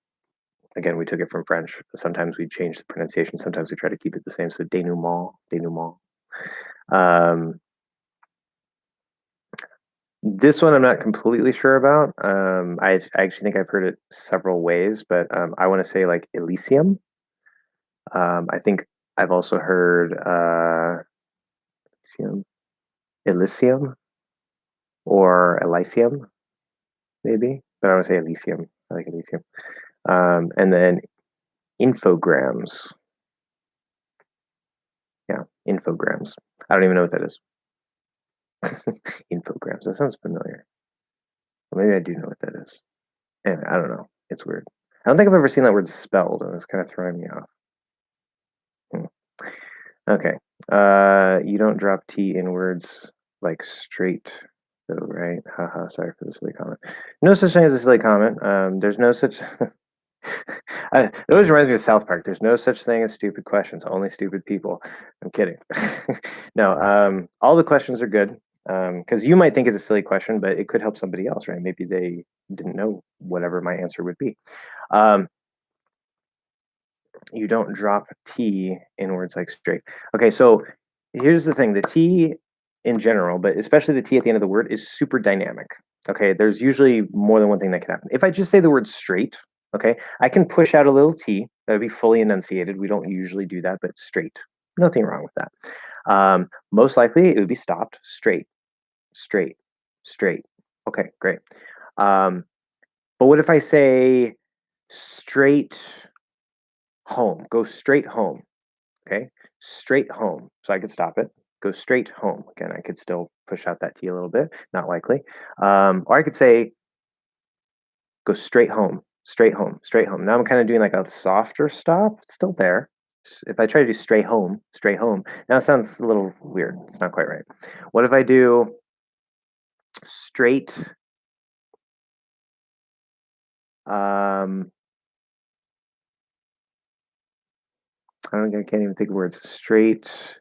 again, we took it from French. Sometimes we change the pronunciation. Sometimes we try to keep it the same. So denouement, denouement. Um, This one I'm not completely sure about. I actually think I've heard it several ways, but I want to say like Elysium. I think I've also heard Elysium, Elysium or Elysium, maybe, but I want to say Elysium. I like Elysium. And then infograms. Yeah, infograms. I don't even know what that is. Infograms. That sounds familiar. Or maybe I do know what that is. Anyway, I don't know. It's weird. I don't think I've ever seen that word spelled, and it's kind of throwing me off. Hmm. Okay. You don't drop T in words like straight, though, right? Haha, sorry for the silly comment. No such thing as a silly comment. There's no such. It always reminds me of South Park. There's no such thing as stupid questions, only stupid people. I'm kidding. No, all the questions are good because you might think it's a silly question, but it could help somebody else, right? Maybe they didn't know whatever my answer would be. Um, you don't drop T in words like straight. Okay, so here's the thing. The T in general, but especially the T at the end of the word is super dynamic. Okay, there's usually more than one thing that can happen. If I just say the word straight, okay, I can push out a little T. That would be fully enunciated. We don't usually do that, but straight. Nothing wrong with that. Most likely it would be stopped straight, straight, straight. Okay, great. But what if I say straight home? Go straight home. Okay, straight home. So I could stop it. Go straight home. Again, I could still push out that T a little bit. Not likely. Or I could say go straight home, straight home, straight home. Now I'm kind of doing like a softer stop. It's still there. If I try to do straight home, now it sounds a little weird. It's not quite right. What if I do straight? Um, I can't even think of words. Straight.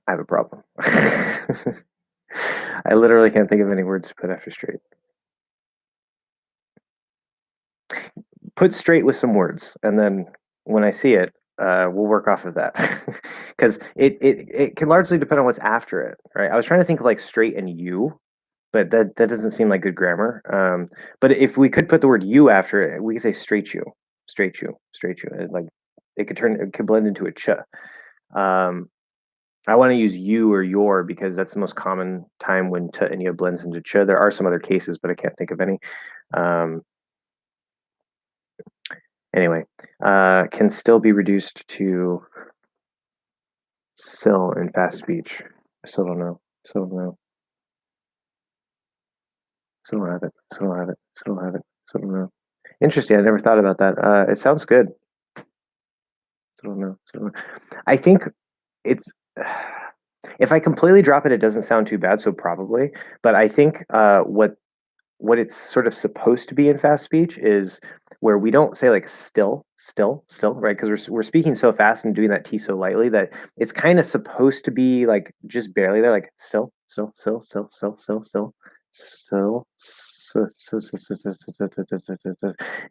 I have a problem. I literally can't think of any words to put after straight. Put straight with some words, and then when I see it, we'll work off of that because it can largely depend on what's after it, right? I was trying to think of like straight and you, but that doesn't seem like good grammar. But if we could put the word you after it, we could say straight you, straight you, straight you. It could blend into a ch. Um, I want to use you or your because that's the most common time when t and y blends into ch. There are some other cases, but I can't think of any. Um, Anyway, can still be reduced to still in fast speech. I still don't know. Still don't know. Still don't have it. Still don't have it. Still don't have it. Still don't know. Interesting. I never thought about that. It sounds good. Still don't know. Still don't know. I think it's if I completely drop it, it doesn't sound too bad. So probably, but I think what it's sort of supposed to be in fast speech is where we don't say like still, right? Because we're speaking so fast and doing that T so lightly that it's kind of supposed to be like just barely there, like still. It's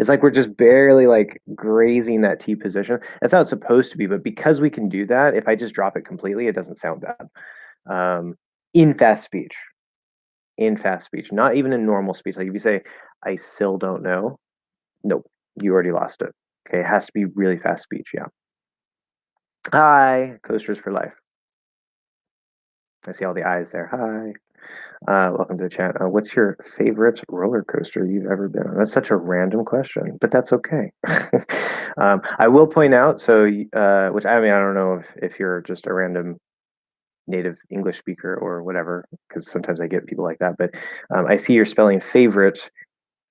like we're just barely like grazing that T position. That's how it's supposed to be. But because we can do that, if I just drop it completely, it doesn't sound bad. In fast speech, not even in normal speech. Like if you say, I still don't know, nope, you already lost it. Okay, it has to be really fast speech. Yeah. Hi, coasters for life. I see all the eyes there. Hi. Welcome to the chat. What's your favorite roller coaster you've ever been on? That's such a random question, but that's okay. I will point out, so, which I mean, I don't know if you're just a random native English speaker or whatever, because sometimes I get people like that. But I see you're spelling favorite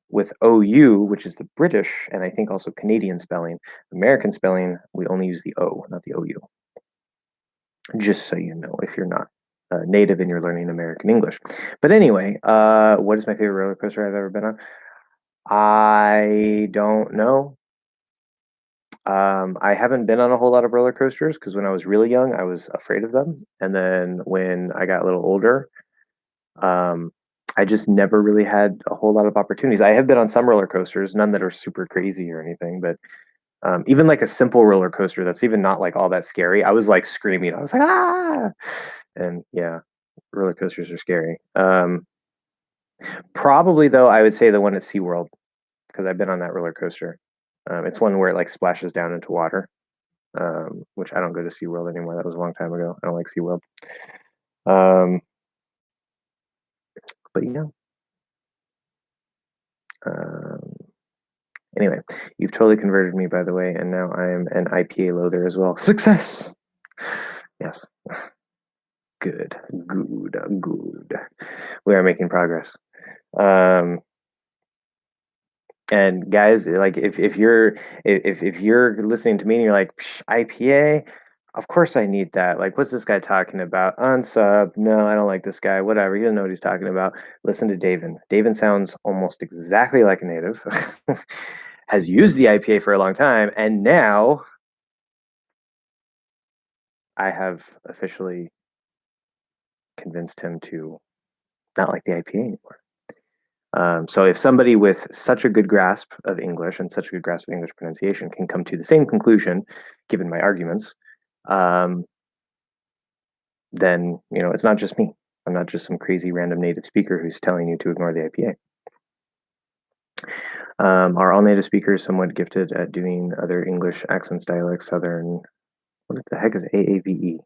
with OU, which is the British and I think also Canadian spelling. American spelling, we only use the O, not the OU. Just so you know, if you're not native and you're learning American English. But anyway, what is my favorite roller coaster I've ever been on? I don't know. I haven't been on a whole lot of roller coasters because when I was really young, I was afraid of them. And then when I got a little older, um, I just never really had a whole lot of opportunities. I have been on some roller coasters, none that are super crazy or anything, but Even like a simple roller coaster that's even not like all that scary. I was like screaming. I was like, ah! And yeah, roller coasters are scary. Probably though, I would say the one at SeaWorld because I've been on that roller coaster. It's one where it like splashes down into water, which I don't go to SeaWorld anymore. That was a long time ago. I don't like SeaWorld. Um, but yeah. Um, anyway, you've totally converted me, by the way, and now I am an IPA loather as well. Success! Yes. Good, good. We are making progress. And guys, like if you're listening to me and you're like IPA, of course I need that. Like, what's this guy talking about? Unsub? No, I don't like this guy. Whatever. He doesn't know what he's talking about. Listen to Davin. Davin sounds almost exactly like a native. Has used the IPA for a long time, and now I have officially convinced him to not like the IPA anymore. So if somebody with such a good grasp of English and such a good grasp of English pronunciation can come to the same conclusion, given my arguments, um, then it's not just me. I'm not just some crazy random native speaker who's telling you to ignore the IPA. Are all native speakers somewhat gifted at doing other English accents, dialects, Southern? What the heck is AAVE?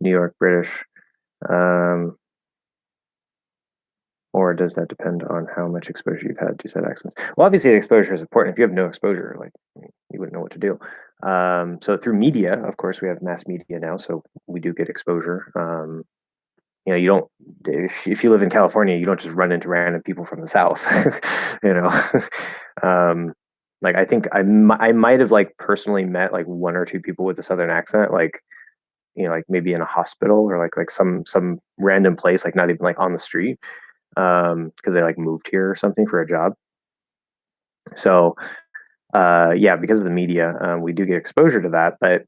New York, British. Um, Or does that depend on how much exposure you've had to said accents? Well, obviously, the exposure is important. If you have no exposure, like you wouldn't know what to do. So through media, of course, we have mass media now, so we do get exposure. You don't if you live in California, you don't just run into random people from the South. you know, like I think I might have like personally met like one or two people with a Southern accent, like like maybe in a hospital or like some random place, like not even like on the street because they like moved here or something for a job. So yeah, because of the media, we do get exposure to that, but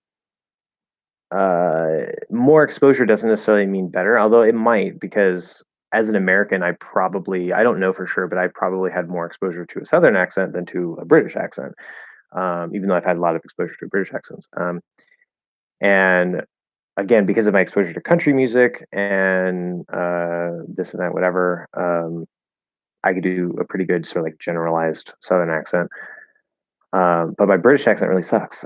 more exposure doesn't necessarily mean better, although it might because as an American, I don't know for sure, but I probably had more exposure to a Southern accent than to a British accent, even though I've had a lot of exposure to British accents. And again, because of my exposure to country music and this and that, whatever, I could do a pretty good sort of like generalized Southern accent. But my British accent really sucks.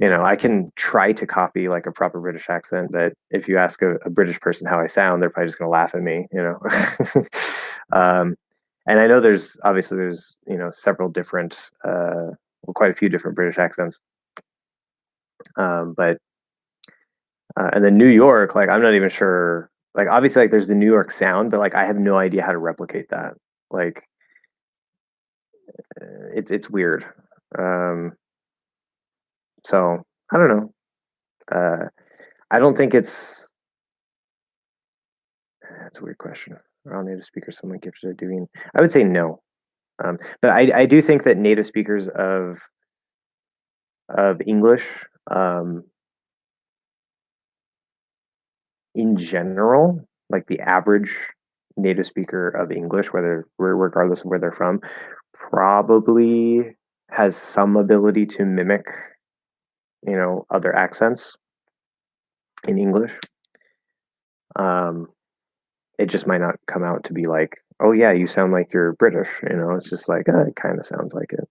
I can try to copy like a proper British accent, but if you ask a British person how I sound, they're probably just going to laugh at me. um, and I know there's several different, quite a few different British accents. But and then New York, like I'm not even sure. Like obviously, like there's the New York sound, but like I have no idea how to replicate that. Like it's weird. Um, so I don't know. I don't think that's a weird question. Are all native speakers someone gifted at doing? I would say no. But I do think that native speakers of English, in general, like the average native speaker of English, whether regardless of where they're from, probably has some ability to mimic, other accents in English. Um, it just might not come out to be like, oh yeah, you sound like you're British. It's just like it kind of sounds like it.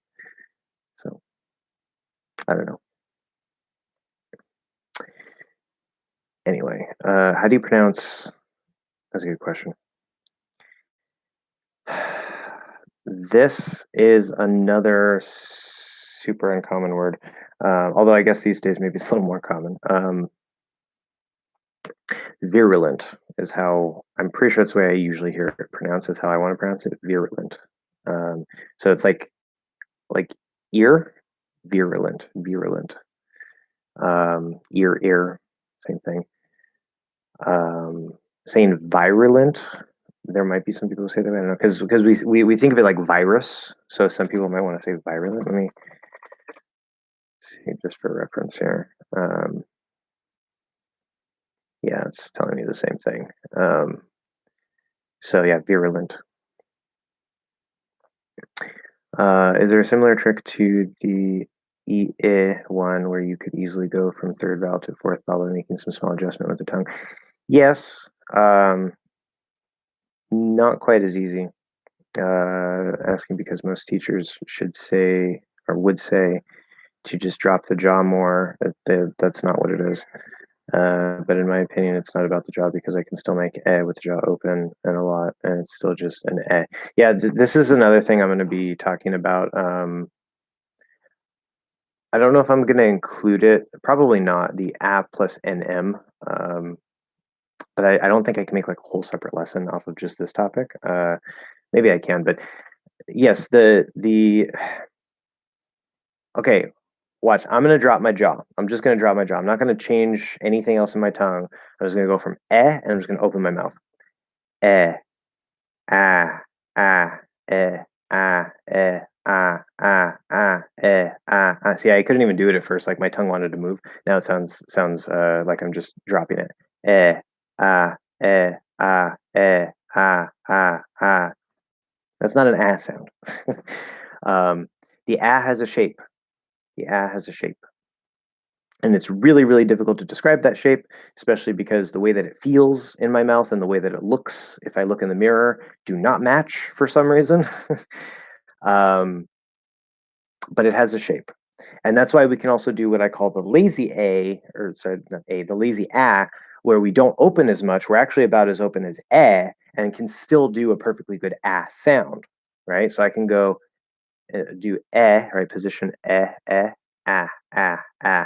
So I don't know. Anyway, how do you pronounce? That's a good question. This is another super uncommon word, although I guess these days maybe it's a little more common. Virulent is how I'm pretty sure that's the way I usually hear it pronounced. Is how I want to pronounce it. Virulent. So it's like ear, virulent. Ear, same thing. Saying virulent, there might be some people who say that. I don't know because we think of it like virus, so some people might want to say virulent. Let me see just for reference here. Yeah, it's telling me the same thing. So yeah, virulent. Is there a similar trick to the E one where you could easily go from third vowel to fourth vowel by making some small adjustment with the tongue? Yes, not quite as easy. Asking because most teachers should say or would say to just drop the jaw more. That's not what it is. But in my opinion, it's not about the jaw because I can still make with the jaw open and a lot, and it's still just an Yeah, this is another thing I'm going to be talking about. I don't know if I'm going to include it. Probably not. The a plus nm. But I don't think I can make like a whole separate lesson off of just this topic. Maybe I can, but yes, the okay. Watch. I'm gonna drop my jaw. I'm just gonna drop my jaw. I'm not gonna change anything else in my tongue. I'm just gonna go from and I'm just gonna open my mouth. Eh, ah, ah, eh, ah. See, I couldn't even do it at first. Like my tongue wanted to move. Now it sounds like I'm just dropping it. Eh, ah, eh, ah. That's not an ah sound. The ah has a shape. The ah has a shape. And it's really, really difficult to describe that shape, especially because the way that it feels in my mouth and the way that it looks, if I look in the mirror, do not match for some reason. um, but it has a shape. And that's why we can also do what I call the lazy A, or sorry, not A, the lazy A, where we don't open as much. We're actually about as open as and can still do a perfectly good sound, right? So I can go do right? Position ah, ah.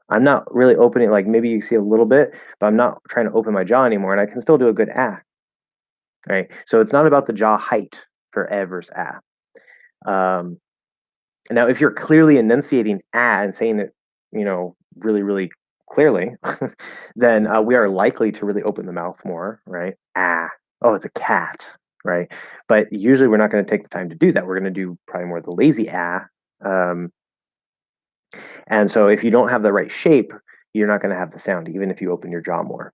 I'm not really opening, like maybe you see a little bit, but I'm not trying to open my jaw anymore, and I can still do a good right? So it's not about the jaw height for versus Um, Now, if you're clearly enunciating and saying it, really, really clearly, then we are likely to really open the mouth more, right? Oh, it's a cat, right? But usually we're not going to take the time to do that. We're going to do probably more the lazy Um, and so if you don't have the right shape, you're not going to have the sound, even if you open your jaw more.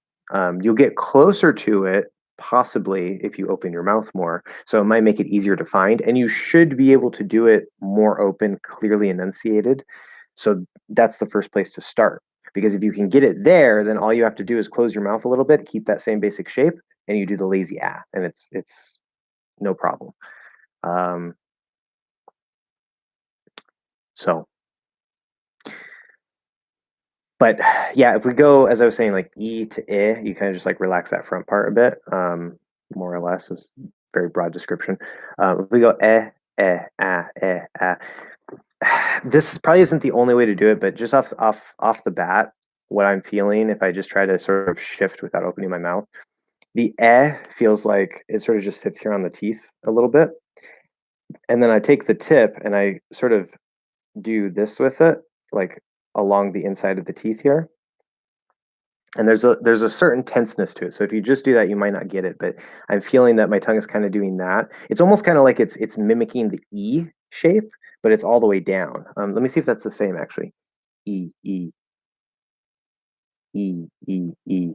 You'll get closer to it possibly if you open your mouth more. So it might make it easier to find, and you should be able to do it more open, clearly enunciated. So that's the first place to start. Because if you can get it there, then all you have to do is close your mouth a little bit, keep that same basic shape, and you do the lazy and it's no problem. So But yeah, if we go, as I was saying, like E to I, you kind of just like relax that front part a bit, more or less is very broad description. If we go this probably isn't the only way to do it, but just off the bat, what I'm feeling if I just try to sort of shift without opening my mouth, the feels like it sort of just sits here on the teeth a little bit, and then I take the tip and I sort of do this with it, like along the inside of the teeth here. And there's a certain tenseness to it. So if you just do that, you might not get it. But I'm feeling that my tongue is kind of doing that. It's almost kind of like it's mimicking the E shape, but it's all the way down. Let me see if that's the same actually. E E E E E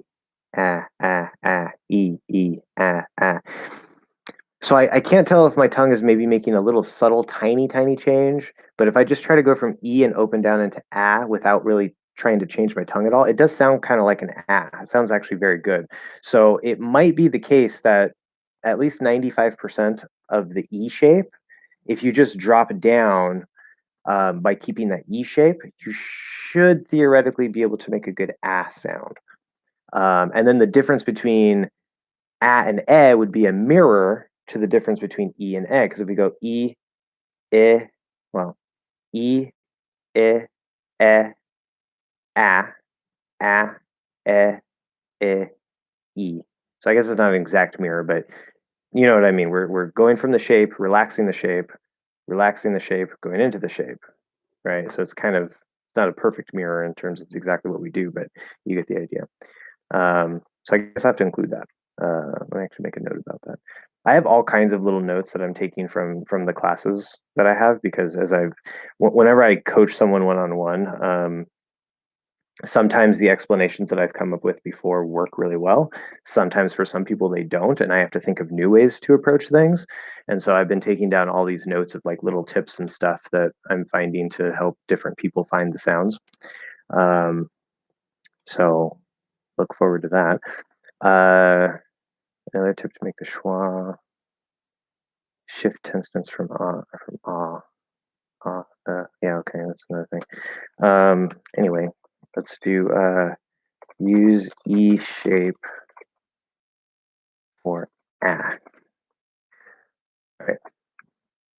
E E So I can't tell if my tongue is maybe making a little subtle, tiny change. But if I just try to go from E and open down into without really trying to change my tongue at all, it does sound kind of like an It sounds actually very good. So it might be the case that at least 95% of the E shape, if you just drop down by keeping that E shape, you should theoretically be able to make a good sound. And then the difference between and would be a mirror to the difference between E and because if we go E, well, E, a, a, E. So I guess it's not an exact mirror, but you know what I mean. We're going from the shape, relaxing the shape, going into the shape, right? So it's kind of not a perfect mirror in terms of exactly what we do, but you get the idea. So I guess I have to include that. Let me actually make a note about that. I have all kinds of little notes that I'm taking from the classes that I have because whenever I coach someone one-on-one, Sometimes the explanations that I've come up with before work really well. Sometimes for some people they don't, and I have to think of new ways to approach things. And so I've been taking down all these notes of like little tips and stuff that I'm finding to help different people find the sounds. So look forward to that. Another tip to make the schwa shift tense from ah. Yeah, okay, that's another thing. Anyway, let's do use E shape for ah. All right.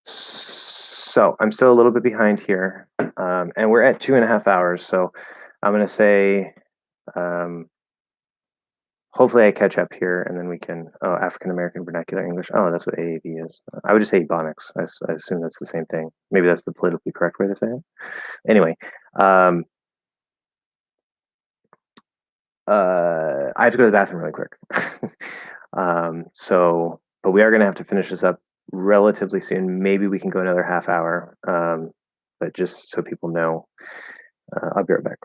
So I'm still a little bit behind here, and we're at 2.5 hours. So I'm going to say, hopefully I catch up here, and then we can. Oh, African American Vernacular English. Oh, that's what AAV is. I would just say Ebonics. I assume that's the same thing. Maybe that's the politically correct way to say it. Anyway, I have to go to the bathroom really quick. But we are going to have to finish this up relatively soon. Maybe we can go another half hour. But just so people know, I'll be right back.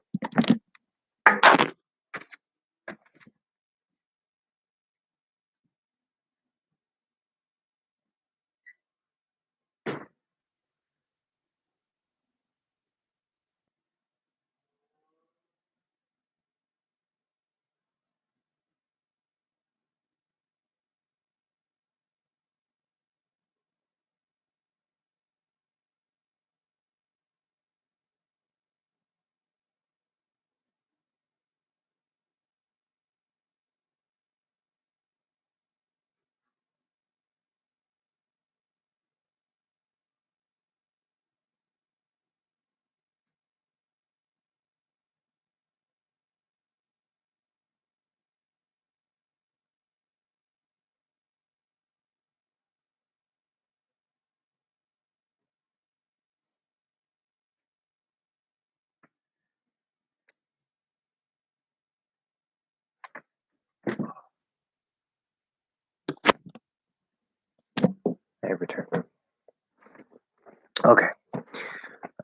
I return. Okay.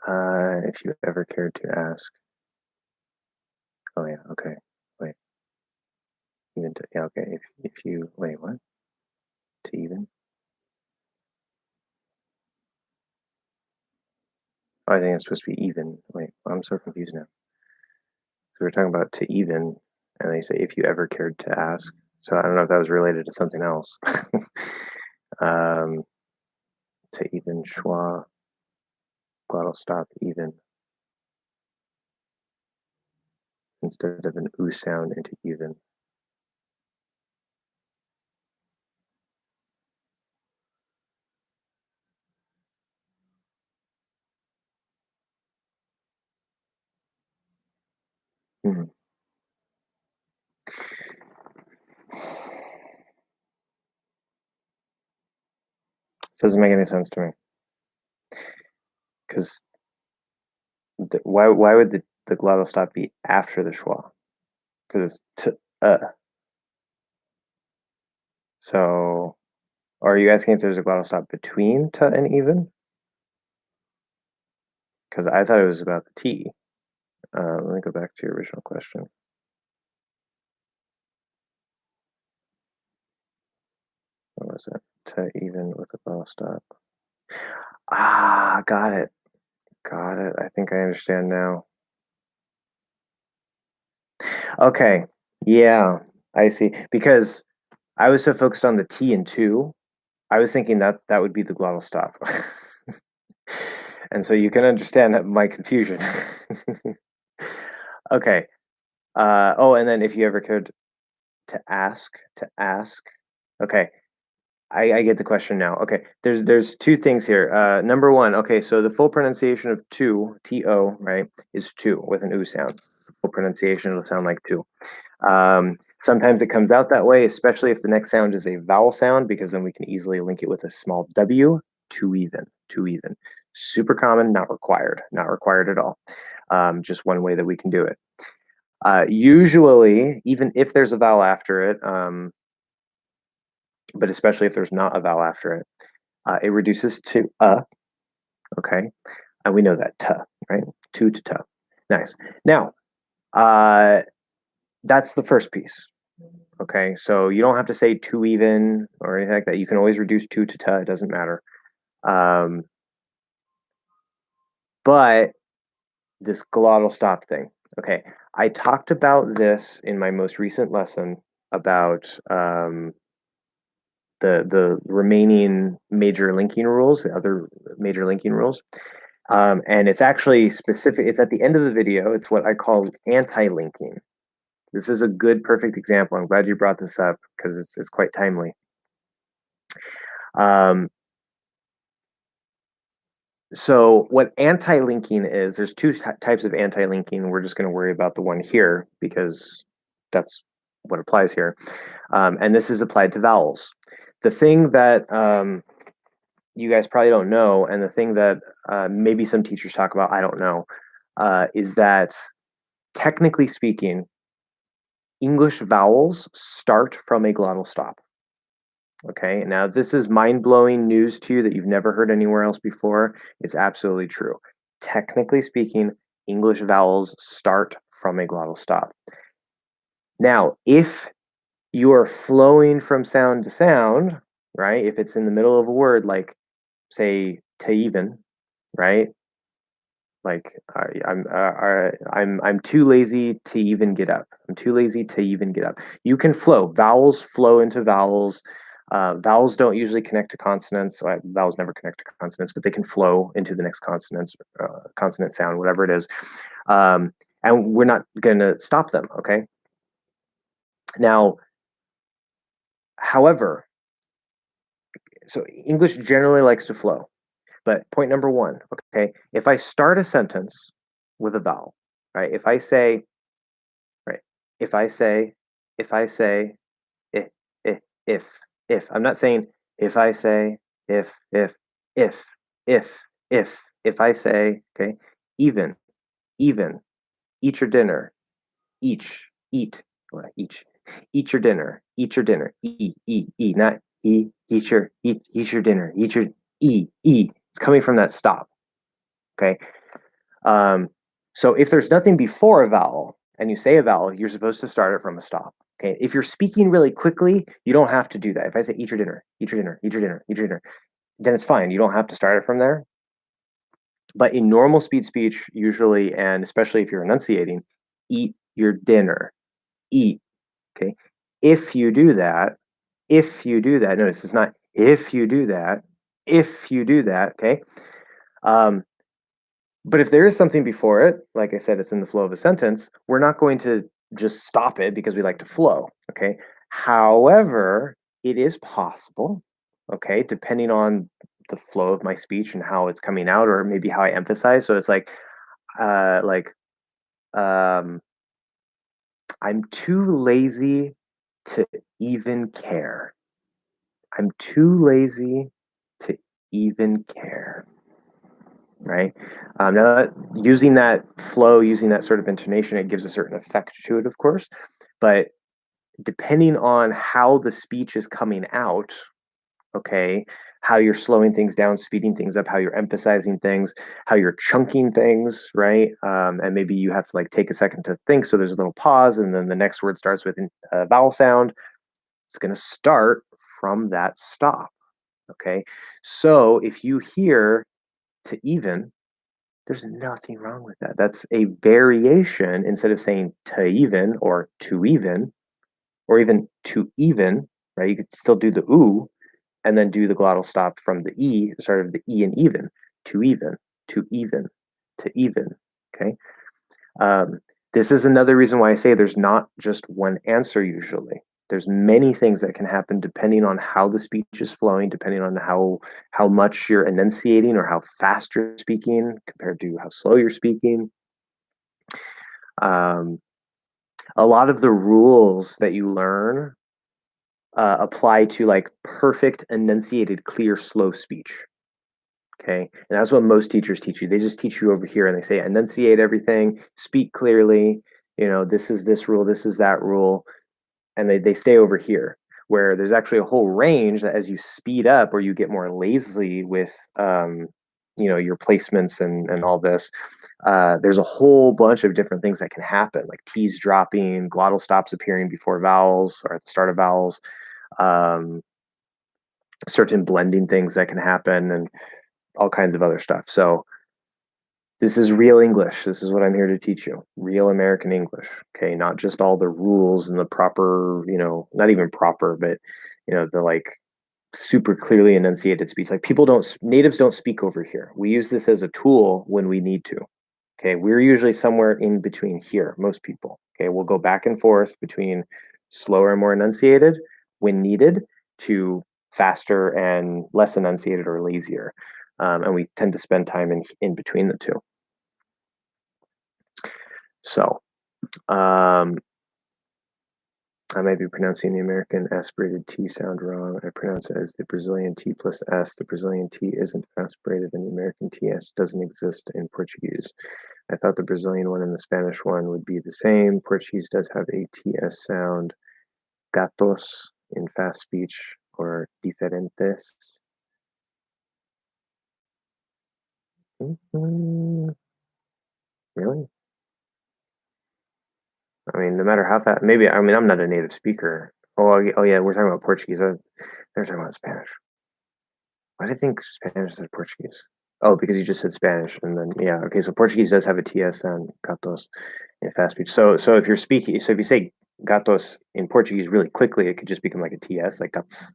If you ever cared to ask. Oh yeah. Okay. Wait. Even to, yeah. Okay. If you wait, what? To even? Oh, I think it's supposed to be even. Wait, I'm so confused now. So we're talking about to even, and they say if you ever cared to ask. So I don't know if that was related to something else. um, to even schwa, glottal stop even instead of an oo sound into even. Hmm. Doesn't make any sense to me because why would the glottal stop be after the schwa? Because it's So are you asking if there's a glottal stop between t and even? Because I thought it was about the t. Let me go back to your original question. What was it? To even with a glottal stop. Ah, got it. Got it. I think I understand now. Okay. Yeah, I see. Because I was so focused on the T and two, I was thinking that that would be the glottal stop. And so you can understand my confusion. Okay. Oh, and then if you ever cared to ask. Okay. I get the question now. Okay. There's two things here. Number one, okay, so the full pronunciation of two, T-O, right, is two with an oo sound. The full pronunciation will sound like two. Sometimes it comes out that way, especially if the next sound is a vowel sound, because then we can easily link it with a small W, too even, too even. Super common, not required at all. Just one way that we can do it. Usually, even if there's a vowel after it, but especially if there's not a vowel after it, it reduces to okay? And we know that right? To. Nice. Now, That's the first piece. Okay, so you don't have to say to even or anything like that. You can always reduce to ta. It doesn't matter. But this glottal stop thing. Okay, I talked about this in my most recent lesson about the remaining major linking rules, the other major linking rules. And it's actually specific. It's at the end of the video. It's what I call anti-linking. This is a good, perfect example. I'm glad you brought this up because it's quite timely. So what anti-linking is, there's two types of anti-linking. We're just going to worry about the one here because that's what applies here. And this is applied to vowels. The thing that you guys probably don't know, and the thing that maybe some teachers talk about, I don't know, is that technically speaking, English vowels start from a glottal stop. Okay, now if this is mind-blowing news to you that you've never heard anywhere else before, it's absolutely true. Technically speaking, English vowels start from a glottal stop. Now, if you are flowing from sound to sound, right? If it's in the middle of a word, like say to even, right? Like I'm too lazy to even get up. I'm too lazy to even get up. You can flow. Vowels flow into vowels. Vowels don't usually connect to consonants. Vowels never connect to consonants, but they can flow into the next consonants, consonant sound, whatever it is. And we're not going to stop them. Okay. Now, however, so English generally likes to flow. But point number one, okay, if I start a sentence with a vowel, right? If I say, right, if I say, if I say, if, if, I'm not saying if I say, if, if I say, okay, even, eat your dinner, eat, well, eat your dinner, not eat your dinner, eat. It's coming from that stop. Okay. So if there's nothing before a vowel and you say a vowel, you're supposed to start it from a stop. Okay. If you're speaking really quickly, you don't have to do that. If I say eat your dinner, eat your dinner, eat your dinner, eat your dinner, then it's fine. You don't have to start it from there. But in normal speed speech, usually, and especially if you're enunciating, eat your dinner, eat. Okay. If you do that, notice it's not if you do that, okay. But if there is something before it, like I said, it's in the flow of a sentence, we're not going to just stop it because we like to flow, okay? However, it is possible, okay, depending on the flow of my speech and how it's coming out, or maybe how I emphasize. So it's like, um, I'm too lazy to even care. I'm too lazy to even care. Right? Now, using that flow, using that sort of intonation, it gives a certain effect to it, of course. But depending on how the speech is coming out, okay, how you're slowing things down, speeding things up, how you're emphasizing things, how you're chunking things, right? And maybe you have to like take a second to think. So there's a little pause, and then the next word starts with a vowel sound. It's going to start from that stop. Okay. So if you hear to even, there's nothing wrong with that. That's a variation instead of saying to even or to even or even to even, right? You could still do the oo and then do the glottal stop from the e, sort of the e and even, to even, to even, to even. Okay. This is another reason why I say there's not just one answer usually. There's many things that can happen depending on how the speech is flowing, depending on how much you're enunciating or how fast you're speaking compared to how slow you're speaking. A lot of the rules that you learn apply to like perfect enunciated, clear, slow speech. Okay, and that's what most teachers teach you. They just teach you over here, and they say enunciate everything, speak clearly. You know, this is this rule, this is that rule, and they stay over here. Where there's actually a whole range that as you speed up or you get more lazy with your placements and all this. There's a whole bunch of different things that can happen, like T's dropping, glottal stops appearing before vowels or at the start of vowels, um, certain blending things that can happen, and all kinds of other stuff. So this is real English. This is what I'm here to teach you. Real American English. Okay, not just all the rules and the proper, not even proper, but the like super clearly enunciated speech. Like natives don't speak over here. We use this as a tool when we need to. Okay, we're usually somewhere in between here, most people. Okay, we'll go back and forth between slower and more enunciated when needed to faster and less enunciated or lazier. And we tend to spend time in between the two. So I might be pronouncing the American aspirated T sound wrong. I pronounce it as the Brazilian T plus S. The Brazilian T isn't aspirated and the American TS doesn't exist in Portuguese. I thought the Brazilian one and the Spanish one would be the same. Portuguese does have a TS sound. Gatos in fast speech or diferentes. Really? I mean, no matter how fast, maybe, I'm not a native speaker. Oh yeah, we're talking about Portuguese. They're talking about Spanish. Why do I think Spanish is Portuguese? Oh, because you just said Spanish, and then yeah, okay. So Portuguese does have a TS sound, gatos, in fast speech. So if you're speaking, so if you say gatos in Portuguese really quickly, it could just become like a TS, like guts,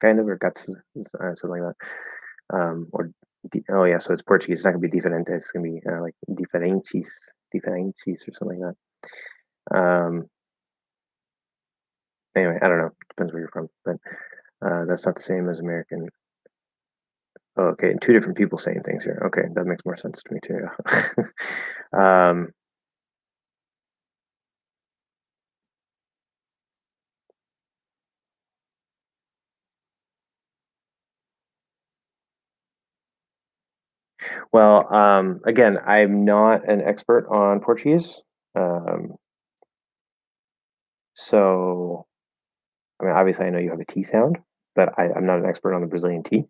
kind of, or guts, something like that. Oh yeah, so it's Portuguese. It's not gonna be diferente. It's gonna be like diferentes, or something like that. Anyway, I don't know. Depends where you're from, but that's not the same as American. Oh, okay, two different people saying things here. Okay, that makes more sense to me too. um, well, again, I'm not an expert on Portuguese. So, I mean, obviously, I know you have a T sound, but I'm not an expert on the Brazilian T.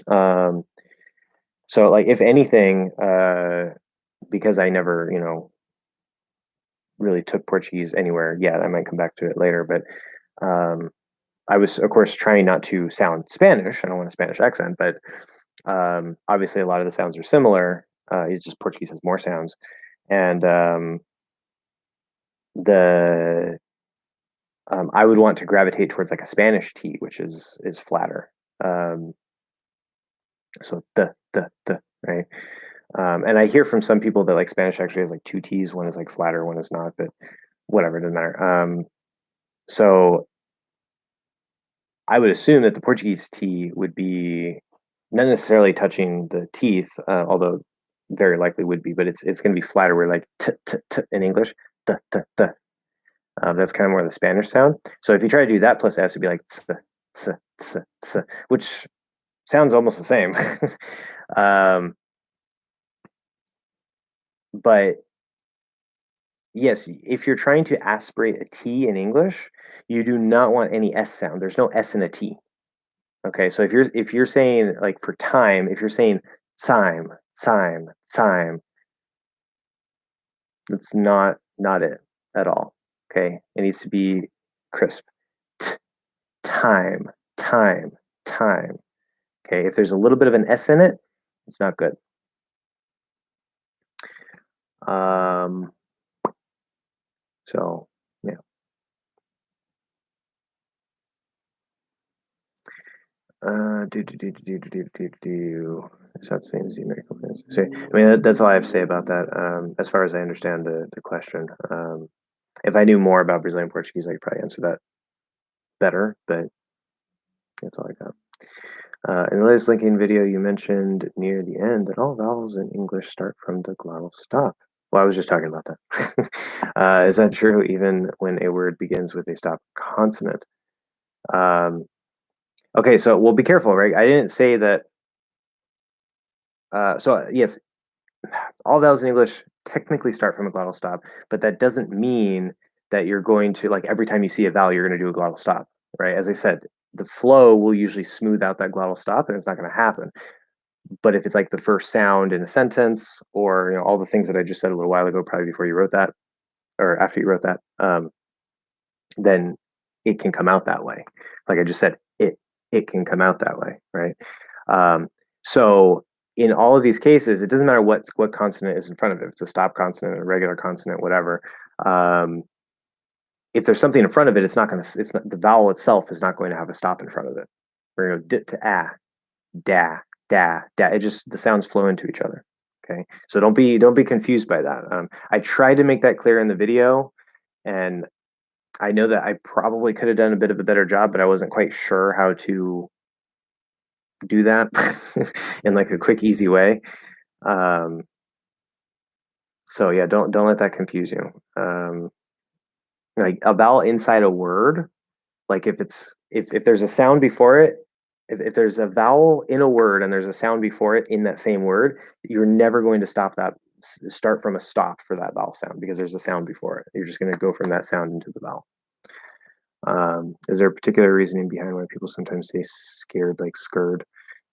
Um, so, like, if anything, because I never, really took Portuguese anywhere yet, I might come back to it later, but I was, of course, trying not to sound Spanish. I don't want a Spanish accent, but obviously, a lot of the sounds are similar. It's just Portuguese has more sounds, and the I would want to gravitate towards like a Spanish T, which is flatter. Um, so the right. And I hear from some people that like Spanish actually has like two T's. One is like flatter, one is not. But whatever, it doesn't matter. So I would assume that the Portuguese T would be not necessarily touching the teeth, although very likely would be, but it's going to be flatter. Where like t in English, t t t. That's kind of more the Spanish sound. So if you try to do that plus S, it'd be like t t t t, which sounds almost the same. um, but yes, if you're trying to aspirate a T in English, you do not want any S sound. There's no S in a T. Okay, so if you're saying like for time, if you're saying time, that's not it at all. Okay, it needs to be crisp. T time, time, time. Okay, if there's a little bit of an S in it, it's not good. Um, so yeah. Do. It's not the same as the American ones. So, I mean, that's all I have to say about that. As far as I understand the question. If I knew more about Brazilian Portuguese, I could probably answer that better, but that's all I got. In the latest linking video, you mentioned near the end that all vowels in English start from the glottal stop. Well, I was just talking about that. Is that true even when a word begins with a stop consonant? Okay, so well, be careful, right? I didn't say that. So yes, all vowels in English technically start from a glottal stop, but that doesn't mean that you're going to like every time you see a vowel, you're going to do a glottal stop, right? As I said, the flow will usually smooth out that glottal stop, and it's not going to happen. But if it's like the first sound in a sentence, or all the things that I just said a little while ago, probably before you wrote that, or after you wrote that, then it can come out that way. Like I just said, it can come out that way, right? Um, so in all of these cases, it doesn't matter what consonant is in front of it. If it's a stop consonant, a regular consonant, whatever. Um, if there's something in front of it, it's not going to. It's not the vowel itself is not going to have a stop in front of it. We're going to go dit to ah, da, da, da. It just the sounds flow into each other. Okay, so don't be confused by that. I tried to make that clear in the video, and I know that I probably could have done a bit of a better job, but I wasn't quite sure how to do that in like a quick, easy way. Um, so yeah, don't let that confuse you. Like a vowel inside a word, like if there's a sound before it, if there's a vowel in a word and there's a sound before it in that same word, you're never going to start from a stop for that vowel sound because there's a sound before it. You're just going to go from that sound into the vowel. Is there a particular reasoning behind why people sometimes say scared, like scared?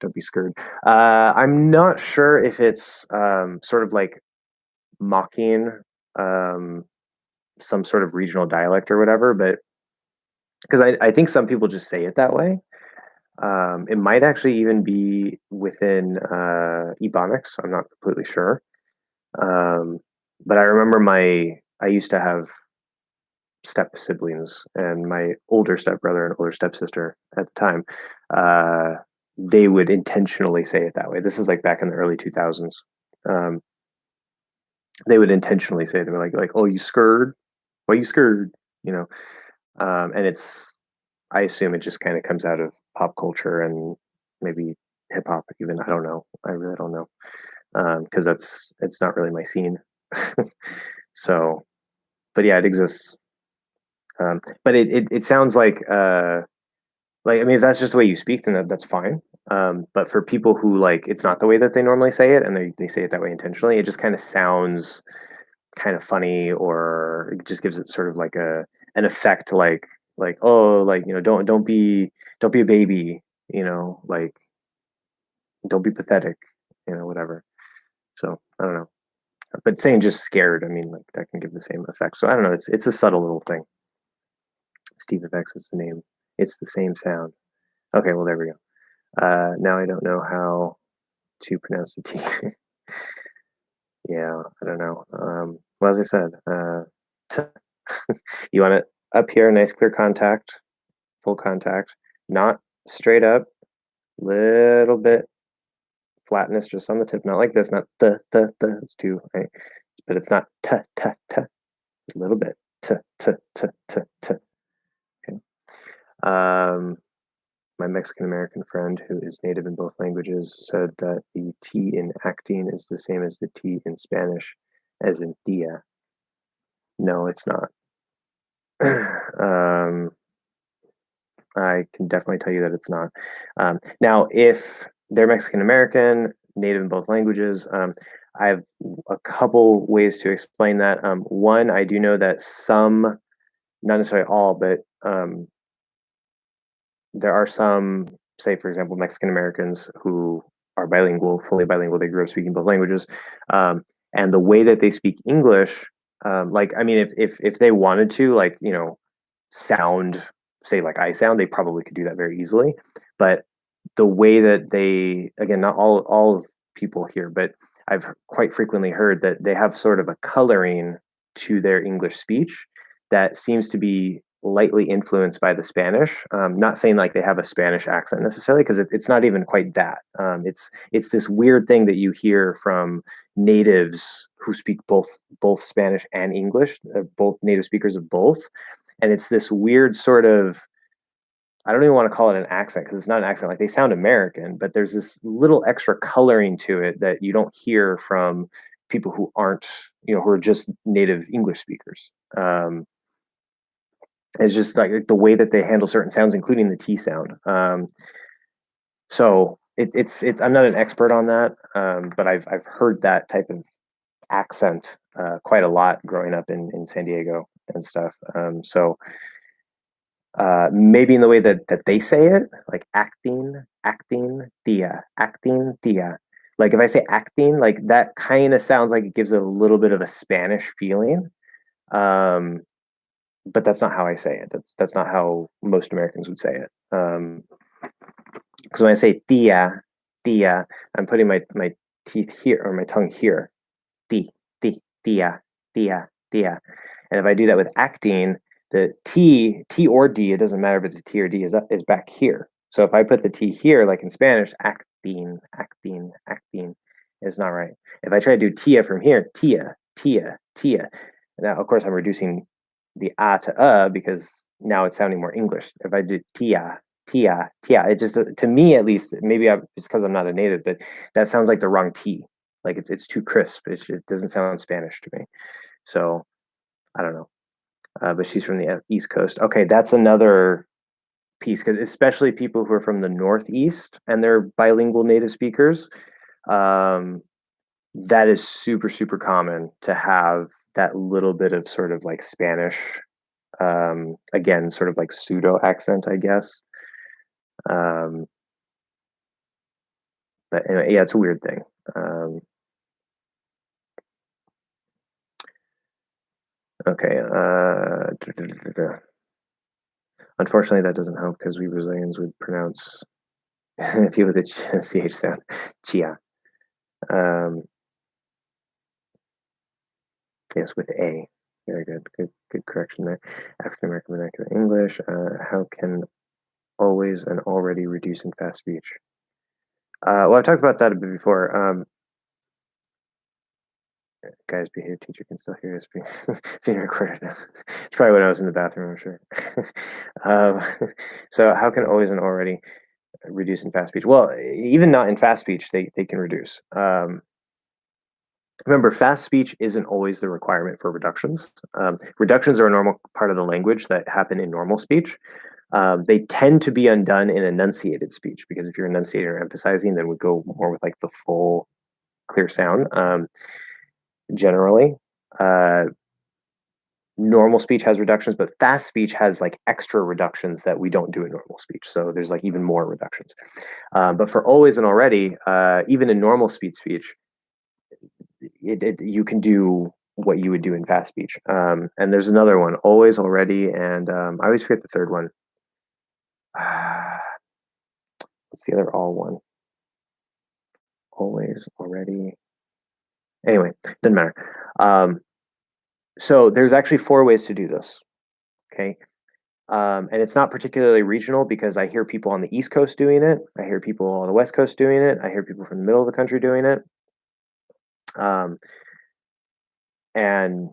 Don't be scared. I'm not sure if it's sort of like mocking um, some sort of regional dialect or whatever, but because I think some people just say it that way. It might actually even be within Ebonics. I'm not completely sure. Um, but I remember I used to have step siblings, and my older stepbrother and older stepsister at the time, uh, they would intentionally say it that way. This is like back in the early 2000s. Um, they would intentionally say they were like, "Oh, you scared? Why you scared?" You know, and I assume it just kind of comes out of pop culture and maybe hip hop even. I don't know. I really don't know because it's not really my scene. So, but yeah, it exists. But it sounds like I mean, if that's just the way you speak, then that's fine. But for people who like it's not the way that they normally say it, and they say it that way intentionally, it just kind of sounds kind of funny, or it just gives it sort of like an effect, like oh, like don't be a baby, like don't be pathetic, whatever. So I don't know, but saying just scared, I mean, like that can give the same effect. So I don't know. It's a subtle little thing. Steve Effects is the name. It's the same sound. Okay, well there we go. Now I don't know how to pronounce the T. Yeah, I don't know. Well, as I said, you want it up here, nice clear contact, full contact, not straight up, little bit flatness just on the tip, not like this, not the. It's too right, but it's not t, a little bit t. Okay. Um, my Mexican American friend, who is native in both languages, said that the T in acting is the same as the T in Spanish, as in tia. No, it's not. um, I can definitely tell you that it's not. Now, if they're Mexican American, native in both languages, I have a couple ways to explain that. One, I do know that some, not necessarily all, but there are some, say, for example, Mexican Americans who are bilingual, fully bilingual. They grew up speaking both languages, and the way that they speak English, like I mean, if they wanted to, like sound, say like I sound, they probably could do that very easily. But the way that they, again, not all of people here, but I've quite frequently heard that they have sort of a coloring to their English speech that seems to be lightly influenced by the Spanish. Not saying like they have a Spanish accent necessarily, because it's not even quite that. It's this weird thing that you hear from natives who speak both Spanish and English, both native speakers of both, and it's this weird sort of, I don't even want to call it an accent because it's not an accent. Like they sound American, but there's this little extra coloring to it that you don't hear from people who aren't, who are just native English speakers. It's just like the way that they handle certain sounds, including the T sound. So it's I'm not an expert on that, but I've heard that type of accent quite a lot growing up in San Diego and stuff. So maybe in the way that they say it, like acting, acting, tia, acting, tia. Like if I say acting, like that kind of sounds like it gives it a little bit of a Spanish feeling. Um, but that's not how I say it. That's not how most Americans would say it. Because when I say tia, tia, I'm putting my teeth here or my tongue here. Ti, ti, tia, tia, tia. And if I do that with acting, the T or D, it doesn't matter if it's a T or D, is back here. So if I put the T here, like in Spanish, acting, acting, acting, is not right. If I try to do tia from here, tia, tia, tia. Now, of course, I'm reducing the a to because now it's sounding more English. If I do tia, tia, tia, it just, to me at least, maybe it's because I'm not a native, but that sounds like the wrong T. Like it's too crisp. It doesn't sound Spanish to me. So I don't know. But she's from the East Coast. Okay, that's another piece because especially people who are from the Northeast and they're bilingual native speakers, um, that is super, super common to have that little bit of sort of like Spanish, again, sort of like pseudo accent, I guess. Um, but anyway, yeah, it's a weird thing. Okay. Unfortunately, that doesn't help because we Brazilians would pronounce people with the ch sound, chia. Um, yes, with a. Very good. Good correction there. African American vernacular English. How can always and already reduce in fast speech? Well, I've talked about that a bit before. Guys, behave. Teacher can still hear us being recorded. It's probably when I was in the bathroom, I'm sure. um, so, how can always and already reduce in fast speech? Well, even not in fast speech, they can reduce. Remember, fast speech isn't always the requirement for reductions. Reductions are a normal part of the language that happen in normal speech. They tend to be undone in enunciated speech because if you're enunciating or emphasizing, then we go more with like the full clear sound. Generally, uh, normal speech has reductions, but fast speech has like extra reductions that we don't do in normal speech. So there's like even more reductions. But for always and already, even in normal speech, you can do what you would do in fast speech. And there's another one, always, already, and I always forget the third one. What's the other all one? Always, already. Anyway, doesn't matter. So there's actually 4 ways to do this. Okay. And it's not particularly regional because I hear people on the East Coast doing it. I hear people on the West Coast doing it. I hear people from the middle of the country doing it. And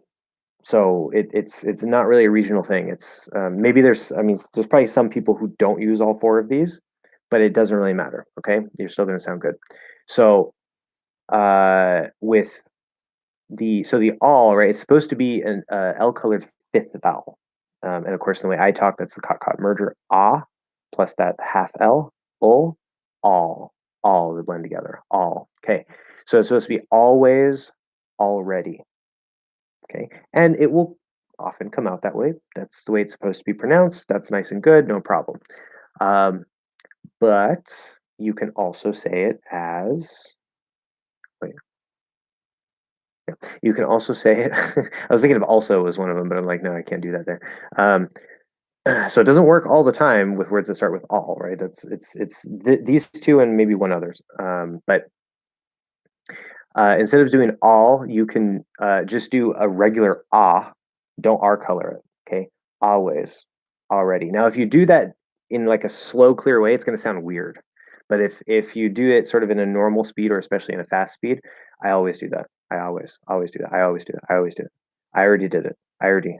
so it's not really a regional thing. It's maybe there's there's probably some people who don't use all 4 of these, but it doesn't really matter. Okay, you're still going to sound good. So with the all right, it's supposed to be an L colored fifth vowel, and of course the way I talk, that's the cot merger ah plus that half L ul all they blend together all. Okay, so it's supposed to be always already. Okay, and it will often come out that way. That's the way it's supposed to be pronounced. That's nice and good, no problem. Um, but you can also say it as, wait, yeah, you can also say it. I was thinking of also as one of them, but I'm like, no, I can't do that there. So it doesn't work all the time with words that start with all, right? These two and maybe one others. But instead of doing all, you can just do a regular ah. Don't R color it. Okay, always, already. Now, if you do that in like a slow, clear way, it's going to sound weird. But if you do it sort of in a normal speed or especially in a fast speed, I always do that. I always do that. I always do it. I always do it. I already did it. I already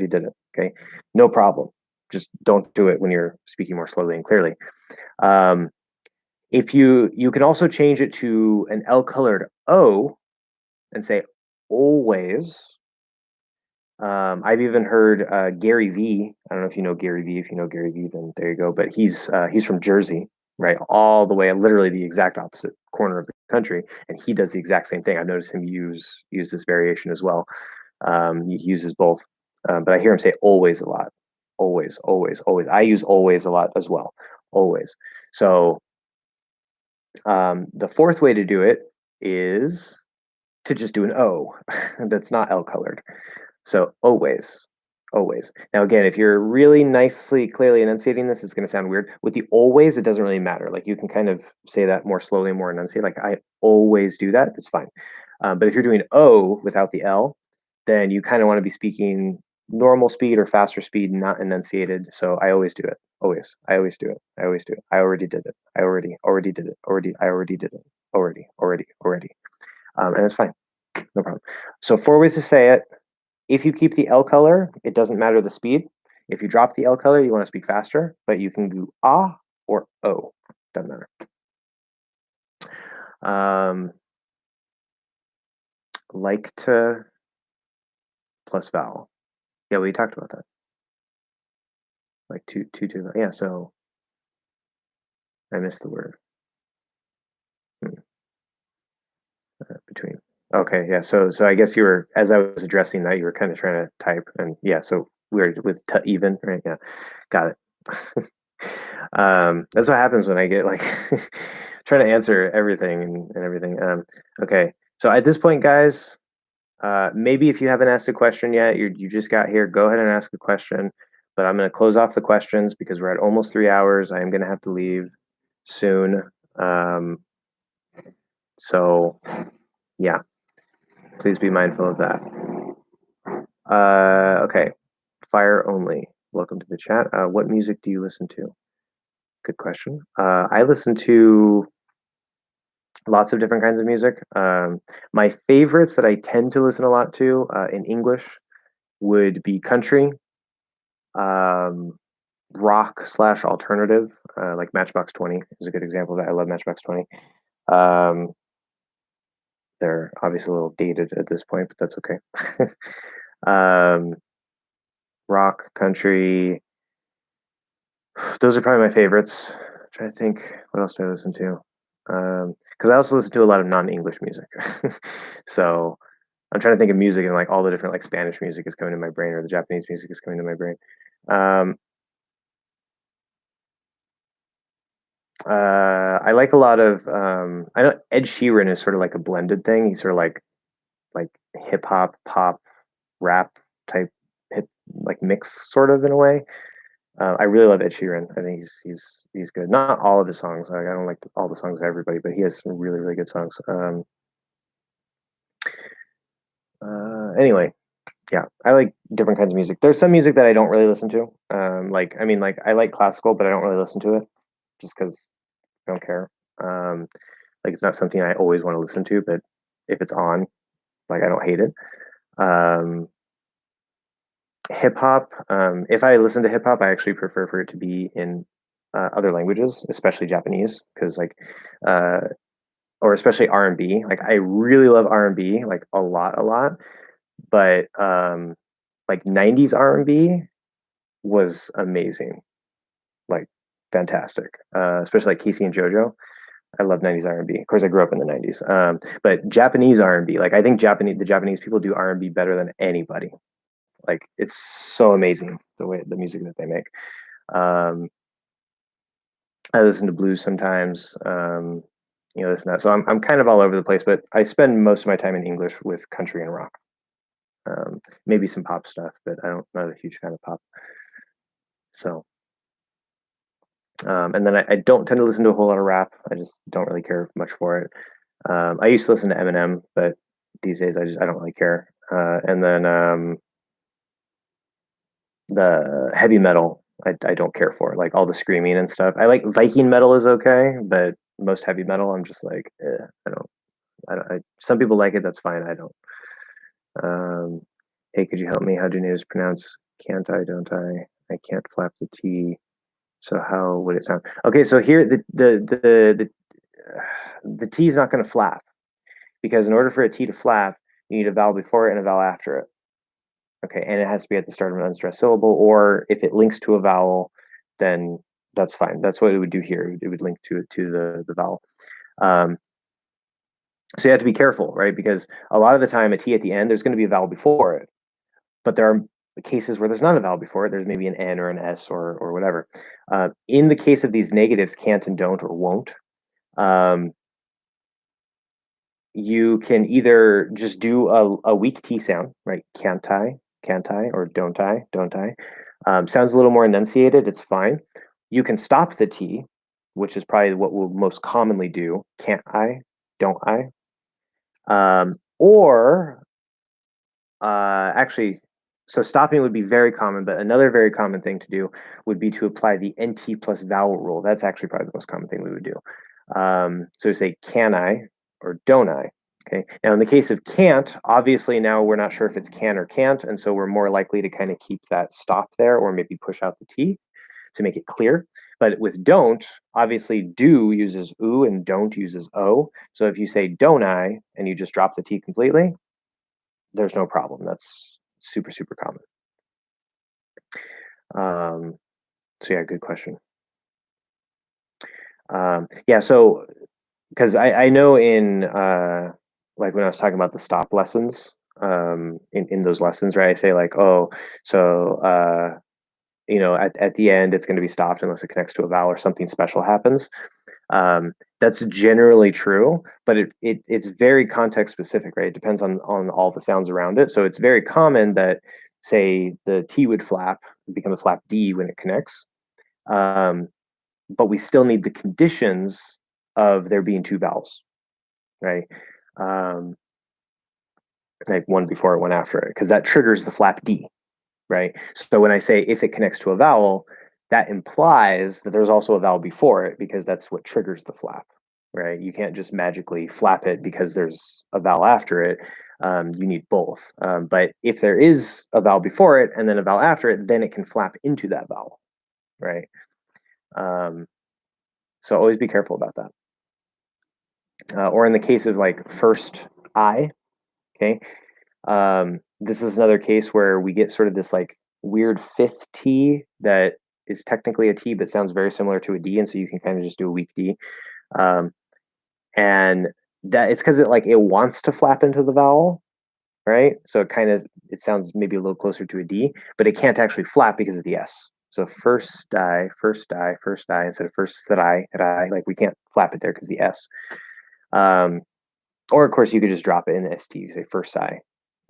did it. Okay, no problem. Just don't do it when you're speaking more slowly and clearly. Um, if you can also change it to an L colored O and say always. I've even heard Gary V. I don't know if you know Gary V. If you know Gary V, then there you go. But he's from Jersey, right? All the way, literally the exact opposite corner of the country, and he does the exact same thing. I've noticed him use this variation as well. He uses both, but I hear him say always a lot. always, always, always. I use always a lot as well. Always. So the fourth way to do it is to just do an O that's not L colored. So always, always. Now again, if you're really nicely, clearly enunciating this, it's going to sound weird. With the always, it doesn't really matter. Like you can kind of say that more slowly, more enunciate. Like I always do that. That's fine. But if you're doing O without the L, then you kind of want to be speaking normal speed or faster speed, not enunciated. So I always do it. Always. I always do it. I always do it. I already did it. I already did it. I already did it. Already. And it's fine. No problem. So 4 ways to say it. If you keep the L color, it doesn't matter the speed. If you drop the L color, you want to speak faster, but you can do ah or O. Doesn't matter. Like to plus vowel. Yeah, we talked about that. Like to. Yeah, so I missed the word. Between. Okay, yeah. So I guess you were, as I was addressing that, you were kind of trying to type, and yeah. So we were with even, right? Yeah, got it. That's what happens when I get like trying to answer everything and everything. Okay. So at this point, guys, maybe if you haven't asked a question yet, you just got here, go ahead and ask a question. But I'm going to close off the questions because we're at almost 3 hours. I am going to have to leave soon. So yeah, please be mindful of that. Okay. Fire only. Welcome to the chat. What music do you listen to? Good question. I listen to lots of different kinds of music. My favorites that I tend to listen a lot to in English would be country, rock slash alternative, like Matchbox 20 is a good example of that. I love Matchbox 20. They're obviously a little dated at this point, but that's okay. Rock, country, those are probably my favorites. I'm trying to think, what else do I listen to? Because I also listen to a lot of non-English music. So I'm trying to think of music and like all the different like Spanish music is coming to my brain or the Japanese music is coming to my brain. I like a lot of I know Ed Sheeran is sort of like a blended thing. He's sort of like hip hop, pop, rap type hip like mix sort of in a way. I really love Ed Sheeran. I think he's good. Not all of his songs. Like, I don't like all the songs of everybody, but he has some really really good songs. Anyway, yeah, I like different kinds of music. There's some music that I don't really listen to. Like I mean, like I like classical, but I don't really listen to it just because I don't care. Like it's not something I always want to listen to, but if it's on, like I don't hate it. Um, Hip hop. If I listen to hip hop, I actually prefer for it to be in other languages, especially Japanese, because like, uh, or especially R&B. Like I really love R&B, like a lot. But like '90s R&B was amazing, like fantastic. Especially like Casey and JoJo. I love '90s R&B. Of course, I grew up in the '90s. But Japanese R&B, like I think the Japanese people do R&B better than anybody. Like it's so amazing the music that they make. Um, I listen to blues sometimes. This and that. So I'm kind of all over the place, but I spend most of my time in English with country and rock. Maybe some pop stuff, but not a huge fan of pop. So, and then I don't tend to listen to a whole lot of rap. I just don't really care much for it. I used to listen to Eminem, but these days I don't really care. And then the heavy metal I don't care for, like all the screaming and stuff. I like Viking metal is okay, but most heavy metal I'm just like some people like it, that's fine. I don't. Hey, could you help me? How do natives pronounce can't I, don't I can't flap the T, so how would it sound? Okay, so here the T is not going to flap because in order for a T to flap you need a vowel before it and a vowel after it. Okay, and it has to be at the start of an unstressed syllable, or if it links to a vowel, then that's fine. That's what it would do here. It would link to the vowel. So you have to be careful, right? Because a lot of the time, a T at the end, there's going to be a vowel before it, but there are cases where there's not a vowel before it, there's maybe an N or an S or whatever. In the case of these negatives, can't and don't or won't, you can either just do a weak T sound, right? Can't I, or don't I. Sounds a little more enunciated, it's fine. You can stop the T, which is probably what we'll most commonly do. Can't I, don't I. Or actually, so stopping would be very common, but another very common thing to do would be to apply the NT plus vowel rule. That's actually probably the most common thing we would do. So we say, can I or don't I? Okay. Now, in the case of can't, obviously now we're not sure if it's can or can't, and so we're more likely to kind of keep that stop there or maybe push out the T to make it clear. But with don't, obviously do uses oo and don't uses o. So if you say don't I and you just drop the T completely, there's no problem. That's super, super common. So yeah, good question. Yeah, so because I know in like when I was talking about the stop lessons, in those lessons, right? I say like, oh, so at the end it's going to be stopped unless it connects to a vowel or something special happens. That's generally true, but it's very context specific, right? It depends on all the sounds around it. So it's very common that, say, the T would flap, become a flap D when it connects, but we still need the conditions of there being two vowels, right? Um, like one before it, one after it, because that triggers the flap D, right? So when I say if it connects to a vowel, that implies that there's also a vowel before it because that's what triggers the flap, right? You can't just magically flap it because there's a vowel after it. You need both. But if there is a vowel before it and then a vowel after it, then it can flap into that vowel, right? So always be careful about that. Or in the case of like first I, okay, this is another case where we get sort of this like weird fifth T that is technically a T but sounds very similar to a D, and so you can kind of just do a weak D. And that it's because it wants to flap into the vowel, right? So it sounds maybe a little closer to a D, but it can't actually flap because of the S. So first die, instead of first that I, like we can't flap it there because the S. Or of course you could just drop it in ST, you say first I,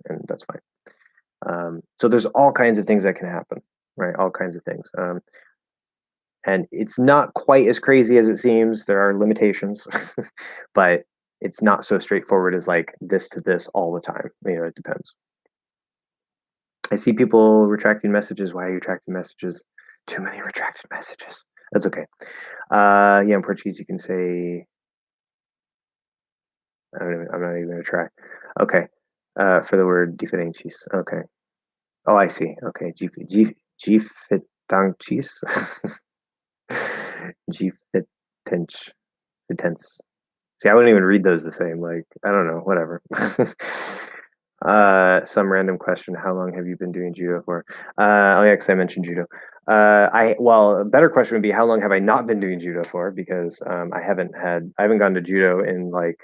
and that's fine. So there's all kinds of things that can happen, right? All kinds of things. And it's not quite as crazy as it seems. There are limitations, but it's not so straightforward as like this to this all the time. It depends. I see people retracting messages. Why are you retracting messages? Too many retracted messages. That's okay. Yeah, in Portuguese you can say. I'm not even gonna try. Okay. For the word diferentes. Okay. Oh, I see. Okay. Gifetantes. Gifetench. Intense. See, I wouldn't even read those the same. Like, I don't know, whatever. Some random question. How long have you been doing judo for? Oh yeah, because I mentioned judo. A better question would be how long have I not been doing judo for? Because I haven't gone to judo in like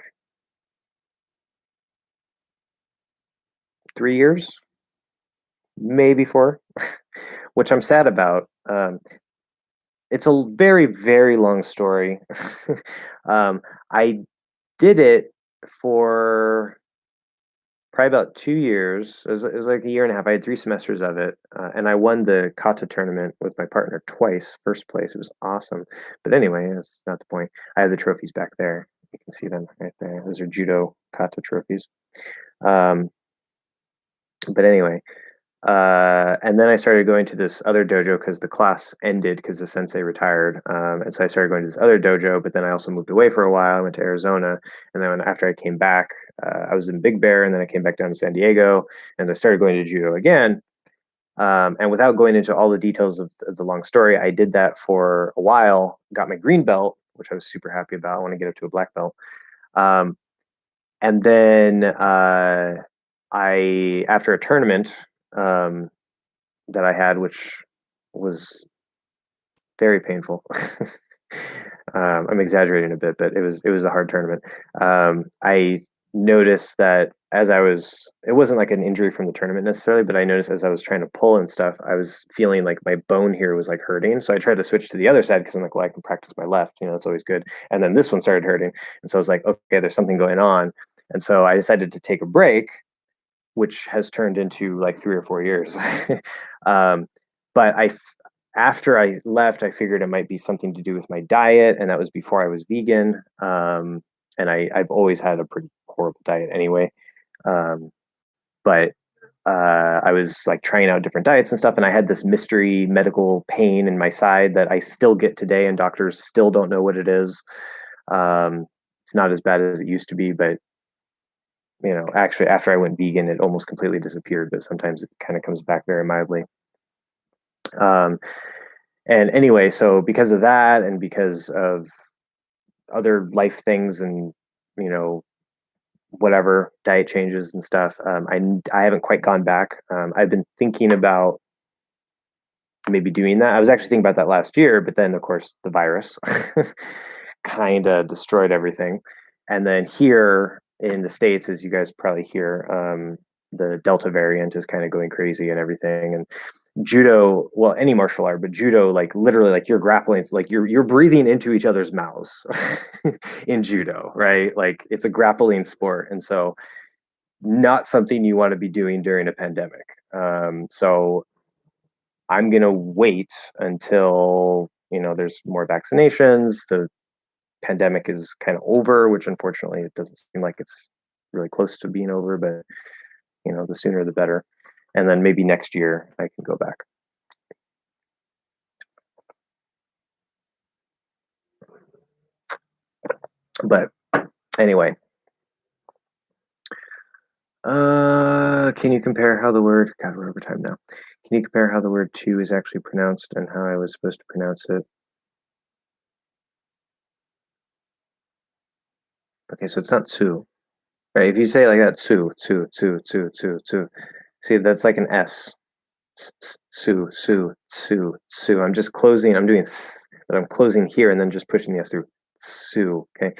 3 years, maybe four, which I'm sad about. It's a very, very long story. I did it for probably about 2 years. It was like a year and a half. I had 3 semesters of it, and I won the kata tournament with my partner twice, first place. It was awesome. But anyway, that's not the point. I have the trophies back there. You can see them right there. Those are judo kata trophies. Um, but anyway, and then I started going to this other dojo because the class ended because the sensei retired. And so I started going to this other dojo, but then I also moved away for a while. I went to Arizona. And then after I came back, I was in Big Bear, and then I came back down to San Diego, and I started going to judo again. And without going into all the details of the long story, I did that for a while, got my green belt, which I was super happy about. I want to get up to a black belt. And then after a tournament, that I had, which was very painful. I'm exaggerating a bit, but it was a hard tournament. I noticed that it wasn't like an injury from the tournament necessarily, but I noticed as I was trying to pull and stuff, I was feeling like my bone here was like hurting. So I tried to switch to the other side because I'm like, well, I can practice my left, that's always good. And then this one started hurting. And so I was like, okay, there's something going on. And so I decided to take a break, which has turned into like 3 or 4 years. um, but after I left, I figured it might be something to do with my diet, and that was before I was vegan. And I've always had a pretty horrible diet anyway. Um, but I was like trying out different diets and stuff, and I had this mystery medical pain in my side that I still get today, and doctors still don't know what it is. It's not as bad as it used to be, but actually, after I went vegan, it almost completely disappeared, but sometimes it kind of comes back very mildly. Um, and anyway, so because of that, and because of other life things, and you know, whatever diet changes and stuff, I haven't quite gone back. I've been thinking about maybe doing that. I was actually thinking about that last year, but then of course the virus kind of destroyed everything. And then here in the States, as you guys probably hear, the Delta variant is kind of going crazy and everything. And judo, well, any martial art, but judo, like literally, like you're grappling, it's like you're breathing into each other's mouths in judo, right? Like it's a grappling sport, and so not something you want to be doing during a pandemic. So I'm gonna wait until there's more vaccinations, the pandemic is kind of over, which unfortunately it doesn't seem like it's really close to being over, but the sooner the better. And then maybe next year I can go back. But anyway, can you compare how the word, God, we're over time now. Can you compare how the word two is actually pronounced and how I was supposed to pronounce it? Okay, so it's not two, right? If you say it like that, two, two, two, two, two, two. See, that's like an S. Su, su, su, su. I'm just closing. I'm doing s, but I'm closing here and then just pushing the S through. Su. Okay.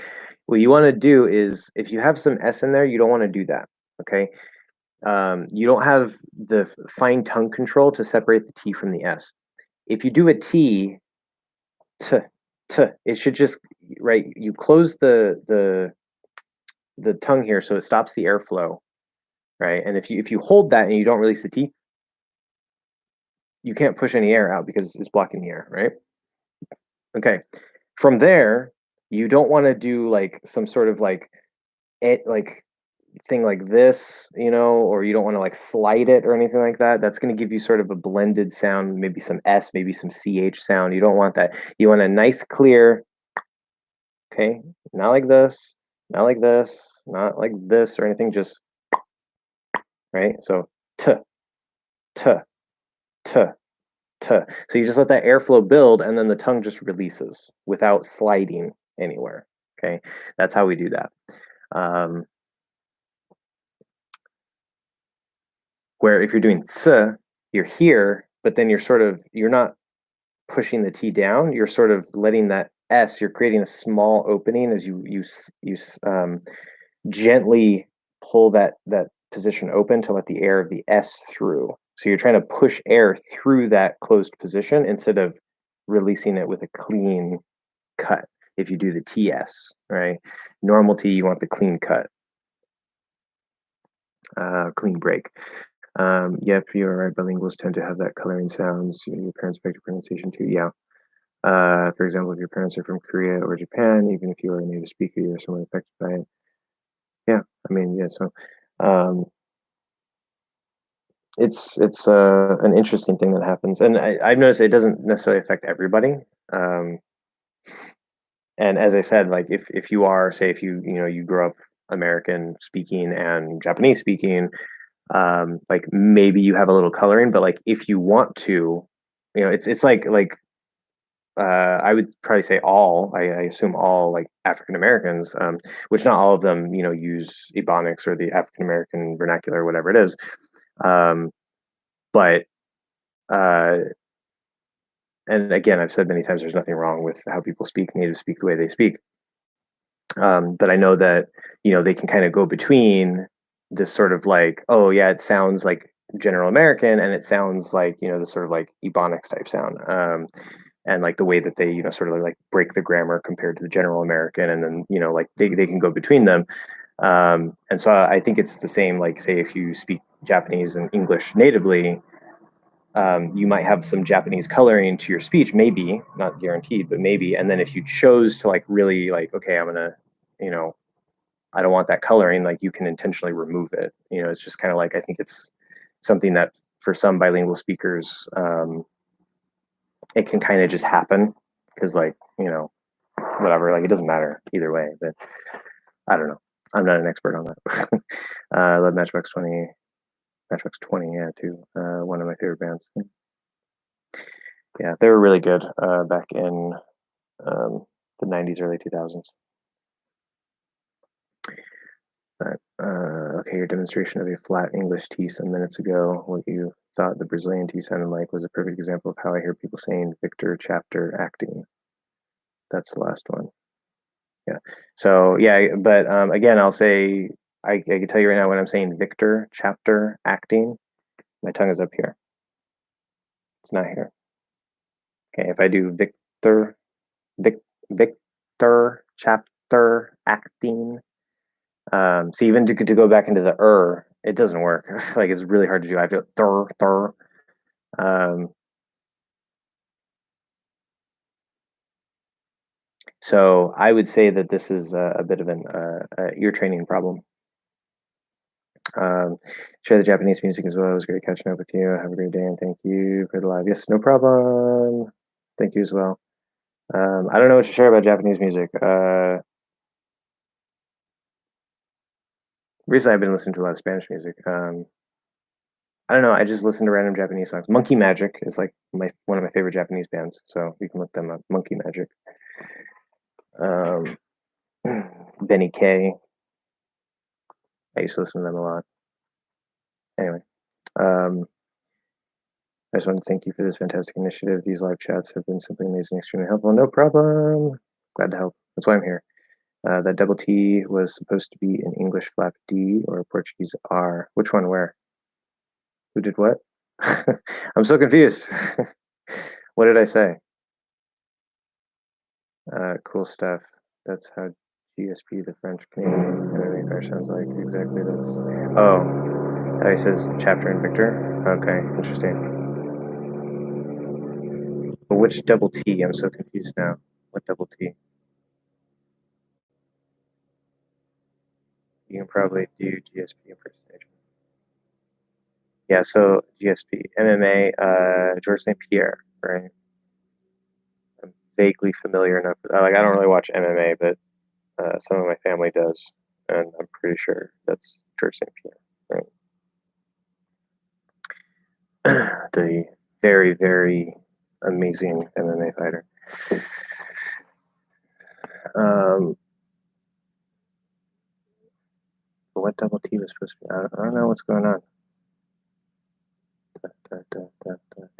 What you want to do is, if you have some S in there, you don't want to do that. Okay. You don't have the fine tongue control to separate the T from the S. If you do a T, t, t, it should just right. You close the tongue here, so it stops the airflow, right? And if you hold that and you don't release the T, you can't push any air out because it's blocking the air, right? Okay. From there, you don't want to do like some sort of like thing like this, or you don't want to like slide it or anything like that. That's going to give you sort of a blended sound, maybe some S, maybe some CH sound. You don't want that. You want a nice clear, okay, not like this, not like this, not like this or anything, just right. So t, t, t, t. So you just let that airflow build and then the tongue just releases without sliding anywhere. Okay. That's how we do that. Um, where if you're doing ts, you're here, but then you're not pushing the T down. You're sort of letting that S, you're creating a small opening as you gently pull that position open to let the air of the S through. So you're trying to push air through that closed position instead of releasing it with a clean cut. If you do the TS, right? Normal T, you want the clean cut, clean break. Yep, you're right. Bilinguals tend to have that coloring sounds. Your parents affect your pronunciation too. Yeah. For example, if your parents are from Korea or Japan, even if you are a native speaker, you're somewhat affected by it. Yeah, I mean, yeah. So, um, it's an interesting thing that happens, and I've noticed it doesn't necessarily affect everybody. Um, and as I said, like if you are, say, if you grew up American speaking and Japanese speaking, like maybe you have a little coloring, but like if you want to, it's like I would probably say I assume all like African Americans, which not all of them, use Ebonics or the African American vernacular, or whatever it is. Um, but uh, and again, I've said many times, there's nothing wrong with how people speak. Native speak the way they speak. But I know that, they can kind of go between this sort of like, oh yeah, it sounds like General American, and it sounds like, this sort of like Ebonics type sound. And like the way that they, sort of like break the grammar compared to the General American, and then, like they can go between them. And so I think it's the same, like, say, if you speak Japanese and English natively, you might have some Japanese coloring to your speech, maybe, not guaranteed, but maybe. And then if you chose to like really like, okay, I'm gonna, you know, I don't want that coloring, like you can intentionally remove it. It's just kind of like, I think it's something that for some bilingual speakers, it can kind of just happen because like, whatever, like it doesn't matter either way, but I don't know. I'm not an expert on that. I love Matchbox 20, Matchbox 20, yeah, too. One of my favorite bands. Yeah, they were really good back in the 90s, early 2000s. But, okay, your demonstration of a flat English T some minutes ago, what you thought the Brazilian T sounded like, was a perfect example of how I hear people saying Victor, chapter, acting. That's the last one. Yeah. So, yeah, but again, I'll say, I can tell you right now when I'm saying Victor, chapter, acting, my tongue is up here. It's not here. Okay, if I do Victor, Victor, chapter, acting, so even to go back into the it doesn't work. Like it's really hard to do. I feel thur. Um, so I would say that this is a bit of an ear training problem. Share the Japanese music as well. It was great catching up with you. Have a great day and thank you for the live. Yes, no problem. Thank you as well. I don't know what to share about Japanese music. Recently, I've been listening to a lot of Spanish music. I don't know. I just listen to random Japanese songs. Monkey Magic is like one of my favorite Japanese bands, so you can look them up. Monkey Magic. Um, Benny K. I used to listen to them a lot. Anyway, I just want to thank you for this fantastic initiative. These live chats have been simply amazing, extremely helpful. No problem. Glad to help. That's why I'm here. That double T was supposed to be an English flap D or a Portuguese R. Which one? Where? Who did what? I'm so confused. What did I say? Cool stuff. That's how GSP, the French Canadian MMA fire sounds like. Exactly. That's. Oh, he says chapter and Victor. Okay, interesting. But which double T? I'm so confused now. What double T? You can probably do GSP impersonation. Yeah, so GSP, MMA, George St. Pierre, right? I'm vaguely familiar enough. Like, I don't really watch MMA, but some of my family does, and I'm pretty sure that's George St. Pierre, right? The very, very amazing MMA fighter. What double T was supposed to be? I don't know what's going on.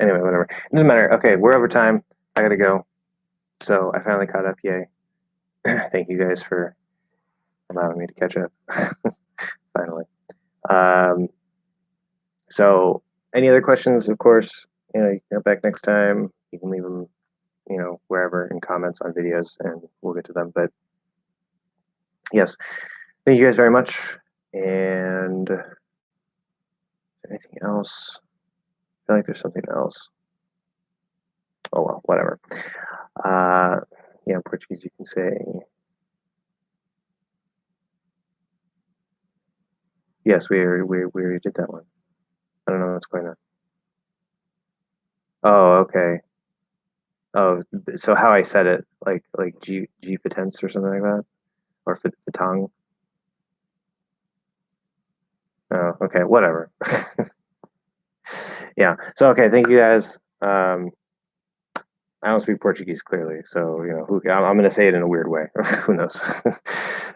Anyway, whatever. It doesn't matter. Okay, we're over time. I gotta go. So I finally caught up. Yay. Thank you guys for allowing me to catch up. Finally. So any other questions, of course, you can come back next time. You can leave them, wherever in comments on videos and we'll get to them. But yes, thank you guys very much. And anything else? I feel like there's something else. Oh well, whatever. Yeah, in Portuguese you can say yes. We already did that one. I don't know what's going on. Oh, okay. Oh, so how I said it, like G for tense or something like that, or for tongue. Oh, okay, whatever. Yeah. So okay, thank you guys. I don't speak Portuguese clearly, so I'm going to say it in a weird way. Who knows?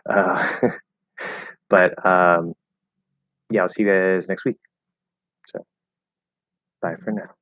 uh, but yeah, I'll see you guys next week. So bye for now.